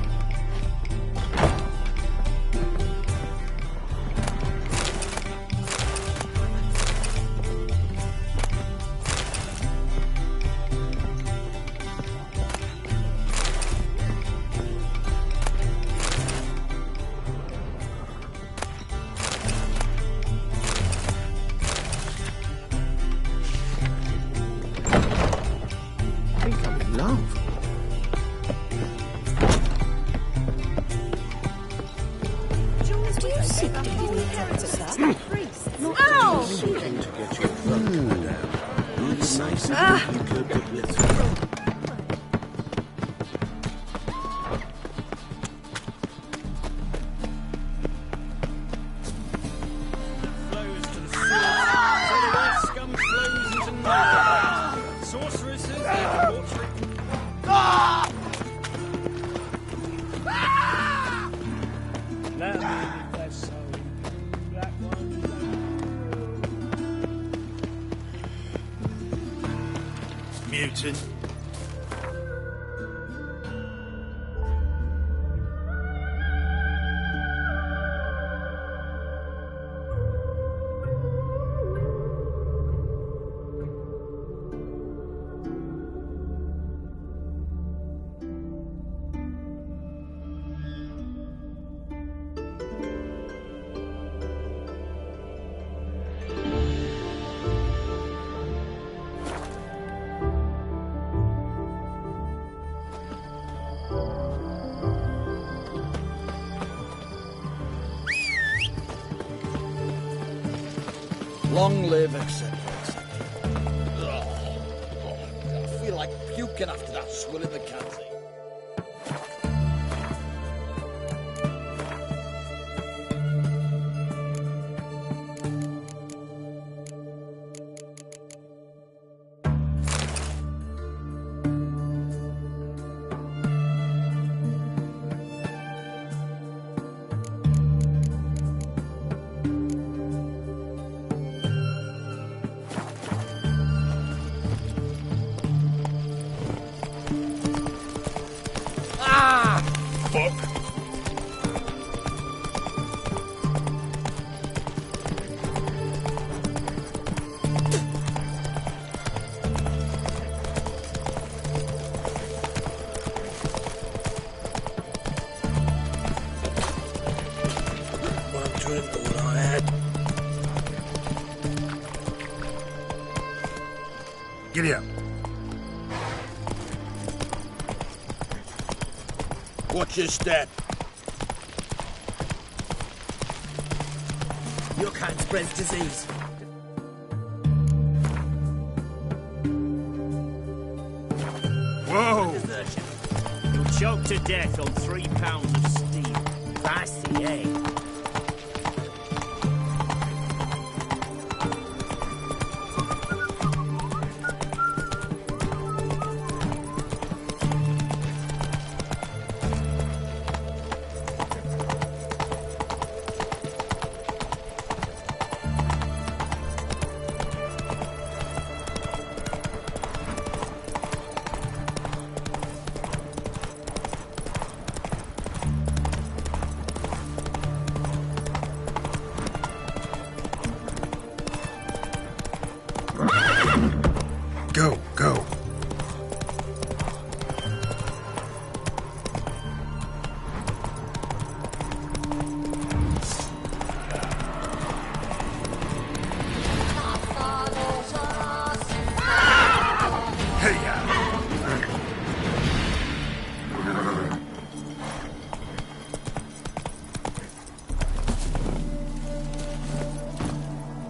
I think I'm in love. Do you seek to give me character? Ow! Something to get your thumb down. It's nice of you could put with Flows to the sea, so the earth scum flows into night. Sorceresses and mortuary. Let me with their soul. Black ones. Mutant. Long live, etc., etc. I feel like puking after that swill in the canteen. Giddy up. Watch your step. Your kind spreads disease. Whoa! You'll choke to death on 3 pounds of steel. Classy, eh? Go, go.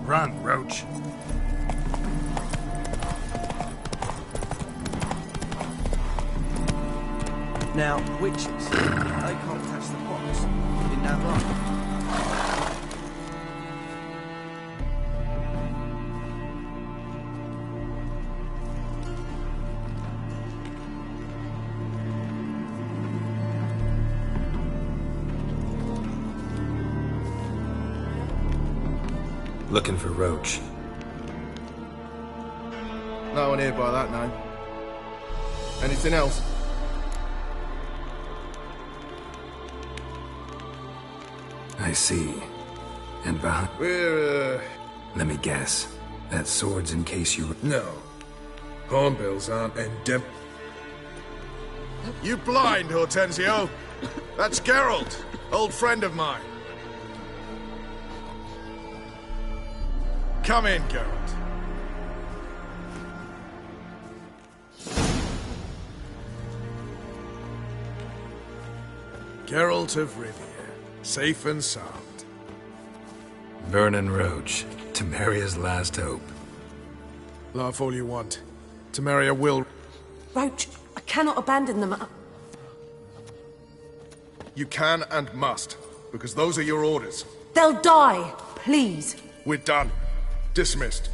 Run, Roach. Now, witches, they can't catch the fox in that light. Looking for Roach. No one here by that name. Anything else? I see. And behind... We're, Let me guess. That sword's in case you... No. Hornbills aren't You blind, Hortensio? That's Geralt, old friend of mine. Come in, Geralt. Geralt of Rivia, safe and sound. Vernon Roach, Temeria's last hope. Laugh all you want. Temeria will... Roach, I cannot abandon them. You can and must, because those are your orders. They'll die, please. We're done. Dismissed.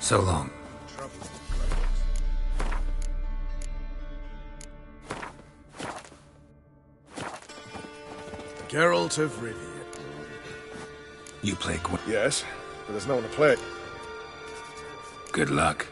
So long. Geralt of Rivia. You play gwent? Yes, but there's no one to play it. Good luck.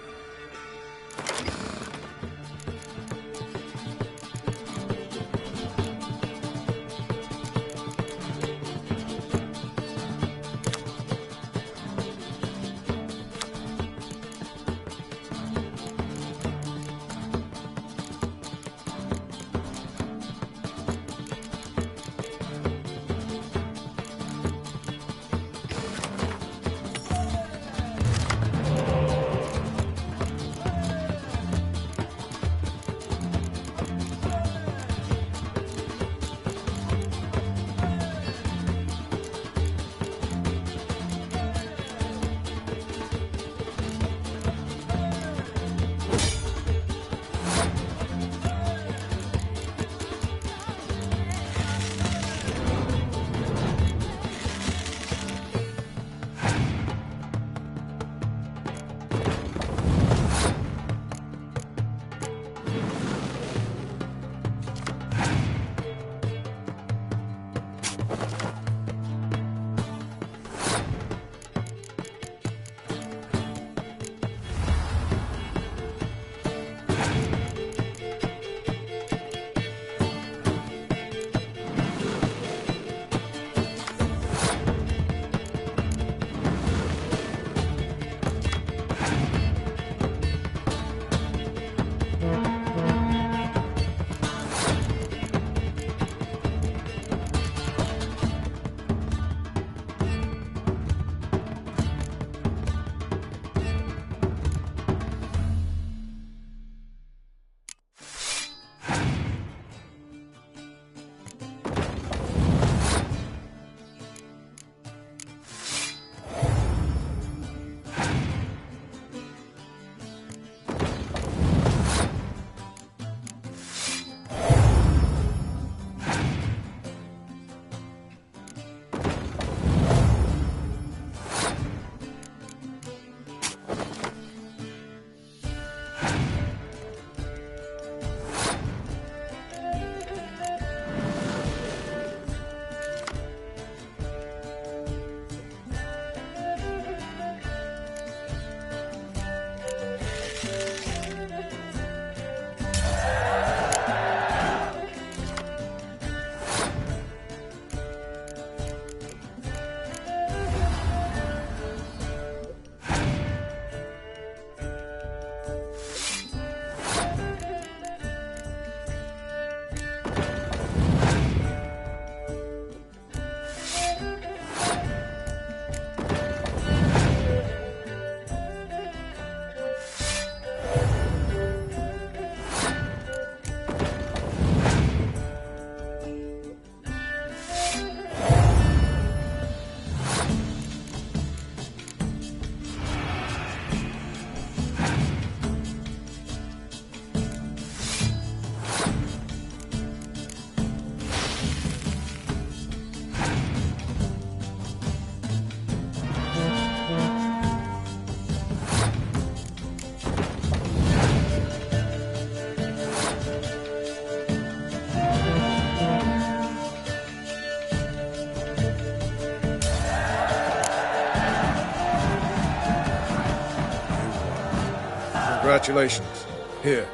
Congratulations. Here.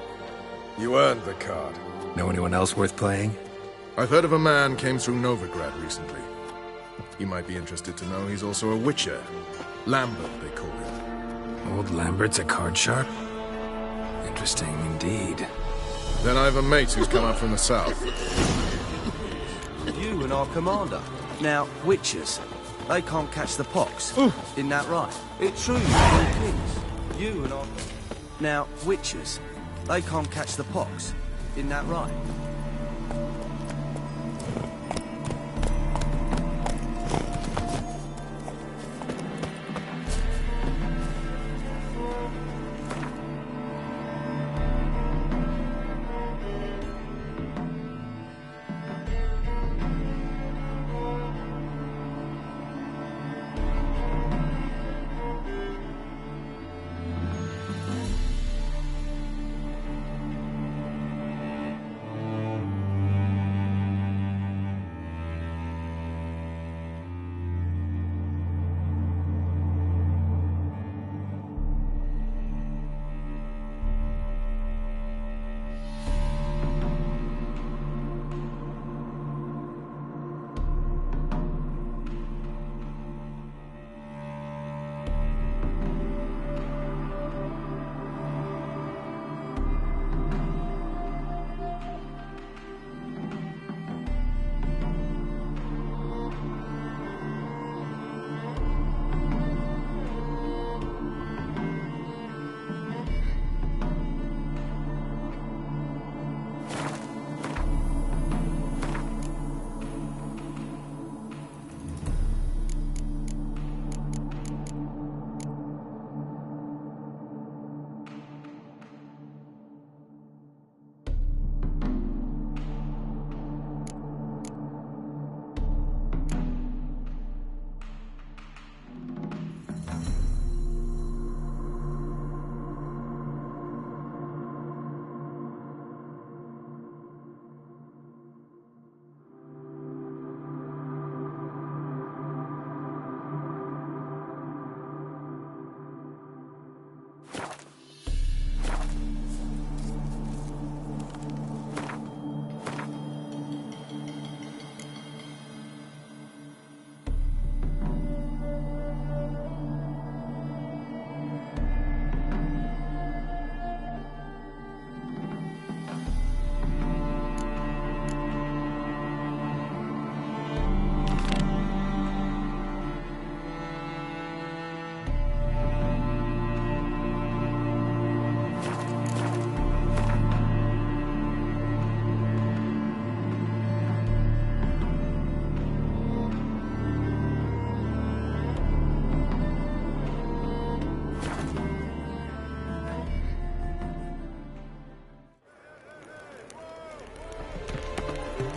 You earned the card. Know anyone else worth playing? I've heard of a man came through Novigrad recently. You might be interested to know he's also a witcher. Lambert, they call him. Old Lambert's a card sharp? Interesting indeed. Then I have a mate who's come up from the south. You and our commander. Now, witchers, they can't catch the pox. Isn't that right? It's true, you kings. You and our... Now, witchers, they can't catch the pox. Isn't that right?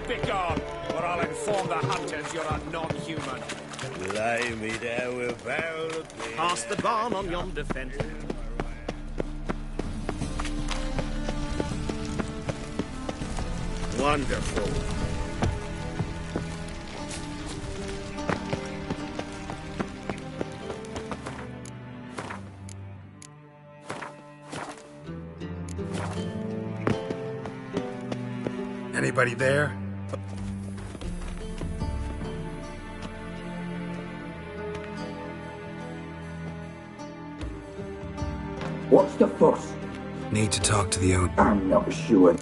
Begone, or I'll inform the hunters you're a non-human. Blimey, there we're barrel of beer. Pass the barn on yonder fence. Wonderful. Anybody there? What's the fuss? Need to talk to the owner. I'm not sure.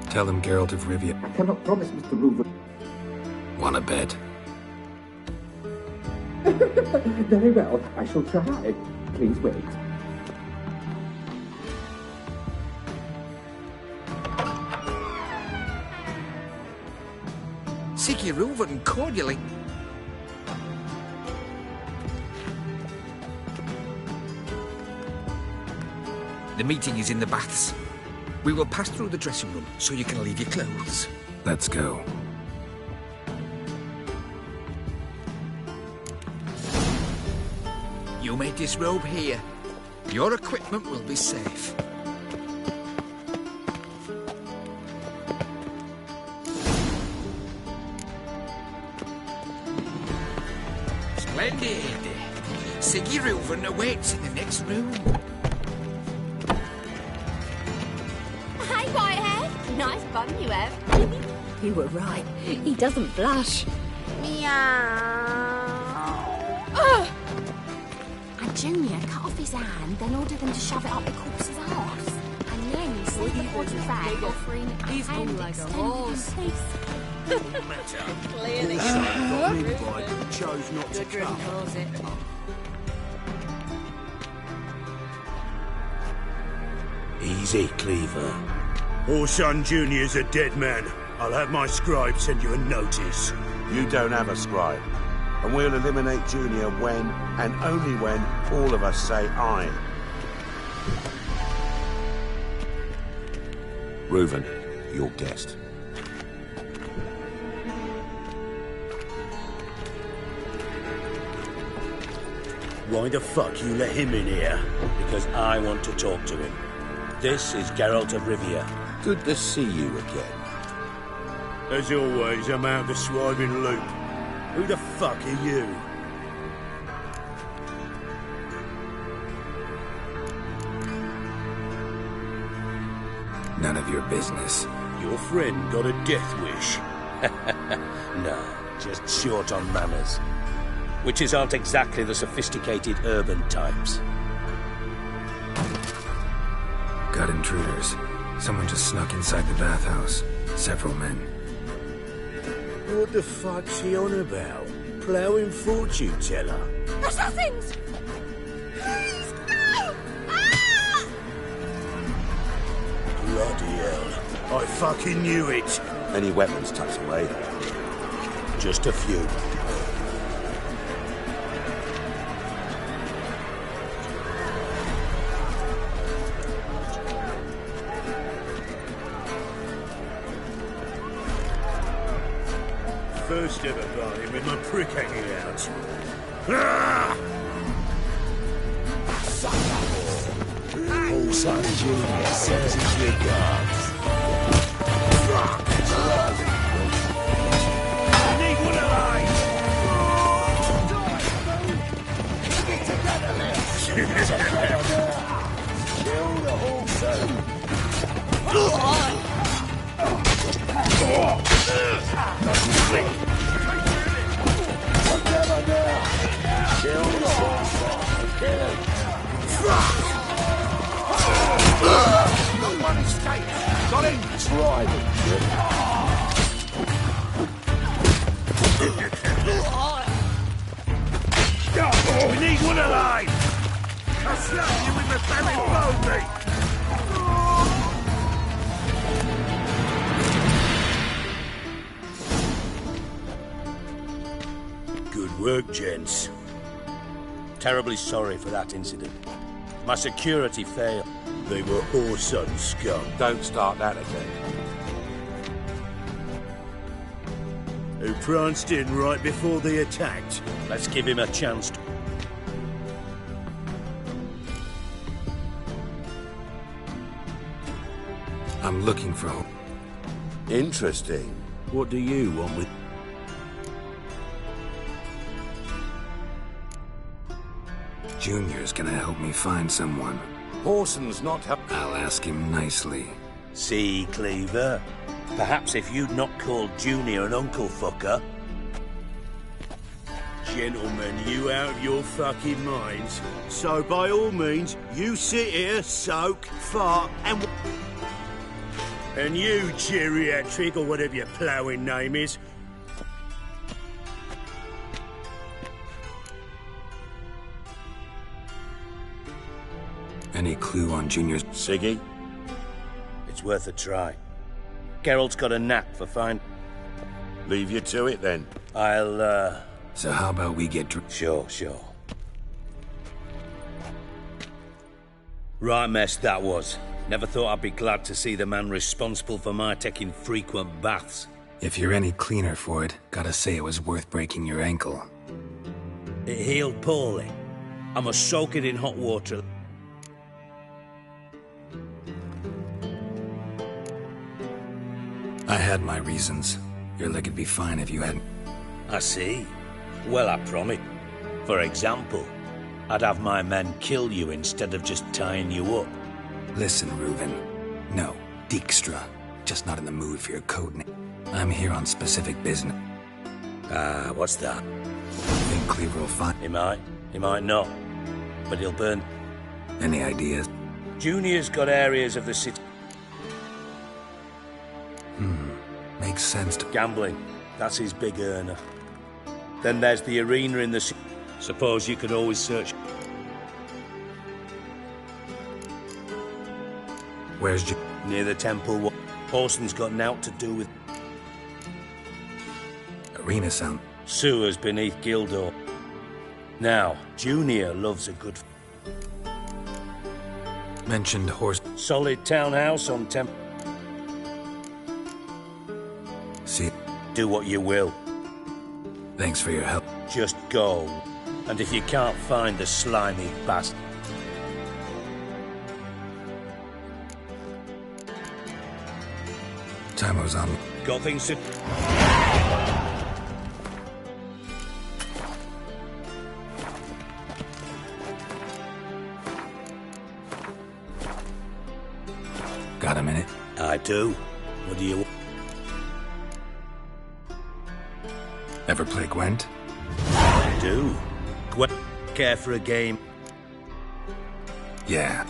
Tell him Geralt of Rivia. I cannot promise, Mr. Reuven. Want a bed? Very well, I shall try. Please wait. Siggy Reuven cordially. The meeting is in the baths. We will pass through the dressing room so you can leave your clothes. Let's go. You may disrobe here. Your equipment will be safe. Splendid. Siggy Reuven awaits in the next room. Hey, Whitehead. Nice bum you have. You were right. He doesn't blush. Meow. Ugh. And Junior cut off his hand, then ordered them to shove it up the corpse's arse. And then he slid the body back, offering a hand like a horse. Clearly. Chose not to come. Easy, Cleaver. Orson Jr.'s a dead man. I'll have my scribe send you a notice. You don't have a scribe. And we'll eliminate Junior when, and only when, all of us say aye. Reuven, your guest. Why the fuck you let him in here? Because I want to talk to him. This is Geralt of Rivia. Good to see you again. As always, I'm out the swiving loop. Who the fuck are you? None of your business. Your friend got a death wish. No, just short on manners. Witches aren't exactly the sophisticated urban types. Got intruders. Someone just snuck inside the bathhouse. Several men. What the fuck's he on about? Ploughing fortune teller? Assassins! Please, no! Ah! Bloody hell. I fucking knew it. Any weapons tucked away? Just a few. First ever party with my prick hanging out. Ah! Orson Jr. sends his regards. I need one alive! Get together, let's kill the whole No one escapes. Got him. Try We need one alive! I'll slap you with my family bone, mate! Good work, gents. Terribly sorry for that incident. My security failed. They were Orson scum. Don't start that again. Who pranced in right before they attacked. Let's give him a chance to... I'm looking for hope. Interesting. What do you want with... Junior's gonna help me find someone. Orson's not help... I'll ask him nicely. See, Cleaver? Perhaps if you'd not called Junior an uncle fucker... Gentlemen, you out of your fucking minds. So by all means, you sit here, soak, fart, and... And you, geriatric, or whatever your ploughing name is... Any clue on Junior's... Siggy? It's worth a try. Geralt's got a knack for fine... Leave you to it, then. I'll, So how about we get... Sure. Right mess that was. Never thought I'd be glad to see the man responsible for my taking frequent baths. If you're any cleaner for it, gotta say it was worth breaking your ankle. It healed poorly. I must soak it in hot water. I had my reasons. Your leg would be fine if you hadn't. I see. Well, I promise. For example, I'd have my men kill you instead of just tying you up. Listen, Reuven. No, Dijkstra. Just not in the mood for your code name. I'm here on specific business. Ah, what's that? Think Cleaver will find... He might not. But he'll burn... Any ideas? Junior's got areas of the city... Makes sense to... Gambling. That's his big earner. Then there's the arena in the city. Suppose you could always search... Where's Near the temple. Horson's got naught to do with... Arena sound. Sewers beneath Gildor. Now, Junior loves a good... Mentioned horse... Solid townhouse on temple. See... Do what you will. Thanks for your help. Just go. And if you can't find the slimy bastard... Time was on. Got things to... Got a minute? I do. What do you... Ever play Gwent? I do. Gwent. Care for a game? Yeah.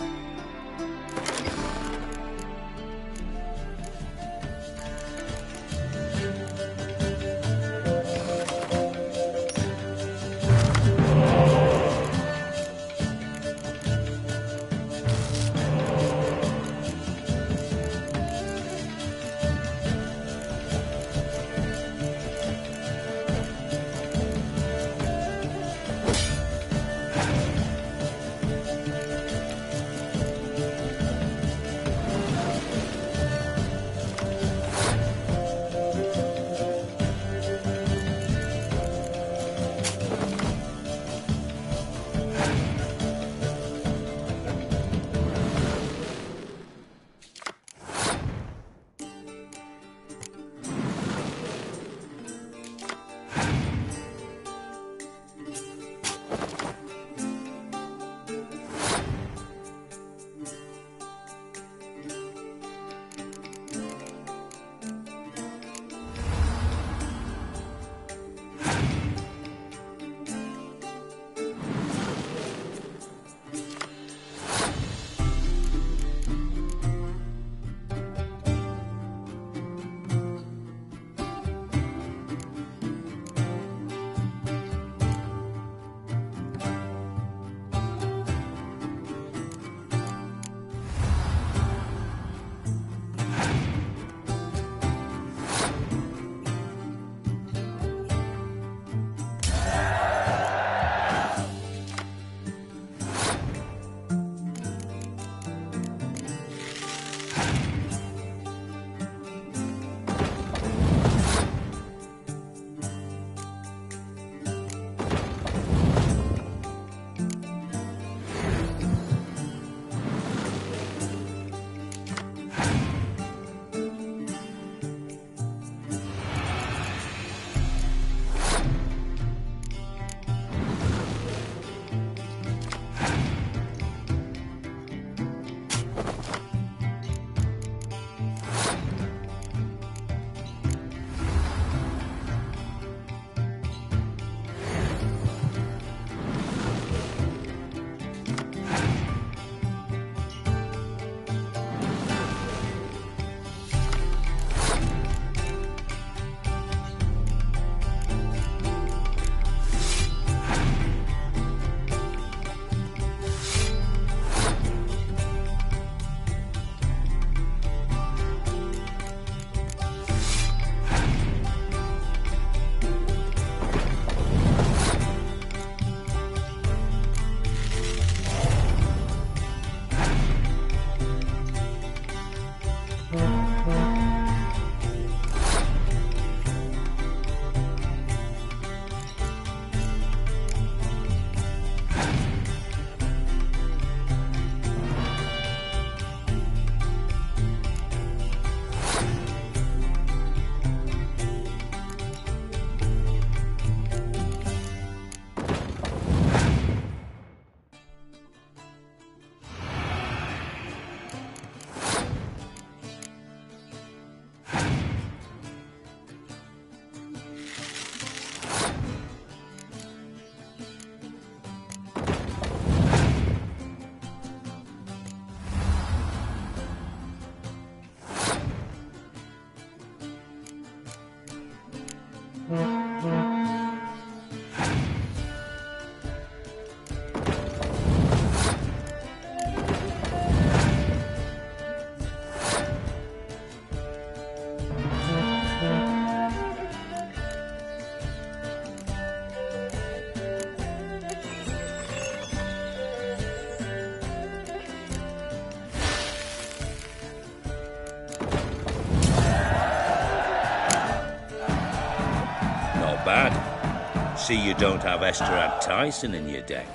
See you don't have Esther Tyson in your deck.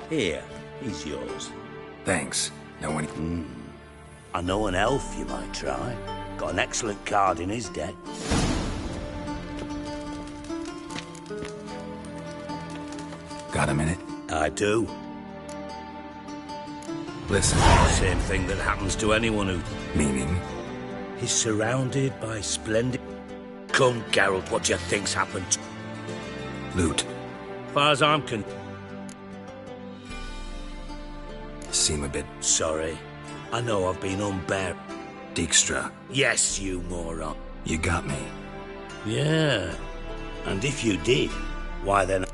Here, he's yours. Thanks. No one... I know an elf you might try. Got an excellent card in his deck. Got a minute? I do. Listen. Same thing that happens to anyone who... Meaning? He's surrounded by splendid... Come, Geralt, what do you think's happened? Loot. Far as I'm Seem a bit... Sorry. I know I've been unbearable. Dijkstra. Yes, you moron. You got me. Yeah. And if you did, why then...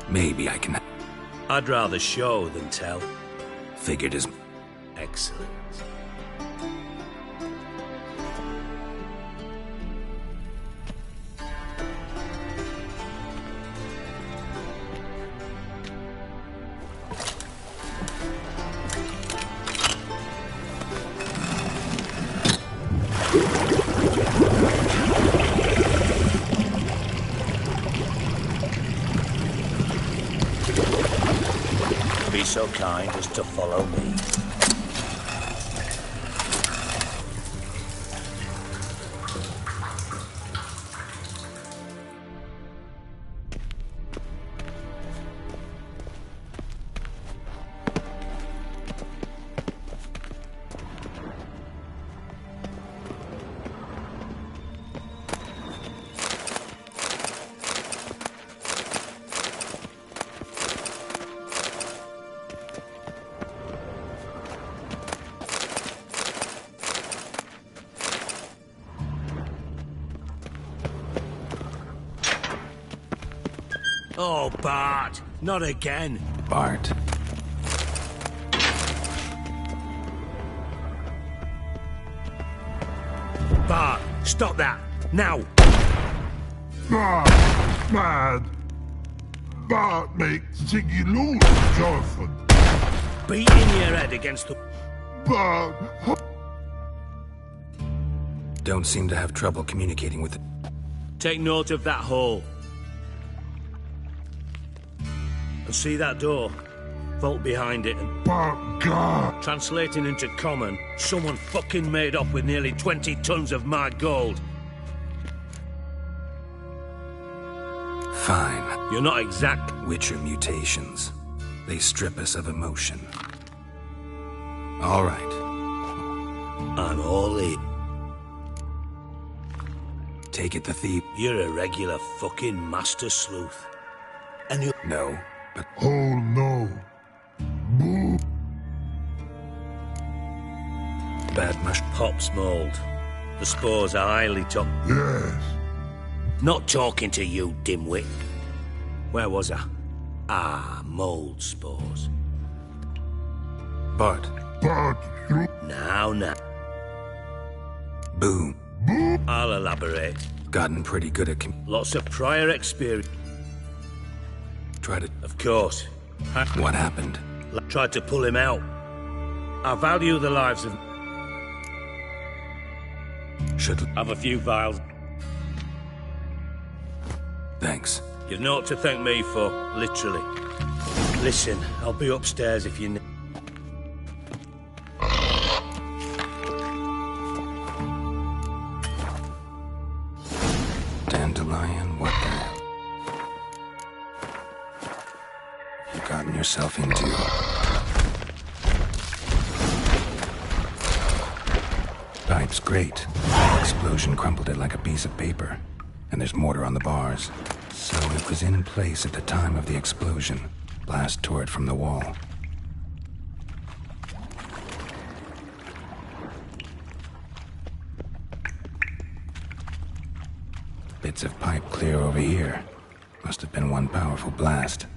Maybe I can... I'd rather show than tell. Figured as... Excellent. Be so kind as to follow me. Oh, Bart, not again. Bart. Bart, stop that, now. Bart, mad. Bart makes Ziggy lose, Jonathan. Beating your head against the... Bart... Don't seem to have trouble communicating with it. Take note of that hole. And see that door? Vault behind it and... God. Translating into common, someone fucking made off with nearly 20 tons of my gold. Fine. You're not exact. Witcher mutations. They strip us of emotion. All right. I'm all in. Take it, the thief. You're a regular fucking master sleuth. And you... No, but... Oh, no. Boo. Bad mush... Hops mold. The spores are highly toxic. Yes. Not talking to you, dimwit. Where was I? Ah, mold spores. Bart. Bart. Now. Boom. I'll elaborate. Gotten pretty good at... Lots of prior experience. Try to... Of course. What happened? Tried to pull him out. I value the lives of... Should... Have a few vials. Thanks. You've naught to thank me for, literally. Listen, I'll be upstairs if you need... Dandelion, what the hell? You've gotten yourself into... Pipe's great. Explosion crumpled it like a piece of paper. And there's mortar on the bars. So it was in place at the time of the explosion. Blast tore it from the wall. Bits of pipe clear over here. Must have been one powerful blast.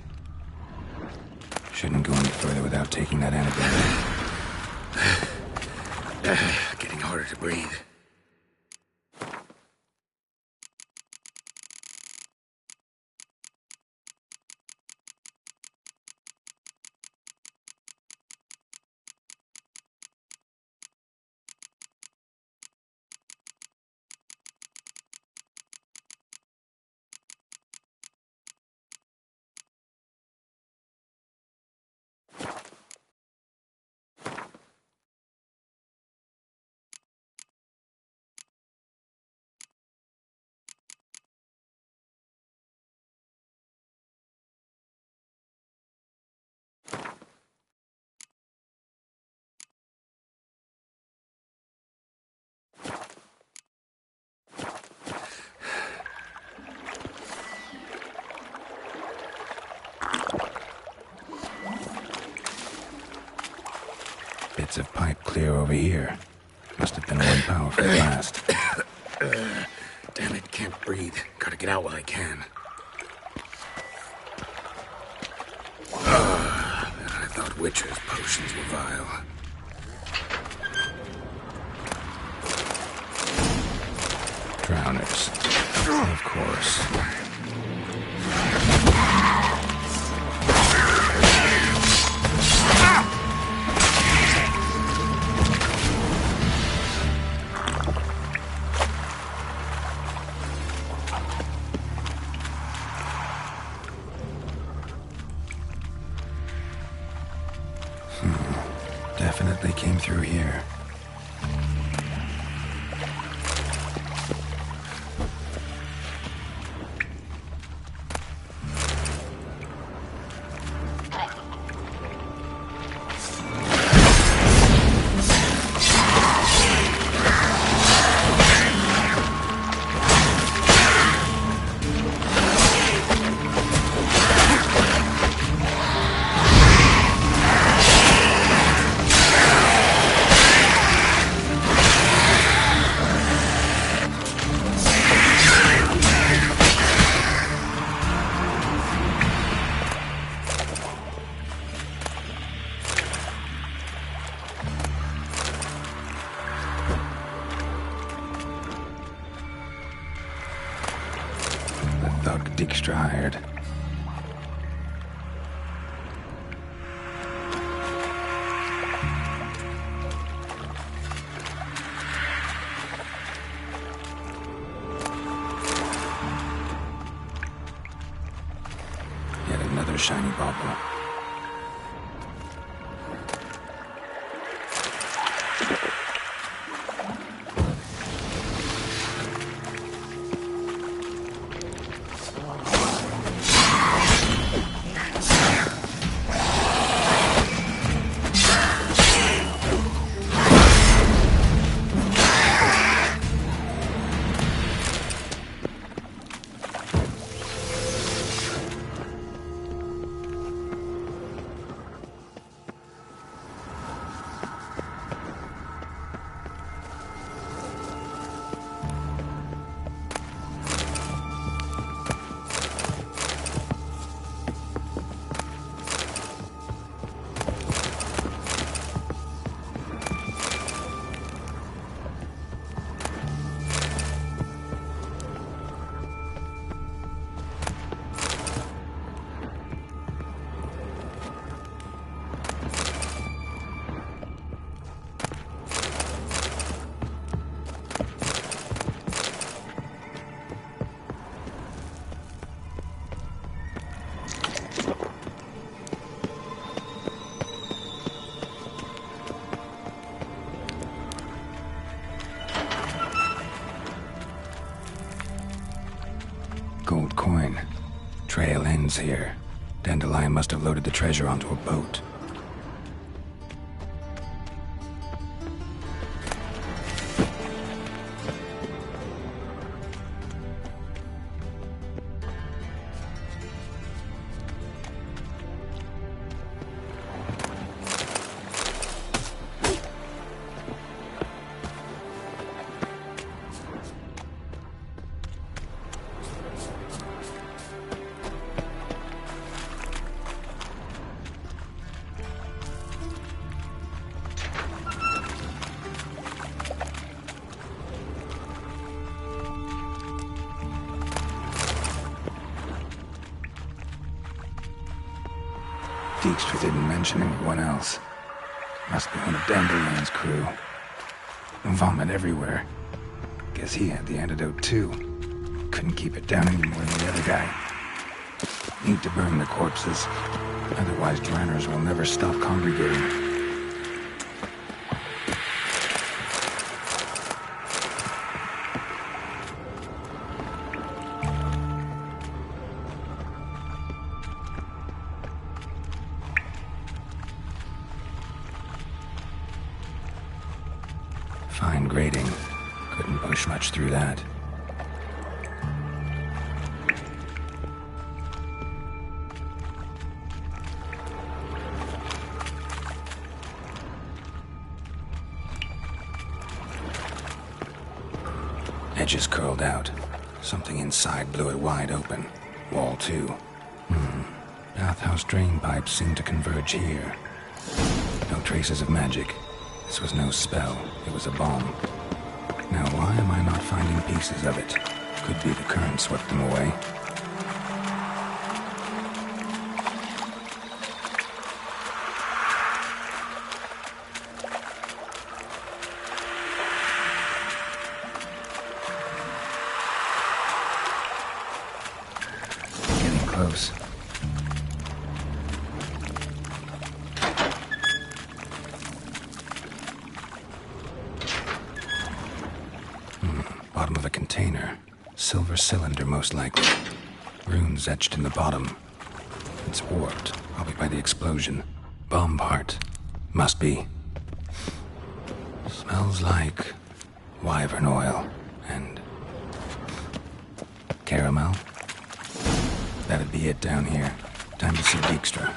Shouldn't go any further without taking that antidote. Getting harder to breathe. Bits of pipe clear over here. Must have been one powerful blast. Damn it, can't breathe. Gotta get out while I can. I thought Witcher's potions were vile. Drowners. Of course. Definitely came through here. Extrahired. Yet another shiny bauble. Gold coin. Trail ends here. Dandelion must have loaded the treasure onto a boat. Dijkstra didn't mention anyone else. Must be one of Dandelion's crew. Vomit everywhere. Guess he had the antidote too. Couldn't keep it down any more than the other guy. Need to burn the corpses. Otherwise drowners will never stop congregating. Fine grating. Couldn't push much through that. Edges curled out. Something inside blew it wide open. Wall too. Bathhouse drain pipes seem to converge here. No traces of magic. This was no spell. It was a bomb. Now why am I not finding pieces of it? Could be the current swept them away. Getting close. Bottom of a container. Silver cylinder, most likely. Runes etched in the bottom. It's warped, probably by the explosion. Bomb part. Must be. Smells like wyvern oil and caramel. That'd be it down here. Time to see Dijkstra.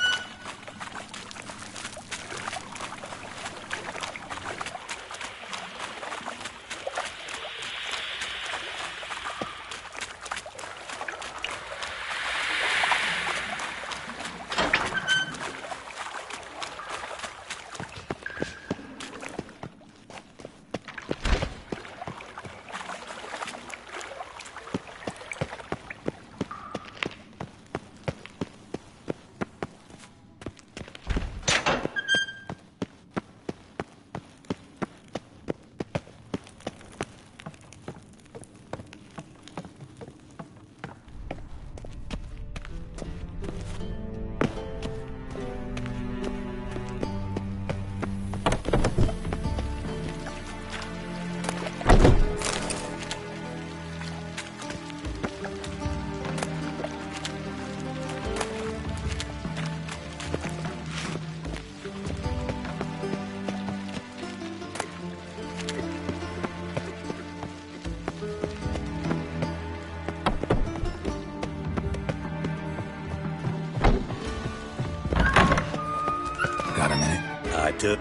Got a minute? I do.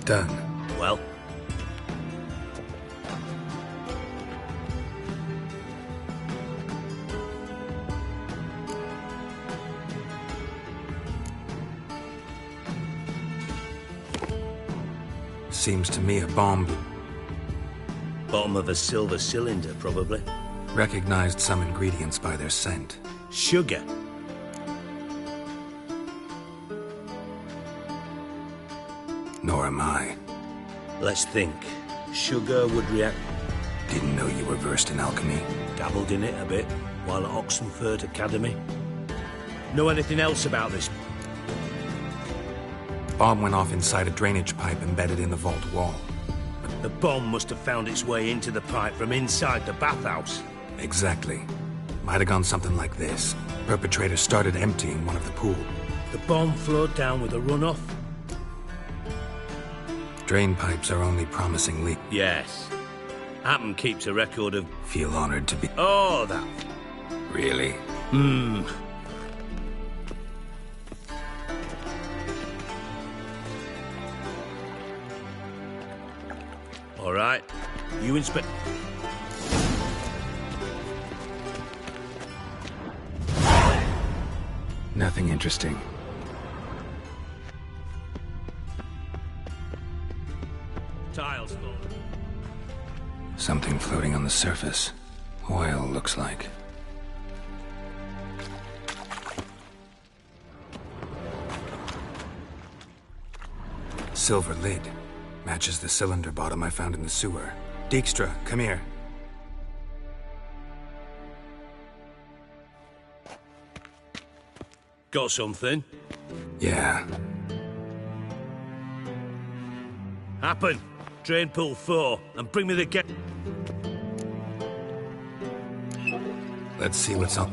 Done. Well? Seems to me a bomb. Bottom of a silver cylinder, probably. Recognized some ingredients by their scent. Sugar. Nor am I. Let's think. Sugar would react... Didn't know you were versed in alchemy. Dabbled in it a bit, while at Oxenford Academy. Know anything else about this? Bomb went off inside a drainage pipe embedded in the vault wall. The bomb must have found its way into the pipe from inside the bathhouse. Exactly. Might have gone something like this. Perpetrator started emptying one of the pool. The bomb flowed down with a runoff? Drain pipes are only promising leak. Yes. Happen keeps a record of... Feel honored to be... Oh, that... Really? All right. You inspect... Nothing interesting. Tiles full. Something floating on the surface. Oil, looks like. Silver lid. Matches the cylinder bottom I found in the sewer. Dijkstra, come here. Got something? Yeah. Happen. Drain pool 4, and bring me the get... Let's see what's up.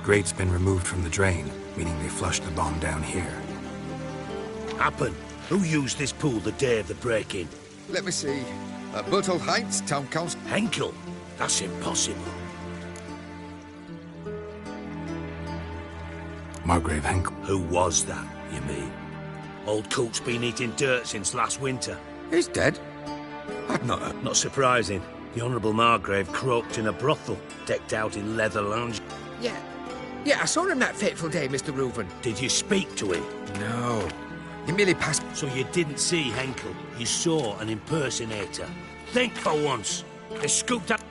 Grate's been removed from the drain, meaning they flushed the bomb down here. Happen. Who used this pool the day of the break-in? Let me see. Bertold Heights, Town Council. Henkel? That's impossible. Margrave Henkel. Who was that, you mean? Old Coot's been eating dirt since last winter. He's dead? I'd not heard. Not surprising. The Honourable Margrave croaked in a brothel, decked out in leather lounge. Yeah. Yeah, I saw him that fateful day, Mr. Reuven. Did you speak to him? No. He merely passed... So you didn't see Henkel. You saw an impersonator. Think for once. They scooped up...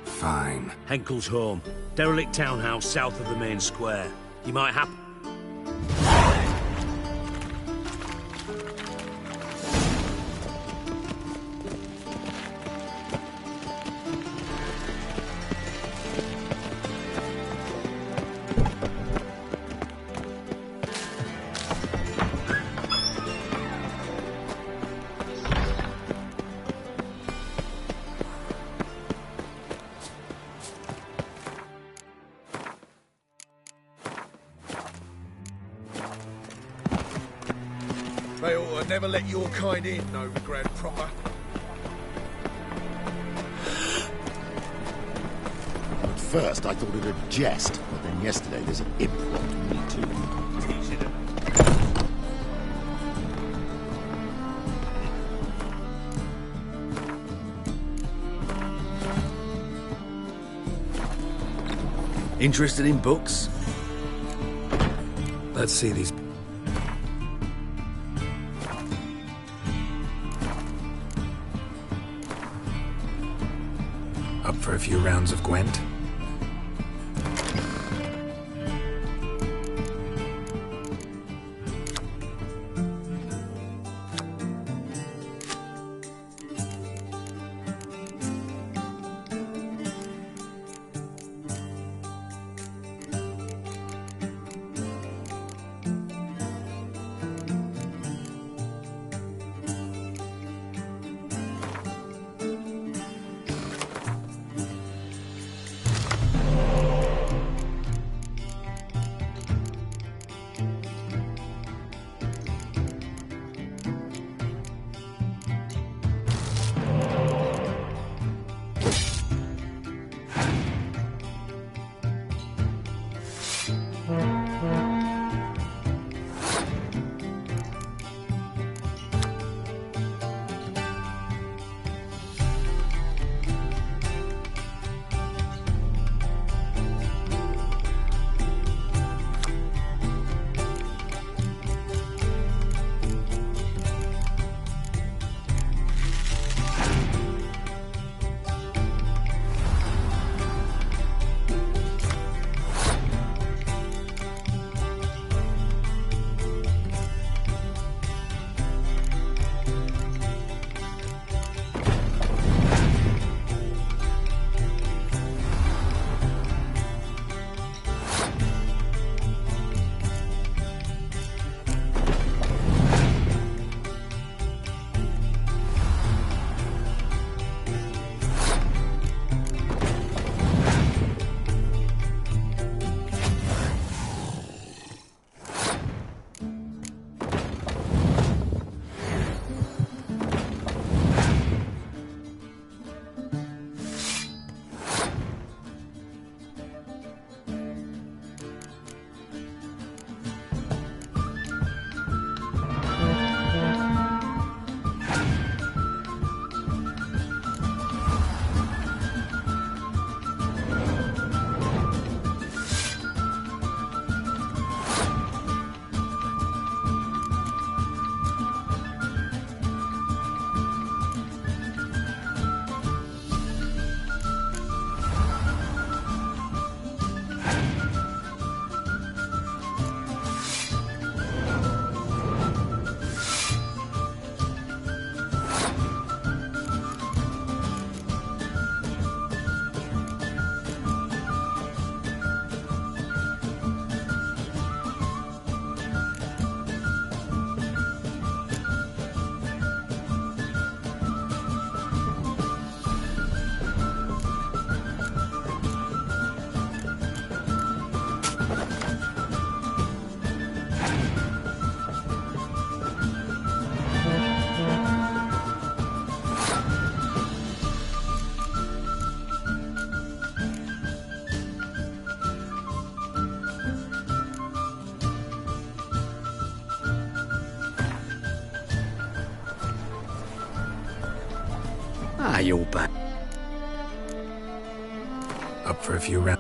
Fine. Henkel's home. Derelict townhouse south of the main square. You might have... They ought to never let your kind in, Novigrad proper. At first, I thought it a jest, but then yesterday there's an imp robbed me too. Interested in books? Let's see these... Up for a few rounds of Gwent? Ah, you're back. Up for a few rounds.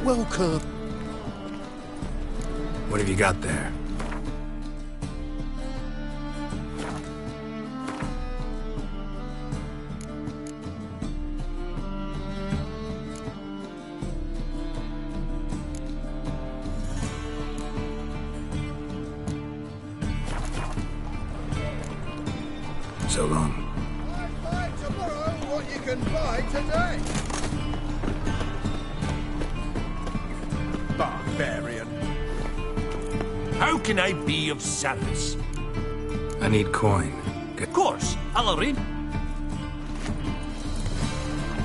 Welcome. What have you got there? So long. Buy tomorrow what you can buy today. Barbarian. How can I be of service? I need coin. Of course, I'll arrange.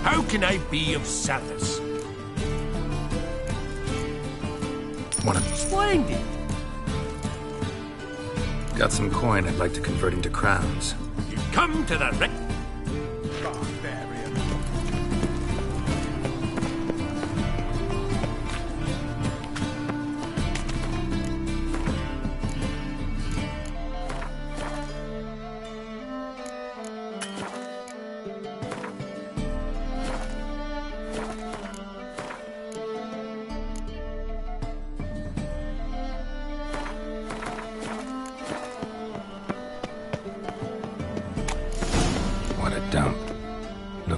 How can I be of service? Splendid. Got some coin I'd like to convert into crowns. You come to the right. Barbarian.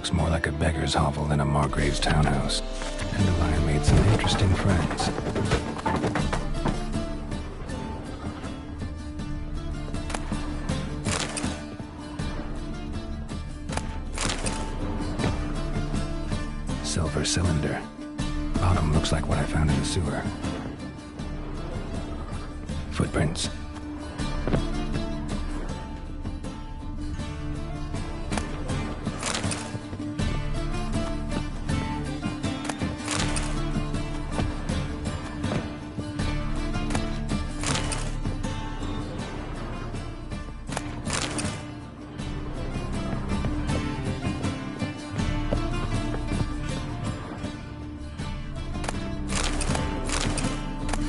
Looks more like a beggar's hovel than a Margrave's townhouse. Dandelion made some interesting friends. Silver cylinder. Bottom looks like what I found in the sewer. Footprints.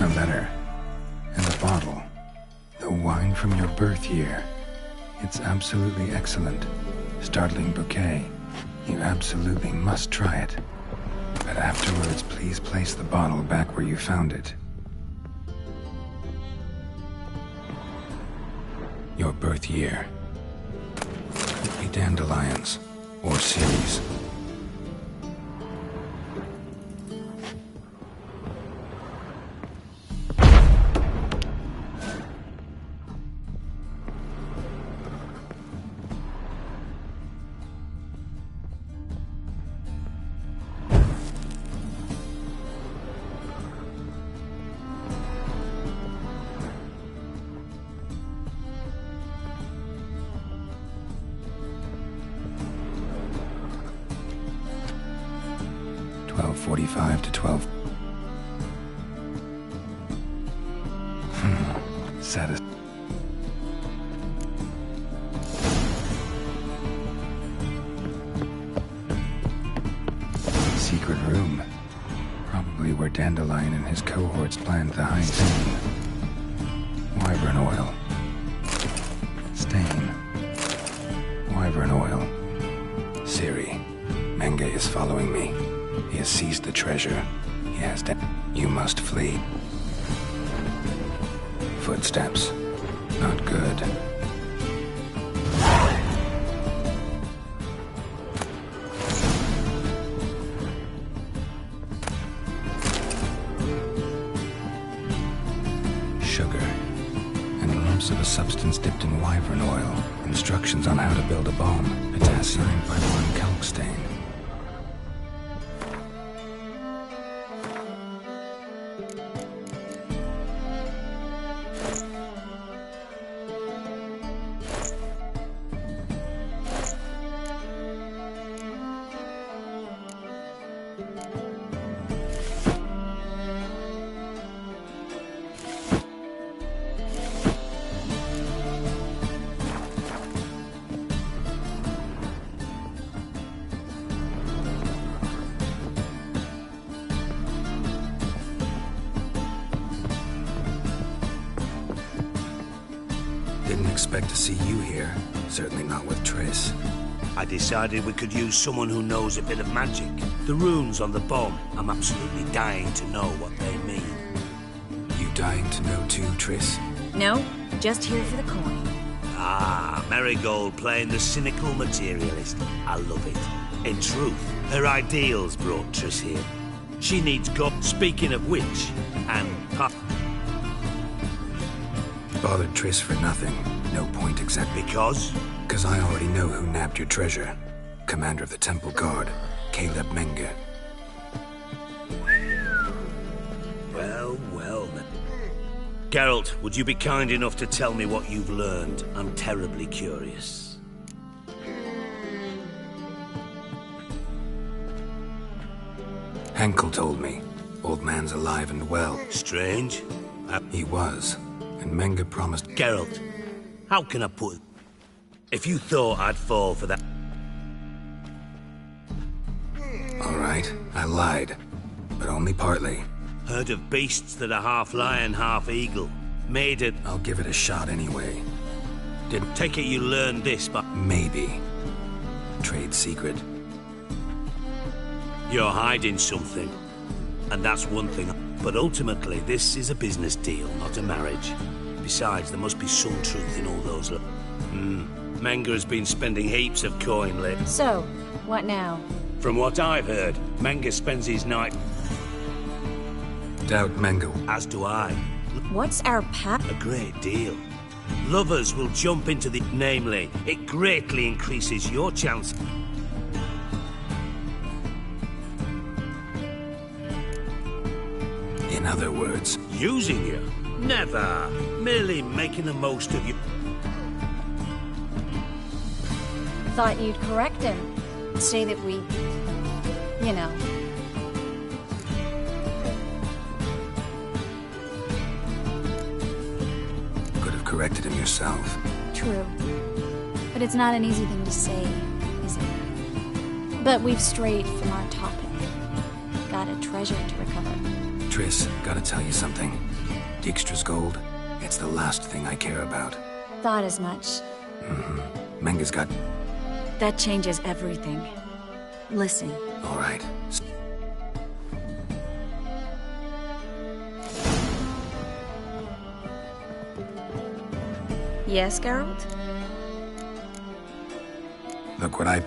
A letter. And a bottle. The wine from your birth year. It's absolutely excellent. Startling bouquet. You absolutely must try it. But afterwards, please place the bottle back where you found it. Your birth year. Could be dandelions. Or series. .45 to 12. Satis. Secret room. Probably where Dandelion and his cohorts planned the high scene. Wyvern oil. Stain. Wyvern oil. Ciri. Menge is following me. He has seized the treasure. He has to... You must flee. Footsteps. Not good. Sugar. And lumps of a substance dipped in wyvern oil. Instructions on how to build a bomb. Potassium by one calc stain. Didn't expect to see you here. Certainly not with Triss. I decided we could use someone who knows a bit of magic. The runes on the bomb. I'm absolutely dying to know what they mean. You dying to know too, Triss? No, just here for the coin. Ah, Marigold playing the cynical materialist. I love it. In truth, her ideals brought Triss here. She needs God. Speaking of which, and... Bothered Triss for nothing. No point exact. Because? Because I already know who nabbed your treasure. Commander of the Temple Guard, Caleb Menge. Well then. Geralt, would you be kind enough to tell me what you've learned? I'm terribly curious. Henkel told me. Old man's alive and well. Strange. He was. And Menge promised... Geralt, how can I put it? If you thought I'd fall for that... All right, I lied. But only partly. Heard of beasts that are half lion, half eagle. Made it... I'll give it a shot anyway. Didn't take it you learned this, but... Maybe. Trade secret. You're hiding something. And that's one thing. But ultimately, this is a business deal, not a marriage. Besides, there must be some truth in all those... Menga's been spending heaps of coin lately. So, what now? From what I've heard, Menga spends his night... Doubt Menga. As do I. What's our path? A great deal. Lovers will jump into the... Namely, it greatly increases your chance. In other words... Using you? Never. Merely making the most of you. Thought you'd correct him. Say that we... you know... Could have corrected him yourself. True. But it's not an easy thing to say, is it? But we've strayed from our topic. Got a treasure to recover. Triss, gotta tell you something. Dijkstra's gold, it's the last thing I care about. Thought as much. Mm-hmm. Menga's got... That changes everything. Listen. All right. Yes, Geralt? Look what I...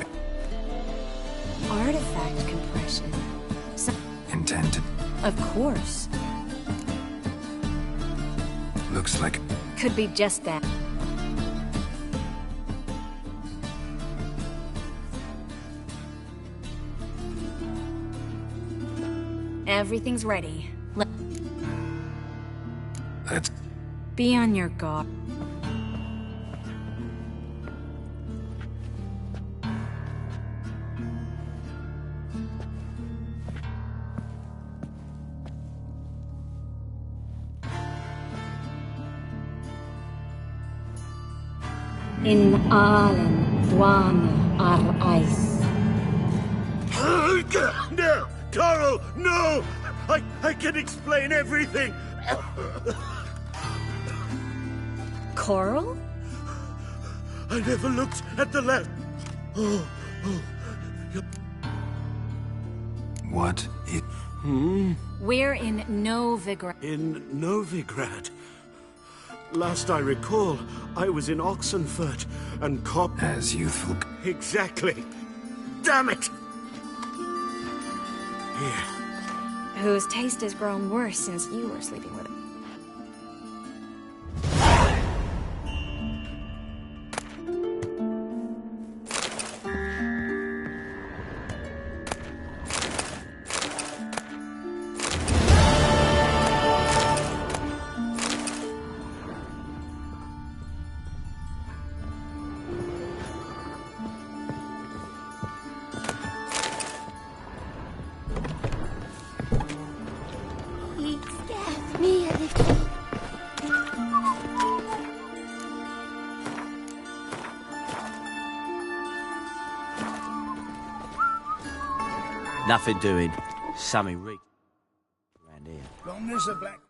Artifact compression. Intend to... Of course. Looks like... Could be just that. Everything's ready. Let's... Be on your guard. In allen dwame ar eis. No! Carl, no! I can explain everything! Coral? I never looked at the left. What it... We're in Novigrad. In Novigrad? Last I recall, I was in Oxenfurt and Cop... As youthful... Exactly. Damn it! Here. Whose taste has grown worse since you were sleeping with him. Nothing doing. Something rigged around here. Long as the black...